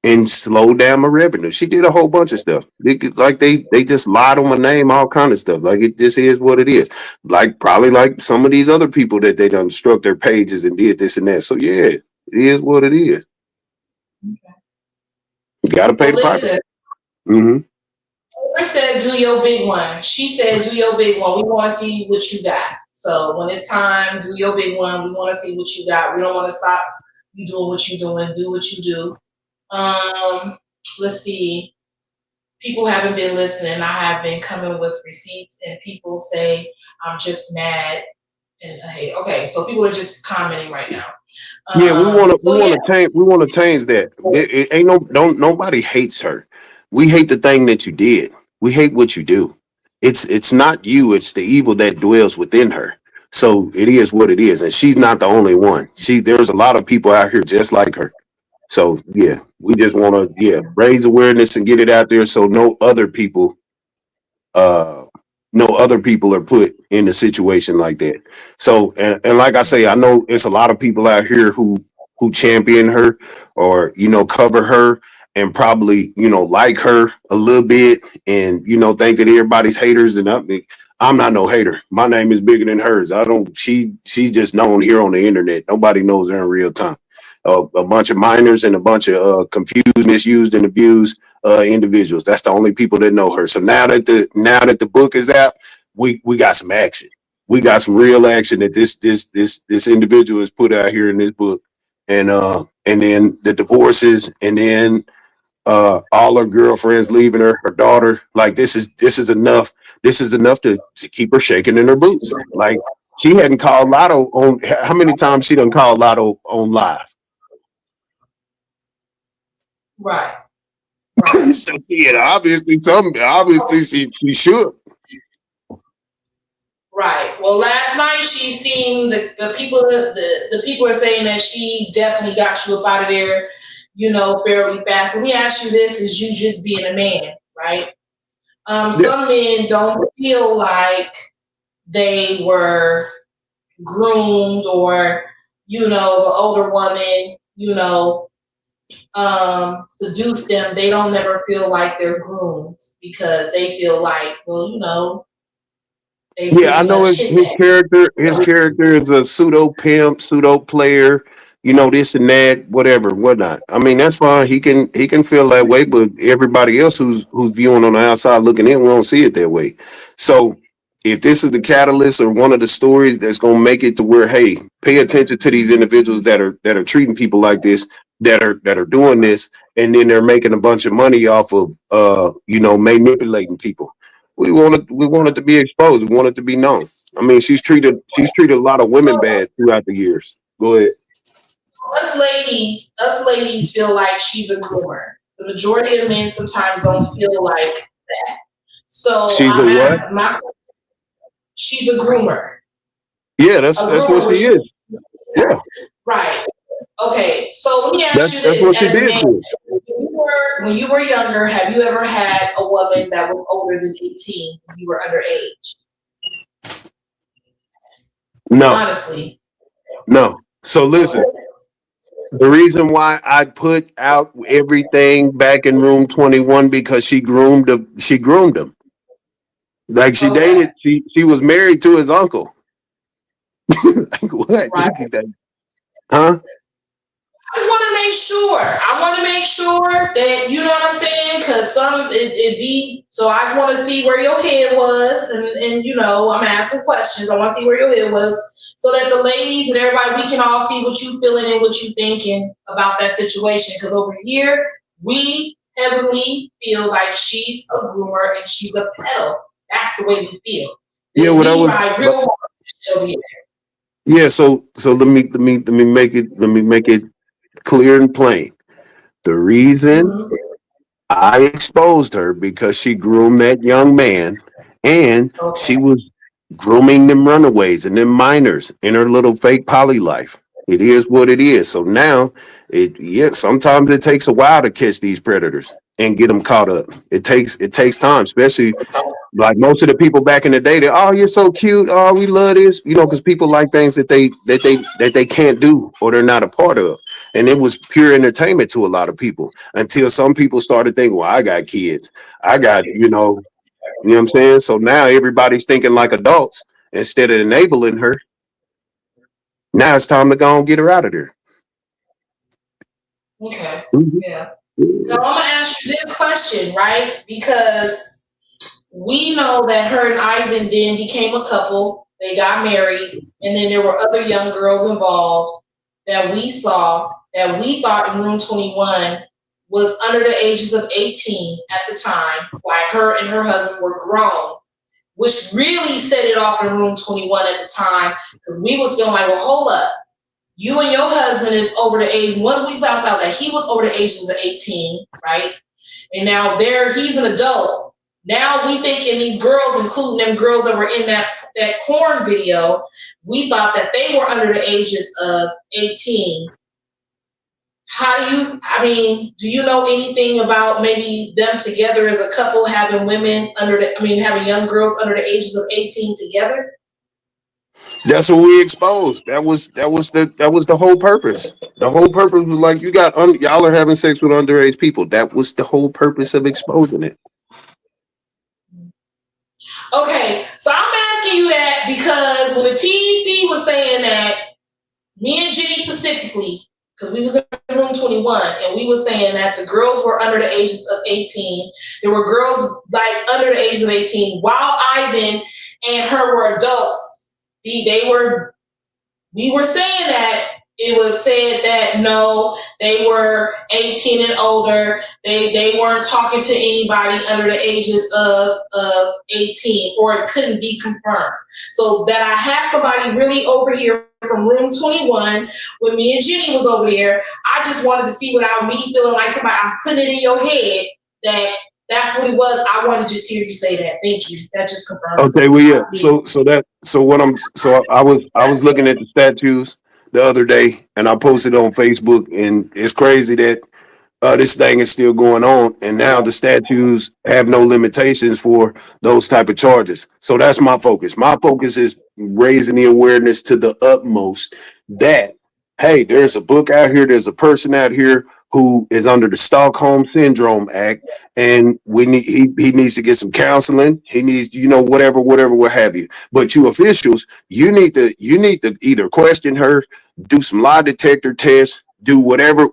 and slowed down my revenue. She did a whole bunch of stuff. They just lied on my name, all kind of stuff. Like, it just is what it is. Like, probably like some of these other people that they done struck their pages and did this and that. So yeah, It is what it is. You gotta pay Well, the piper. listen. Mm-hmm. I said, do your big one. She said, do your big one. We want to see what you got. So when it's time, do your big one. We want to see what you got. We don't want to stop you doing what you're doing. Do what you do. Let's see. People haven't been listening. I have been coming with receipts, and people say I'm just mad and I hate. Okay, so people are just commenting right now. Yeah, we want So yeah, to change that. It ain't nobody hates her. We hate the thing that you did. We hate what you do. It's not you. It's the evil that dwells within her. So it is what it is, and she's not the only one. There's a lot of people out here just like her. So yeah, we just want to raise awareness and get it out there so uh no other people are put in a situation like that. So and like I say, I know it's a lot of people out here who champion her or cover her and probably like her a little bit and think that everybody's haters and I'm not no hater. My name is bigger than hers. I don't she's just known here on the internet. Nobody knows her in real time. A bunch of minors and a bunch of confused, misused, and abused individuals. That's the only people that know her. So now that the book is out, we got some action. We got some real action that this individual has put out here in this book, and then the divorces, and then all her girlfriends leaving her daughter. Like this is enough. This is enough to keep her shaking in her boots. Like she hadn't called Lotto on how many times she done called Lotto on live. right. Right. So yeah, obviously she should. Right. Well, last night she seen the people. The people are saying that she definitely got you up out of there, fairly fast. Let me ask you this: is you just being a man, right? Some men don't feel like they were groomed, or the older woman, seduced them. They don't never feel like they're groomed because they feel like, well, they Yeah, I pretty know much his, hit his that. character. His character is a pseudo pimp, pseudo player. This and that, whatever, whatnot. I mean, that's fine. He can feel that way, but everybody else who's viewing on the outside looking in, we don't see it that way. So, if this is the catalyst or one of the stories that's gonna make it to where, hey, pay attention to these individuals that are treating people like this, that are doing this, and then they're making a bunch of money off of manipulating people. We want it to be exposed. We want it to be known. I mean, she's treated a lot of women bad throughout the years. Go ahead. Us ladies feel like she's a groomer. The majority of men sometimes don't feel like that. So She's a I'm what? asking she's a groomer. Yeah, that's A that's what groomer she was is. Yeah, right. Okay, so let me ask that's you that's this: what she as a did man, to her. when you were younger, have you ever had a woman that was older than 18 when you were underage? No, Honestly. no. So listen, the reason why I put out everything back in room 21 because she groomed him. Like she Okay. dated, she was married to his uncle. Like what? Right. Huh? I want to make sure. I want to make sure that you know what I'm saying, because it be. So I just want to see where your head was, and I'm asking questions. I want to see where your head was, so that the ladies and everybody we can all see what you feeling and what you thinking about that situation. Because over here we heavily feel like she's a groomer and she's a pedo. That's the way we feel. Yeah, Then what I we was. ride real hard. She'll be Yeah, so let me make it clear and plain. The there. reason I exposed her because she groomed that young man and Okay. she was grooming them runaways and them minors in her little fake poly life. It is what it is. So now sometimes it takes a while to catch these predators and get them caught up. It takes time, especially like most of the people back in the day, oh, you're so cute. Oh, we love this. Because people like things that they can't do or they're not a part of. And it was pure entertainment to a lot of people until some people started thinking, well, I got kids. I got, you know what I'm saying? So now everybody's thinking like adults instead of enabling her. Now it's time to go and get her out of there. Okay. Mhm. Yeah. Yeah. Now I'm gonna ask you this question, right? Because we know that her and Ivan then became a couple. They got married, and then there were other young girls involved that we saw that we thought in Room 21 was under the ages of 18 at the time, while her and her husband were grown, which really set it off in Room 21 at the time because we was feeling like, well, hold up. You and your husband is over the age. Once we found out that he was over the age of 18, right? And now he's an adult. Now we thinking these girls, including them girls that were in that corn video, we thought that they were under the ages of 18. Do you know anything about maybe them together as a couple having having young girls under the ages of 18 together? That's what we exposed. That was the whole purpose. The whole purpose was like y'all are having sex with underage people. That was the whole purpose of exposing it. Okay, so I'm asking you that because when the TEC was saying that, me and Jenny specifically, because we was in room 21, and we were saying that the girls were under the ages of 18. There were girls like under the age of 18, while Ivan and her were adults. We were saying that it was said that no, they were 18 and older. They weren't talking to anybody under the ages of 18, or it couldn't be confirmed. So that I had somebody really over here from room 21 when me and Jenny was over there. I just wanted to see without me feeling like I'm putting it in your head that that's what it was. I wanted to just hear you say that. Thank you. That just confirms. Okay, well, yeah. I was looking at the statues the other day, and I posted on Facebook, and it's crazy that this thing is still going on, and now the statues have no limitations for those type of charges. So that's my focus. My focus is raising the awareness to the utmost that, hey, there's a book out here, there's a person out here who is under the Stockholm Syndrome Act, and he needs to get some counseling. He needs, whatever, what have you. But you officials, you need to either question her, do some lie detector tests, do whatever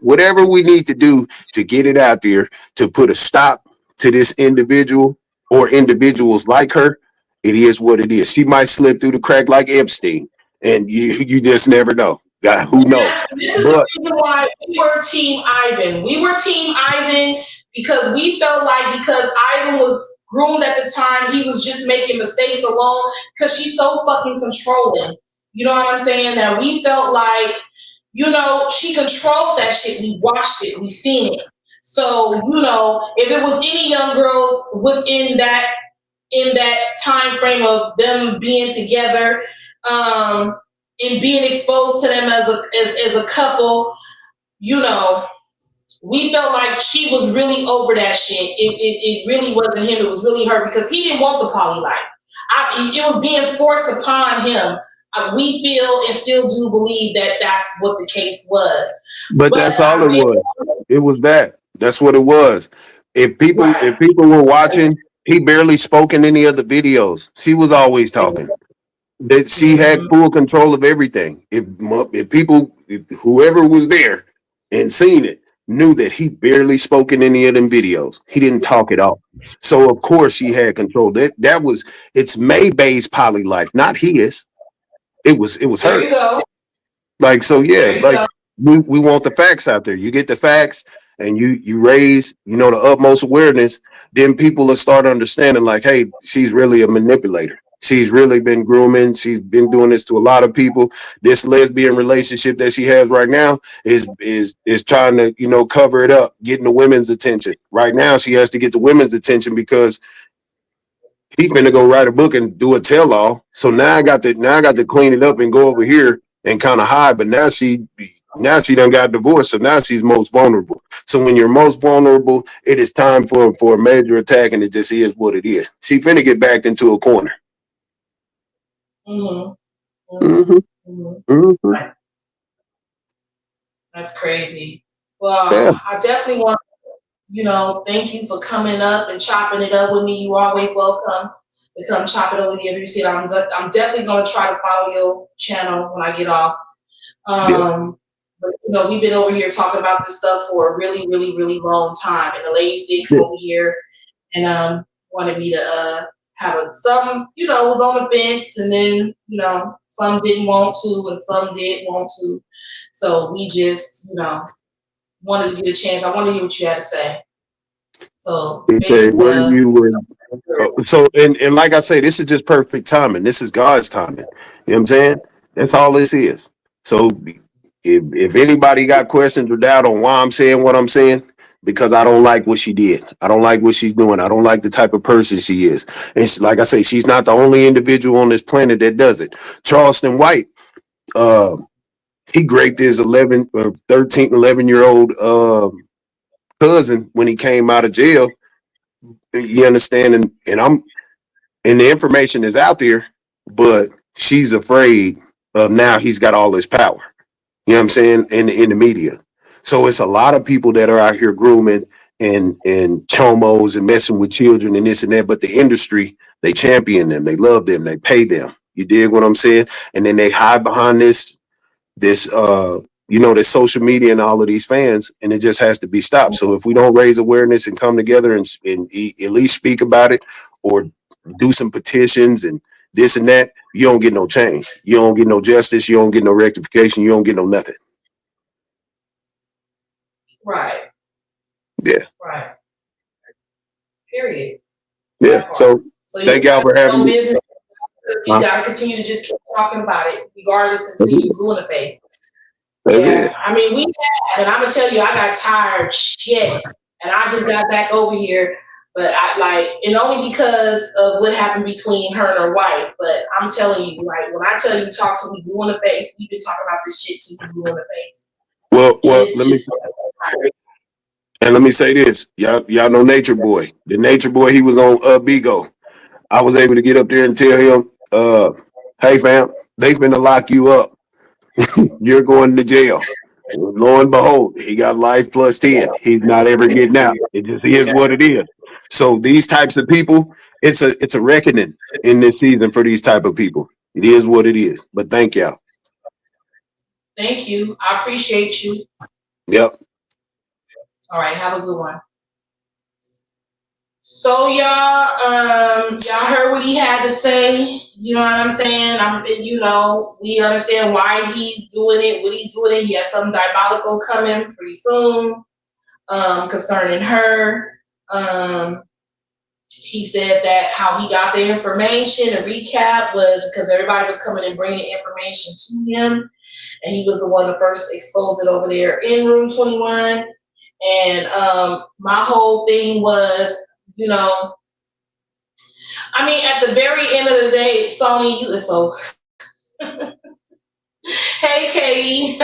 we need to do to get it out there to put a stop to this individual or individuals like her. It is what it is. She might slip through the crack like Epstein, and you just never know. God, who knows? This is the reason why we were Team Ivan. We were Team Ivan because we felt like because Ivan was groomed at the time, he was just making mistakes alone because she's so fucking controlling. You know what I'm saying? That we felt like, she controlled that shit. We watched it. We seen it. So, if it was any young girls within that time frame of them being together, and being exposed to them as a couple, we felt like she was really over that shit. It really wasn't him. It was really her because he didn't want the poly life. It was being forced upon him. We feel and still do believe that that's what the case was. But that's all it was. It was that. That's what it was. If people were watching, he barely spoke in any of the videos. She was always talking. That she had full control of everything. If whoever was there and seen it knew that he barely spoke in any of them videos. He didn't talk at all. So of course she had control. It's Maybay's poly life, not his. It was There her. you go. Like, so yeah, There you like go. we want the facts out there. You get the facts and you raise, the utmost awareness, then people will start understanding like, hey, she's really a manipulator. She's really been grooming. She's been doing this to a lot of people. This lesbian relationship that she has right now is trying to, cover it up, getting the women's attention. Right now, she has to get the women's attention because he's gonna go write a book and do a tell-all. So now I got to clean it up and go over here and kind of hide. But now she done got divorced, so now she's most vulnerable. So when you're most vulnerable, it is time for a major attack, and it just is what it is. She finna get backed into a corner. Right. That's crazy. Well, Yeah. I definitely want thank you for coming up and chopping it up with me. You always welcome to come chop it over here. You see, I'm definitely gonna try to follow your channel when I get off. But, we've been over here talking about this stuff for a really, really, really long time. And the ladies did come over here and wanted me to have some, was on the fence, and then, some didn't want to and some did want to. So we just, wanted to get a chance. I wanted to hear what you had to say. So Okay, where you were. And like I say, this is just perfect timing. This is God's timing. You know what I'm saying? That's all this is. So if anybody got questions or doubt on why I'm saying what I'm saying, because I don't like what she did. I don't like what she's doing. I don't like the type of person she is. And like I say, she's not the only individual on this planet that does it. Charleston White, he raped his 13, 11-year-old cousin when he came out of jail. You understand? And the information is out there, but she's afraid of now he's got all this power. You know what I'm saying? In the media. So it's a lot of people that are out here grooming and chomos and messing with children and this and that. But the industry, they champion them, they love them, they pay them. You dig what I'm saying? And then they hide behind this this social media and all of these fans, and it just has to be stopped. So if we don't raise awareness and come together and at least speak about it, or do some petitions and this and that, you don't get no change. You don't get no justice. You don't get no rectification. You don't get no nothing. Right. Yeah. Right. Period. Yeah. So thank y'all for having me. You gotta continue to just keep talking about it, regardless, until you blue in the face. That's it. I mean, we have, and I'm gonna tell you, I got tired shit, and I just got back over here. But and only because of what happened between her and her wife. But I'm telling you, like, when I tell you, talk to me blue in the face, we've been talking about this shit to me blue in the face. Well, let me say this. Y'all know Nature Boy. The Nature Boy, he was on Bigo. I was able to get up there and tell him, hey fam, they finna lock you up. You're going to jail. Lo and behold, he got life plus 10. He's not ever getting out. It just is what it is. So these types of people, it's a reckoning in this season for these type of people. It is what it is. But thank y'all. Thank you. I appreciate you. Yep. All right. Have a good one. So y'all heard what he had to say. You know what I'm saying? We understand why he's doing it, what he's doing it. He has something diabolical coming pretty soon, concerning her. He said that how he got the information, a recap was because everybody was coming and bringing information to him, and he was the one to first expose it over there in Room 21. And my whole thing was, at the very end of the day, Sony, you so. Hey, Katie.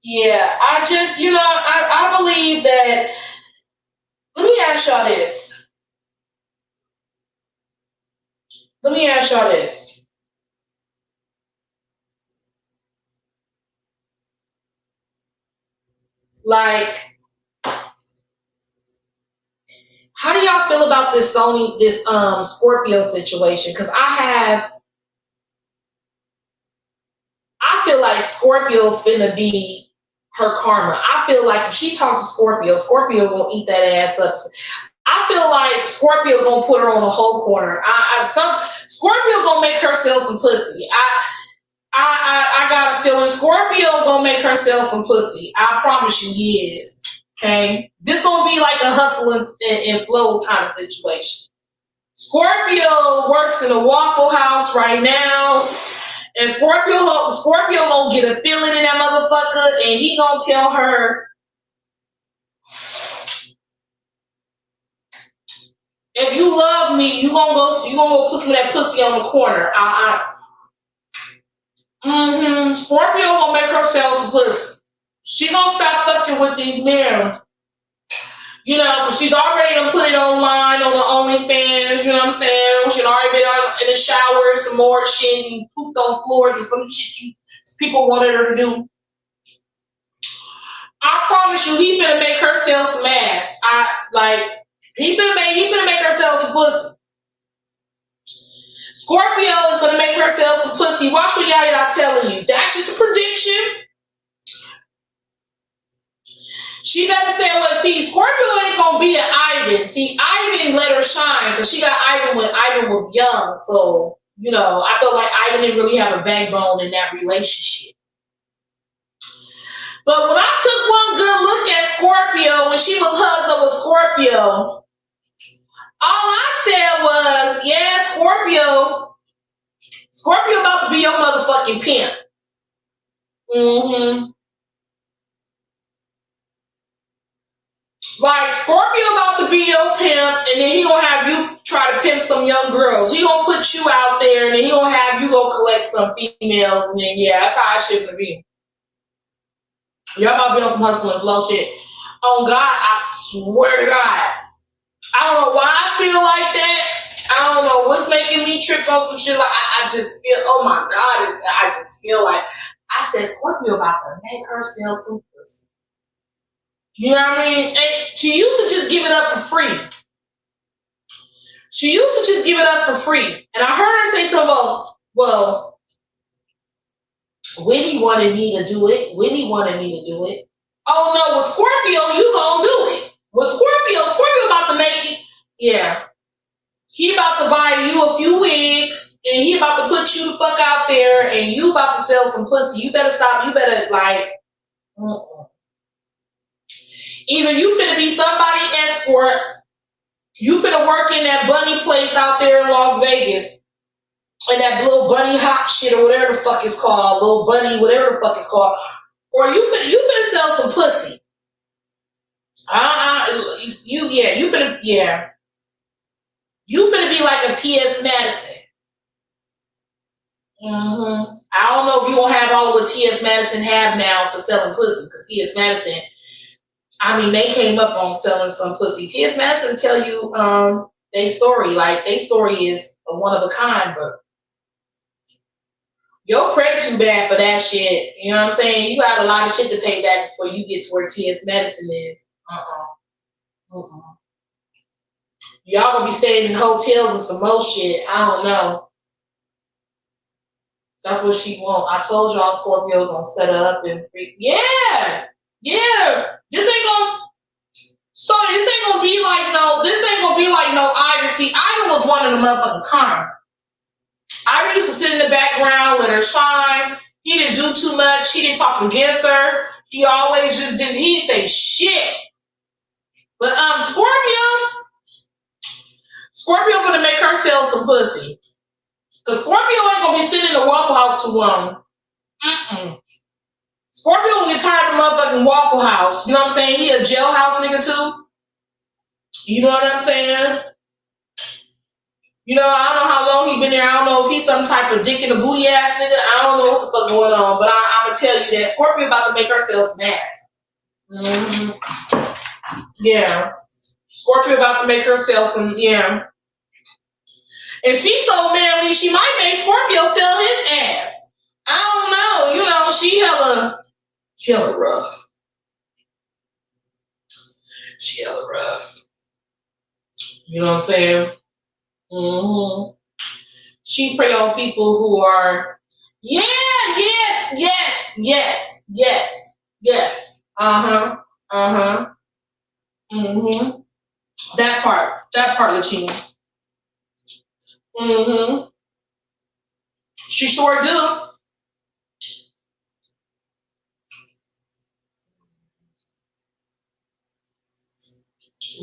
Yeah, I just, I believe that. Let me ask y'all this. Like, how do y'all feel about this Scorpio situation? Because I feel like Scorpio's finna be her karma. I feel like if she talked to Scorpio gonna eat that ass up. I feel like Scorpio gonna put her on a whole corner. Scorpio gonna make her sell some pussy. I got a feeling Scorpio gonna make her sell some pussy. I promise you he is. Okay? This gonna be like a hustle and flow kind of situation. Scorpio works in a Waffle House right now, and Scorpio gonna get a feeling in that motherfucker, and he gonna tell her, if you love me, you gonna go put some of that pussy on the corner. Scorpio gonna make her sell some pussy. She gonna stop fucking with these men. Because she's already done put it online on the OnlyFans, you know what I'm saying? She's already been in the shower, some more shit, and pooped on floors and some shit people wanted her to do. I promise you, he finna make her sell some ass. He finna make her sell some pussy. Scorpio is gonna make her sell some pussy. Watch what Yaya telling you. That's just a prediction. She better stay away. See, Scorpio ain't gonna be an Ivan. See, Ivan let her shine because she got Ivan when Ivan was young. So, you know, I felt like Ivan didn't really have a backbone in that relationship. But when I took one good look at Scorpio when she was hugged up with Scorpio, all I said was, yeah, Scorpio about to be your motherfucking pimp. Mm-hmm. Like, Scorpio about to be your pimp, and then he gonna have you try to pimp some young girls. He gonna put you out there, and then he gonna have you go collect some females, and then, yeah, that's how it should be. Y'all about to be on some hustle and flow shit. Oh, God, I swear to God. I don't know why I feel like that. I don't know what's making me trip on some shit. Like, I just feel, oh, my God, I just feel like, I said, Scorpio about to make her sell some pussy. You know what I mean? And she used to just give it up for free. And I heard her say something about, well, Whitney wanted me to do it. Oh, no, with Scorpio, you gonna do it. With Scorpio about to make it. Yeah. He about to buy you a few wigs, and he about to put you the fuck out there, and you about to sell some pussy. You better stop. You better, like, either you finna be somebody escort, you finna work in that bunny place out there in Las Vegas, and that little bunny hop shit or whatever the fuck it's called, little bunny, whatever the fuck it's called, or you finna sell some pussy. You finna be like a T.S. Madison. Mm-hmm. I don't know if you gonna have all of what T.S. Madison have now for selling pussy, because T.S. Madison, I mean, they came up on selling some pussy. T.S. Madison tell you their story. Like, their story is a one of a kind, but your credit too bad for that shit. You know what I'm saying? You got a lot of shit to pay back before you get to where T.S. Madison is. Y'all gonna be staying in hotels and some more shit. I don't know. That's what she want. I told y'all Scorpio gonna set her up and freak. Yeah. This ain't gonna be like no Ivan. See, Ivan was one of the motherfucking kind. Ivan used to sit in the background, let her shine. He didn't do too much. He didn't talk against her. He always just didn't. He didn't say shit. But Scorpio gonna make her sell some pussy. Cause Scorpio ain't gonna be sitting in the Waffle House too long. Scorpio will get tired of the motherfucking Waffle House. You know what I'm saying? He a jailhouse nigga too. You know what I'm saying? You know, I don't know how long he been there. I don't know if he's some type of dick in a booty ass nigga. I don't know what the fuck going on. But I'm gonna tell you that Scorpio about to make her sell some ass. Yeah. Scorpio about to make her sell some, yeah. If she's so manly, she might make Scorpio sell his ass. I don't know. You know, she hella rough. You know what I'm saying? She prey on people who are, yes. That part, Latina. She sure do.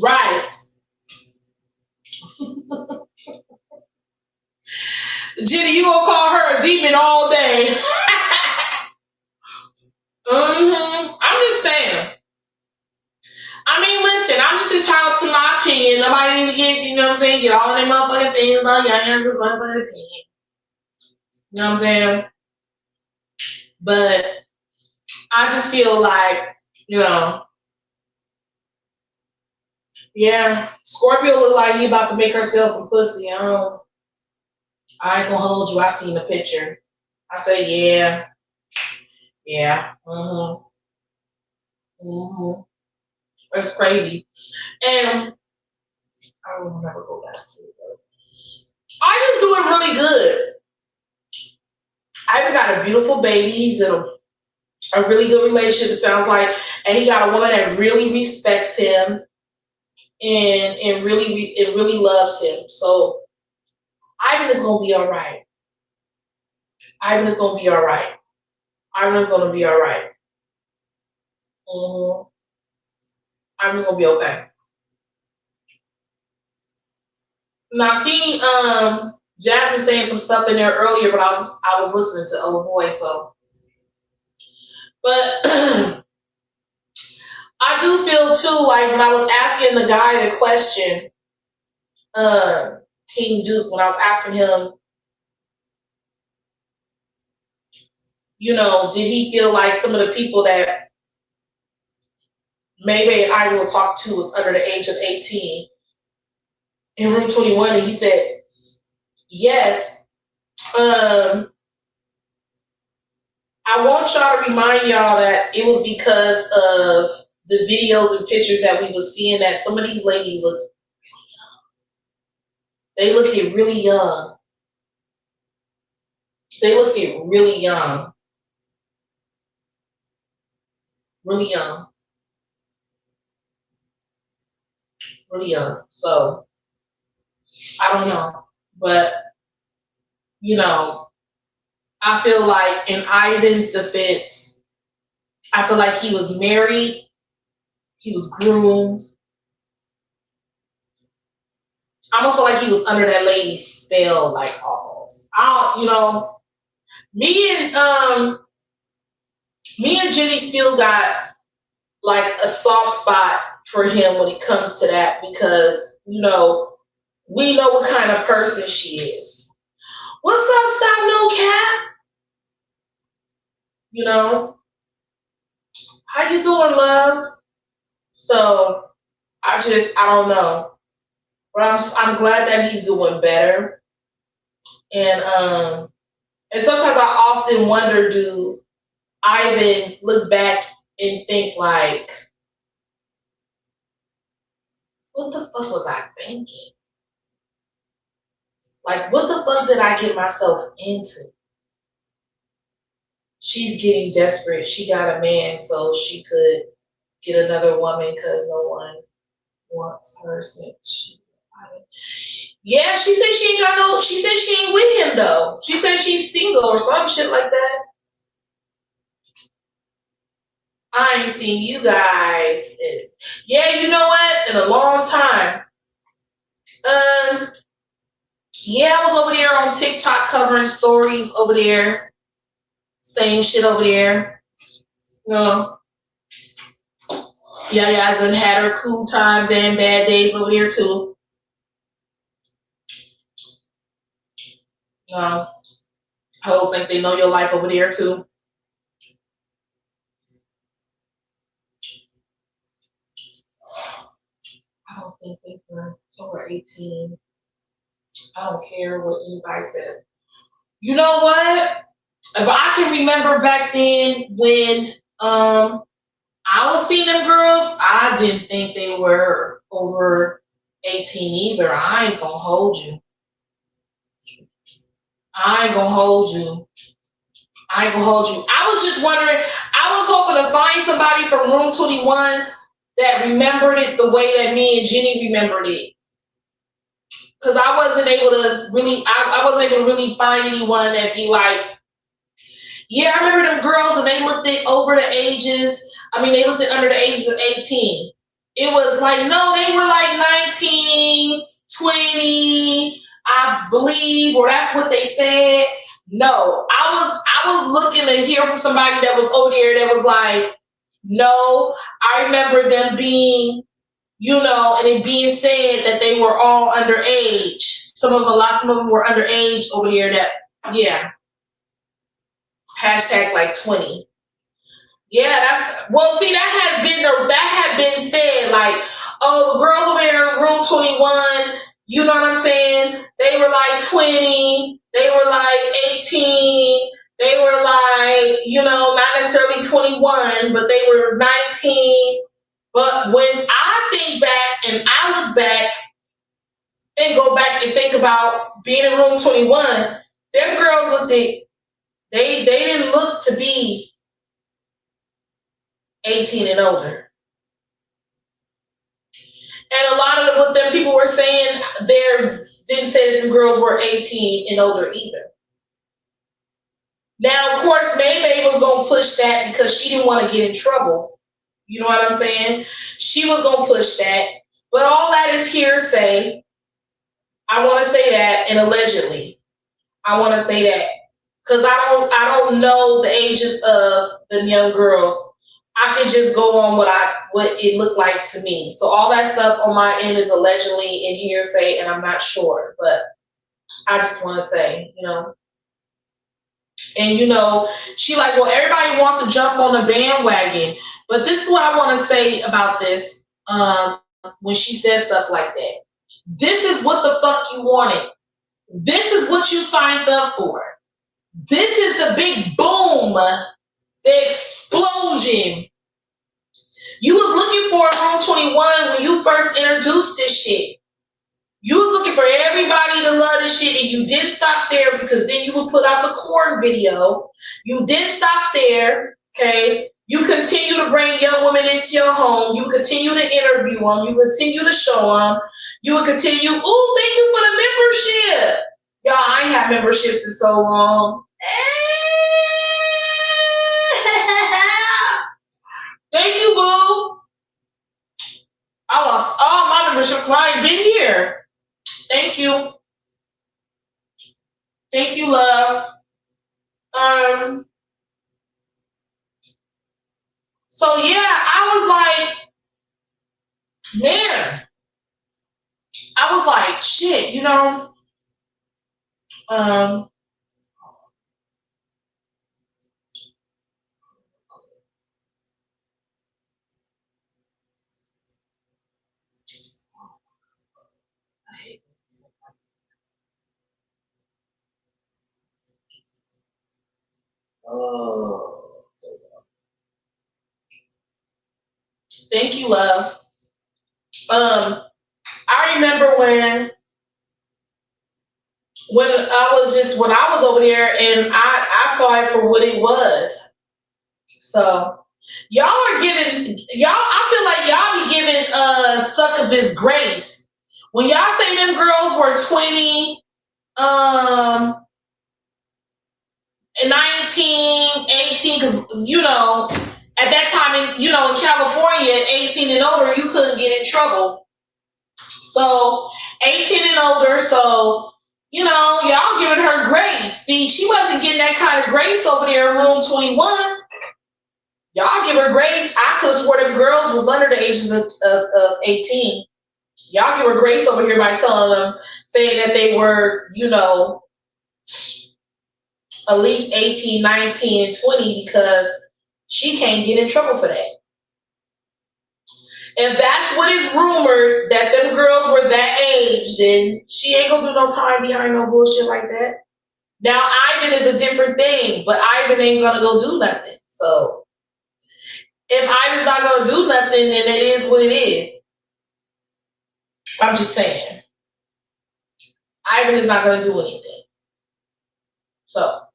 Right. Jenny, you gonna call her a demon all day. I'm just saying. I mean, listen, I'm just entitled to my opinion. Nobody need to get, you know what I'm saying, get all in their motherfucking opinions about Yaya's motherfucking opinion. You know what I'm saying? But I just feel like, you know, yeah, Scorpio look like he about to make her sell some pussy. I ain't gonna hold you. I seen the picture. I say, yeah. It's crazy. And I will never go back to it. Ivan's doing really good. Ivan got a beautiful baby. He's in a really good relationship, it sounds like. And he got a woman that really respects him and really loves him. So Ivan is going to be all right. Ivan is going to be all right. Ivan is going to be all right. Mm-hmm. Ivan's going to be okay. Now, I seen Jasmine saying some stuff in there earlier, but I was listening to Oh Boy, so. But I do feel too like when I was asking the guy the question, King Duke, when I was asking him, you know, did he feel like some of the people that maybe Ivan was talking to was under the age of 18 in room 21, and he said yes. I want y'all to remind y'all that it was because of the videos and pictures that we was seeing that some of these ladies looked really young. They looked really young. Really young. Really young. So I don't know. But you know, I feel like in Ivan's defense, I feel like he was married, he was groomed. I almost feel like he was under that lady's spell, like almost. You know, me and Jenny still got like a soft spot for him when it comes to that because, you know, we know what kind of person she is. What's up, Stop No Cap? You know, how you doing, love? So I don't know. But I'm glad that he's doing better. And sometimes I often wonder, do Ivan look back and think like, what the fuck was I thinking? Like, what the fuck did I get myself into? She's getting desperate. She got a man so she could get another woman because no one wants her. Yeah, she said she ain't got no. She said she ain't with him though. She said she's single or some shit like that. I ain't seen you guys. Yeah, you know what? In a long time. Yeah, I was over there on TikTok covering stories over there, saying shit over there. You know. Yeah, hasn't had her cool times and bad days over there too. Hoes think they know your life over there too. I don't think they were over 18. I don't care what anybody says. You know what? If I can remember back then when I was seeing them girls, I didn't think they were over 18 either. I ain't gonna hold you. I ain't gonna hold you. I was just wondering, I was hoping to find somebody from room 21 that remembered it the way that me and Jenny remembered it. Because I wasn't able to really find anyone that'd be like, yeah, I remember them girls and they looked at over the ages. I mean, they looked at under the ages of 18. It was like, no, they were like 19, 20, I believe, or that's what they said. No, I was looking to hear from somebody that was over there that was like, no, I remember them being, you know, and it being said that they were all underage. Some of them were underage over there that, yeah. Hashtag like 20. Yeah, see, that had been said, like, oh, the girls over there in room 21, you know what I'm saying? They were like 20, they were like 18, they were like, you know, not necessarily 21, but they were 19. But when I think back and I look back, and go back and think about being in room 21, them girls looked at, they didn't look to be 18 and older. And a lot of what them people were saying there didn't say that the girls were 18 and older either. Now, of course, May was going to push that because she didn't want to get in trouble. You know what I'm saying? She was going to push that. But all that is hearsay. I want to say that, and allegedly. I want to say that. Because I don't know the ages of the young girls. I could just go on what it looked like to me. So all that stuff on my end is allegedly and hearsay, and I'm not sure. But I just want to say, you know. And, you know, she like, well, everybody wants to jump on the bandwagon. But this is what I want to say about this when she says stuff like that. This is what the fuck you wanted. This is what you signed up for. This is the big boom, the explosion. You was looking for Room 21 when you first introduced this shit. You was looking for everybody to love this shit, and you didn't stop there because then you would put out the corn video. You didn't stop there, okay? You continue to bring young women into your home. You continue to interview them. You continue to show them. You would continue, ooh, thank you for the membership. Y'all, I ain't had memberships in so long. Thank you, boo. I lost all my memberships. I ain't been here. Thank you. Thank you, love. So yeah, I was like, man, I was like, shit, you know. Oh, thank you, love. I remember when I was over there and I saw it for what it was. So y'all are giving I feel like y'all be giving Succubus grace. When y'all say them girls were 20, 19, 18, because you know, at that time in California, 18 and older, you couldn't get in trouble. So 18 and older, so you know, y'all giving her grace. See, she wasn't getting that kind of grace over there in room 21. Y'all give her grace. I could have swore the girls was under the ages of 18. Y'all give her grace over here by telling them, saying that they were, you know, at least 18, 19, and 20 because she can't get in trouble for that. If that's what is rumored, that them girls were that age, then she ain't gonna do no time behind no bullshit like that. Now, Ivan is a different thing, but Ivan ain't gonna go do nothing. So, if Ivan's not gonna do nothing, then it is what it is. I'm just saying. Ivan is not gonna do anything. So,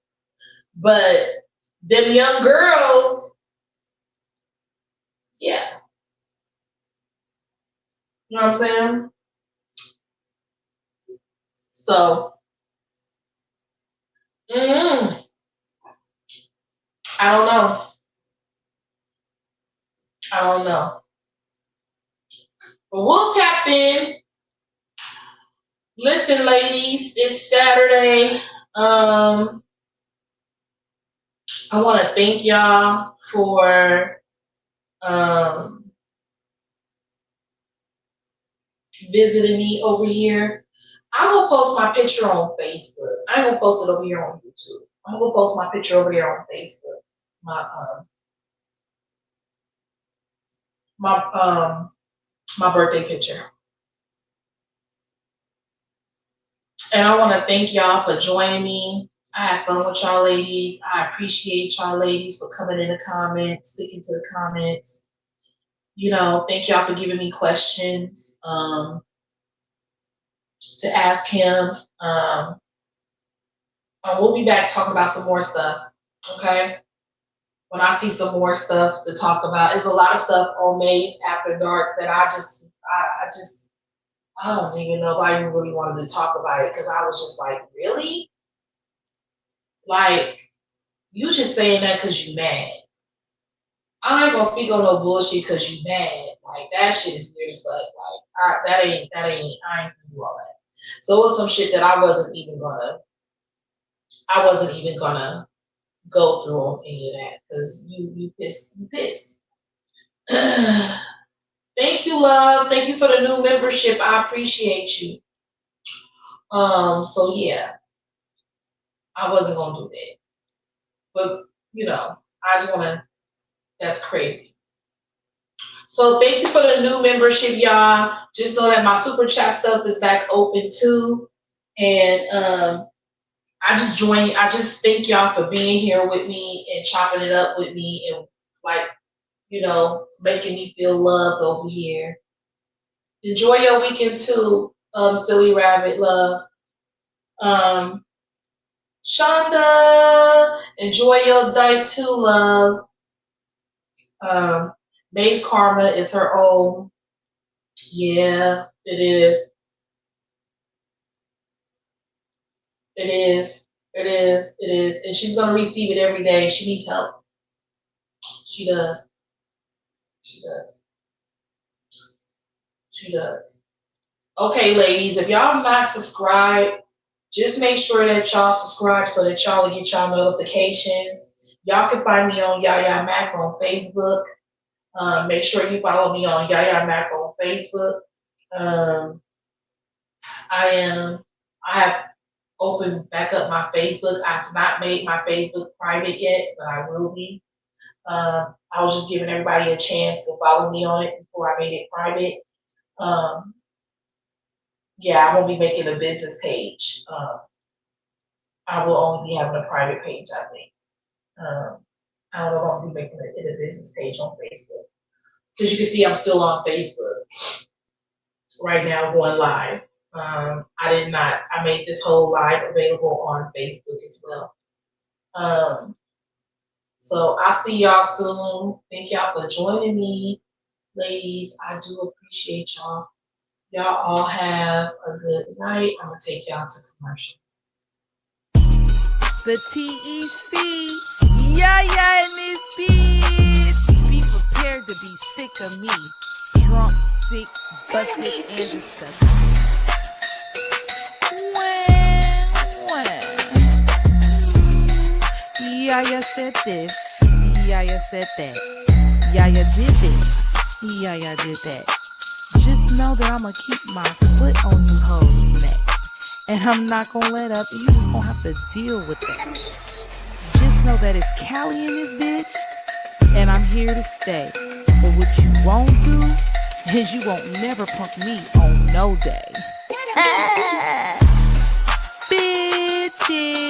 but them young girls, yeah. You know what I'm saying? So, I don't know. But we'll tap in. Listen, ladies, it's Saturday. I want to thank y'all for visiting me over here. I'm going to post my picture on Facebook. I'm going to post it over here on YouTube. I'm going to post my picture over there on Facebook. My birthday picture. And I want to thank y'all for joining me. I had fun with y'all ladies. I appreciate y'all ladies for coming in the comments, sticking to the comments. You know, thank y'all for giving me questions. to ask him. We'll be back talking about some more stuff. Okay. When I see some more stuff to talk about, there's a lot of stuff on Maze After Dark that I don't even know if I even really wanted to talk about it because I was just like, really? Like, you just saying that because you mad. I ain't gonna speak on no bullshit because you mad. Like, that shit is weird as fuck. Like, I ain't gonna do all that. So it was some shit that I wasn't even gonna go through on any of that because you pissed. Thank you, love. Thank you for the new membership. I appreciate you. So yeah, I wasn't gonna do that. But I just wanna, that's crazy. So thank you for the new membership, y'all. Just know that my super chat stuff is back open too. And I just thank y'all for being here with me and chopping it up with me and making me feel loved over here. Enjoy your weekend too, Silly Rabbit love. Shonda, enjoy your night too, love. Maze Karma is her own. Yeah, it is. It is. It is. It is. And she's gonna receive it every day. She needs help. She does. She does. She does. Okay, ladies, if y'all not subscribed, just make sure that y'all subscribe so that y'all will get y'all notifications. Y'all can find me on Yaya Mac on Facebook. Make sure you follow me on Yaya Mac on Facebook. I have opened back up my Facebook. I've not made my Facebook private yet, but I will be. I was just giving everybody a chance to follow me on it before I made it private. Yeah, I won't be making a business page. I will only be having a private page, I think. I won't be making it a business page on Facebook. Because you can see I'm still on Facebook right now going live. I made this whole live available on Facebook as well. So I'll see y'all soon. Thank y'all for joining me, ladies. I do appreciate y'all. Y'all all have a good night. I'm gonna take y'all to commercial. The TEC, Yaya and this bitch. Be prepared to be sick of me. Drunk, sick, busted, and disgusted. When Yaya said this, Yaya said that. Yaya did this, Yaya did that. Just know that I'ma keep my foot on you hoes' neck. And I'm not gonna let up. You just gonna have to deal with that. Just know that it's Callie in this bitch, and I'm here to stay. But what you won't do is you won't never punk me on no day. Bitches.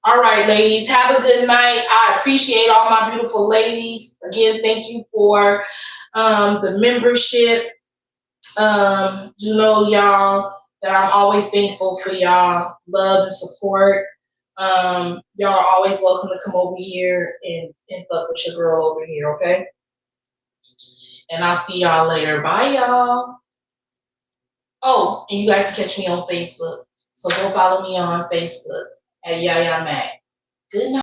All right, ladies, have a good night. I appreciate all my beautiful ladies. Again, thank you for the membership. You know, y'all, that I'm always thankful for y'all love and support. Y'all are always welcome to come over here and fuck with your girl over here, okay? And I'll see y'all later. Bye, y'all. Oh, and you guys can catch me on Facebook. So go follow me on Facebook at Yaya Mac. Good night.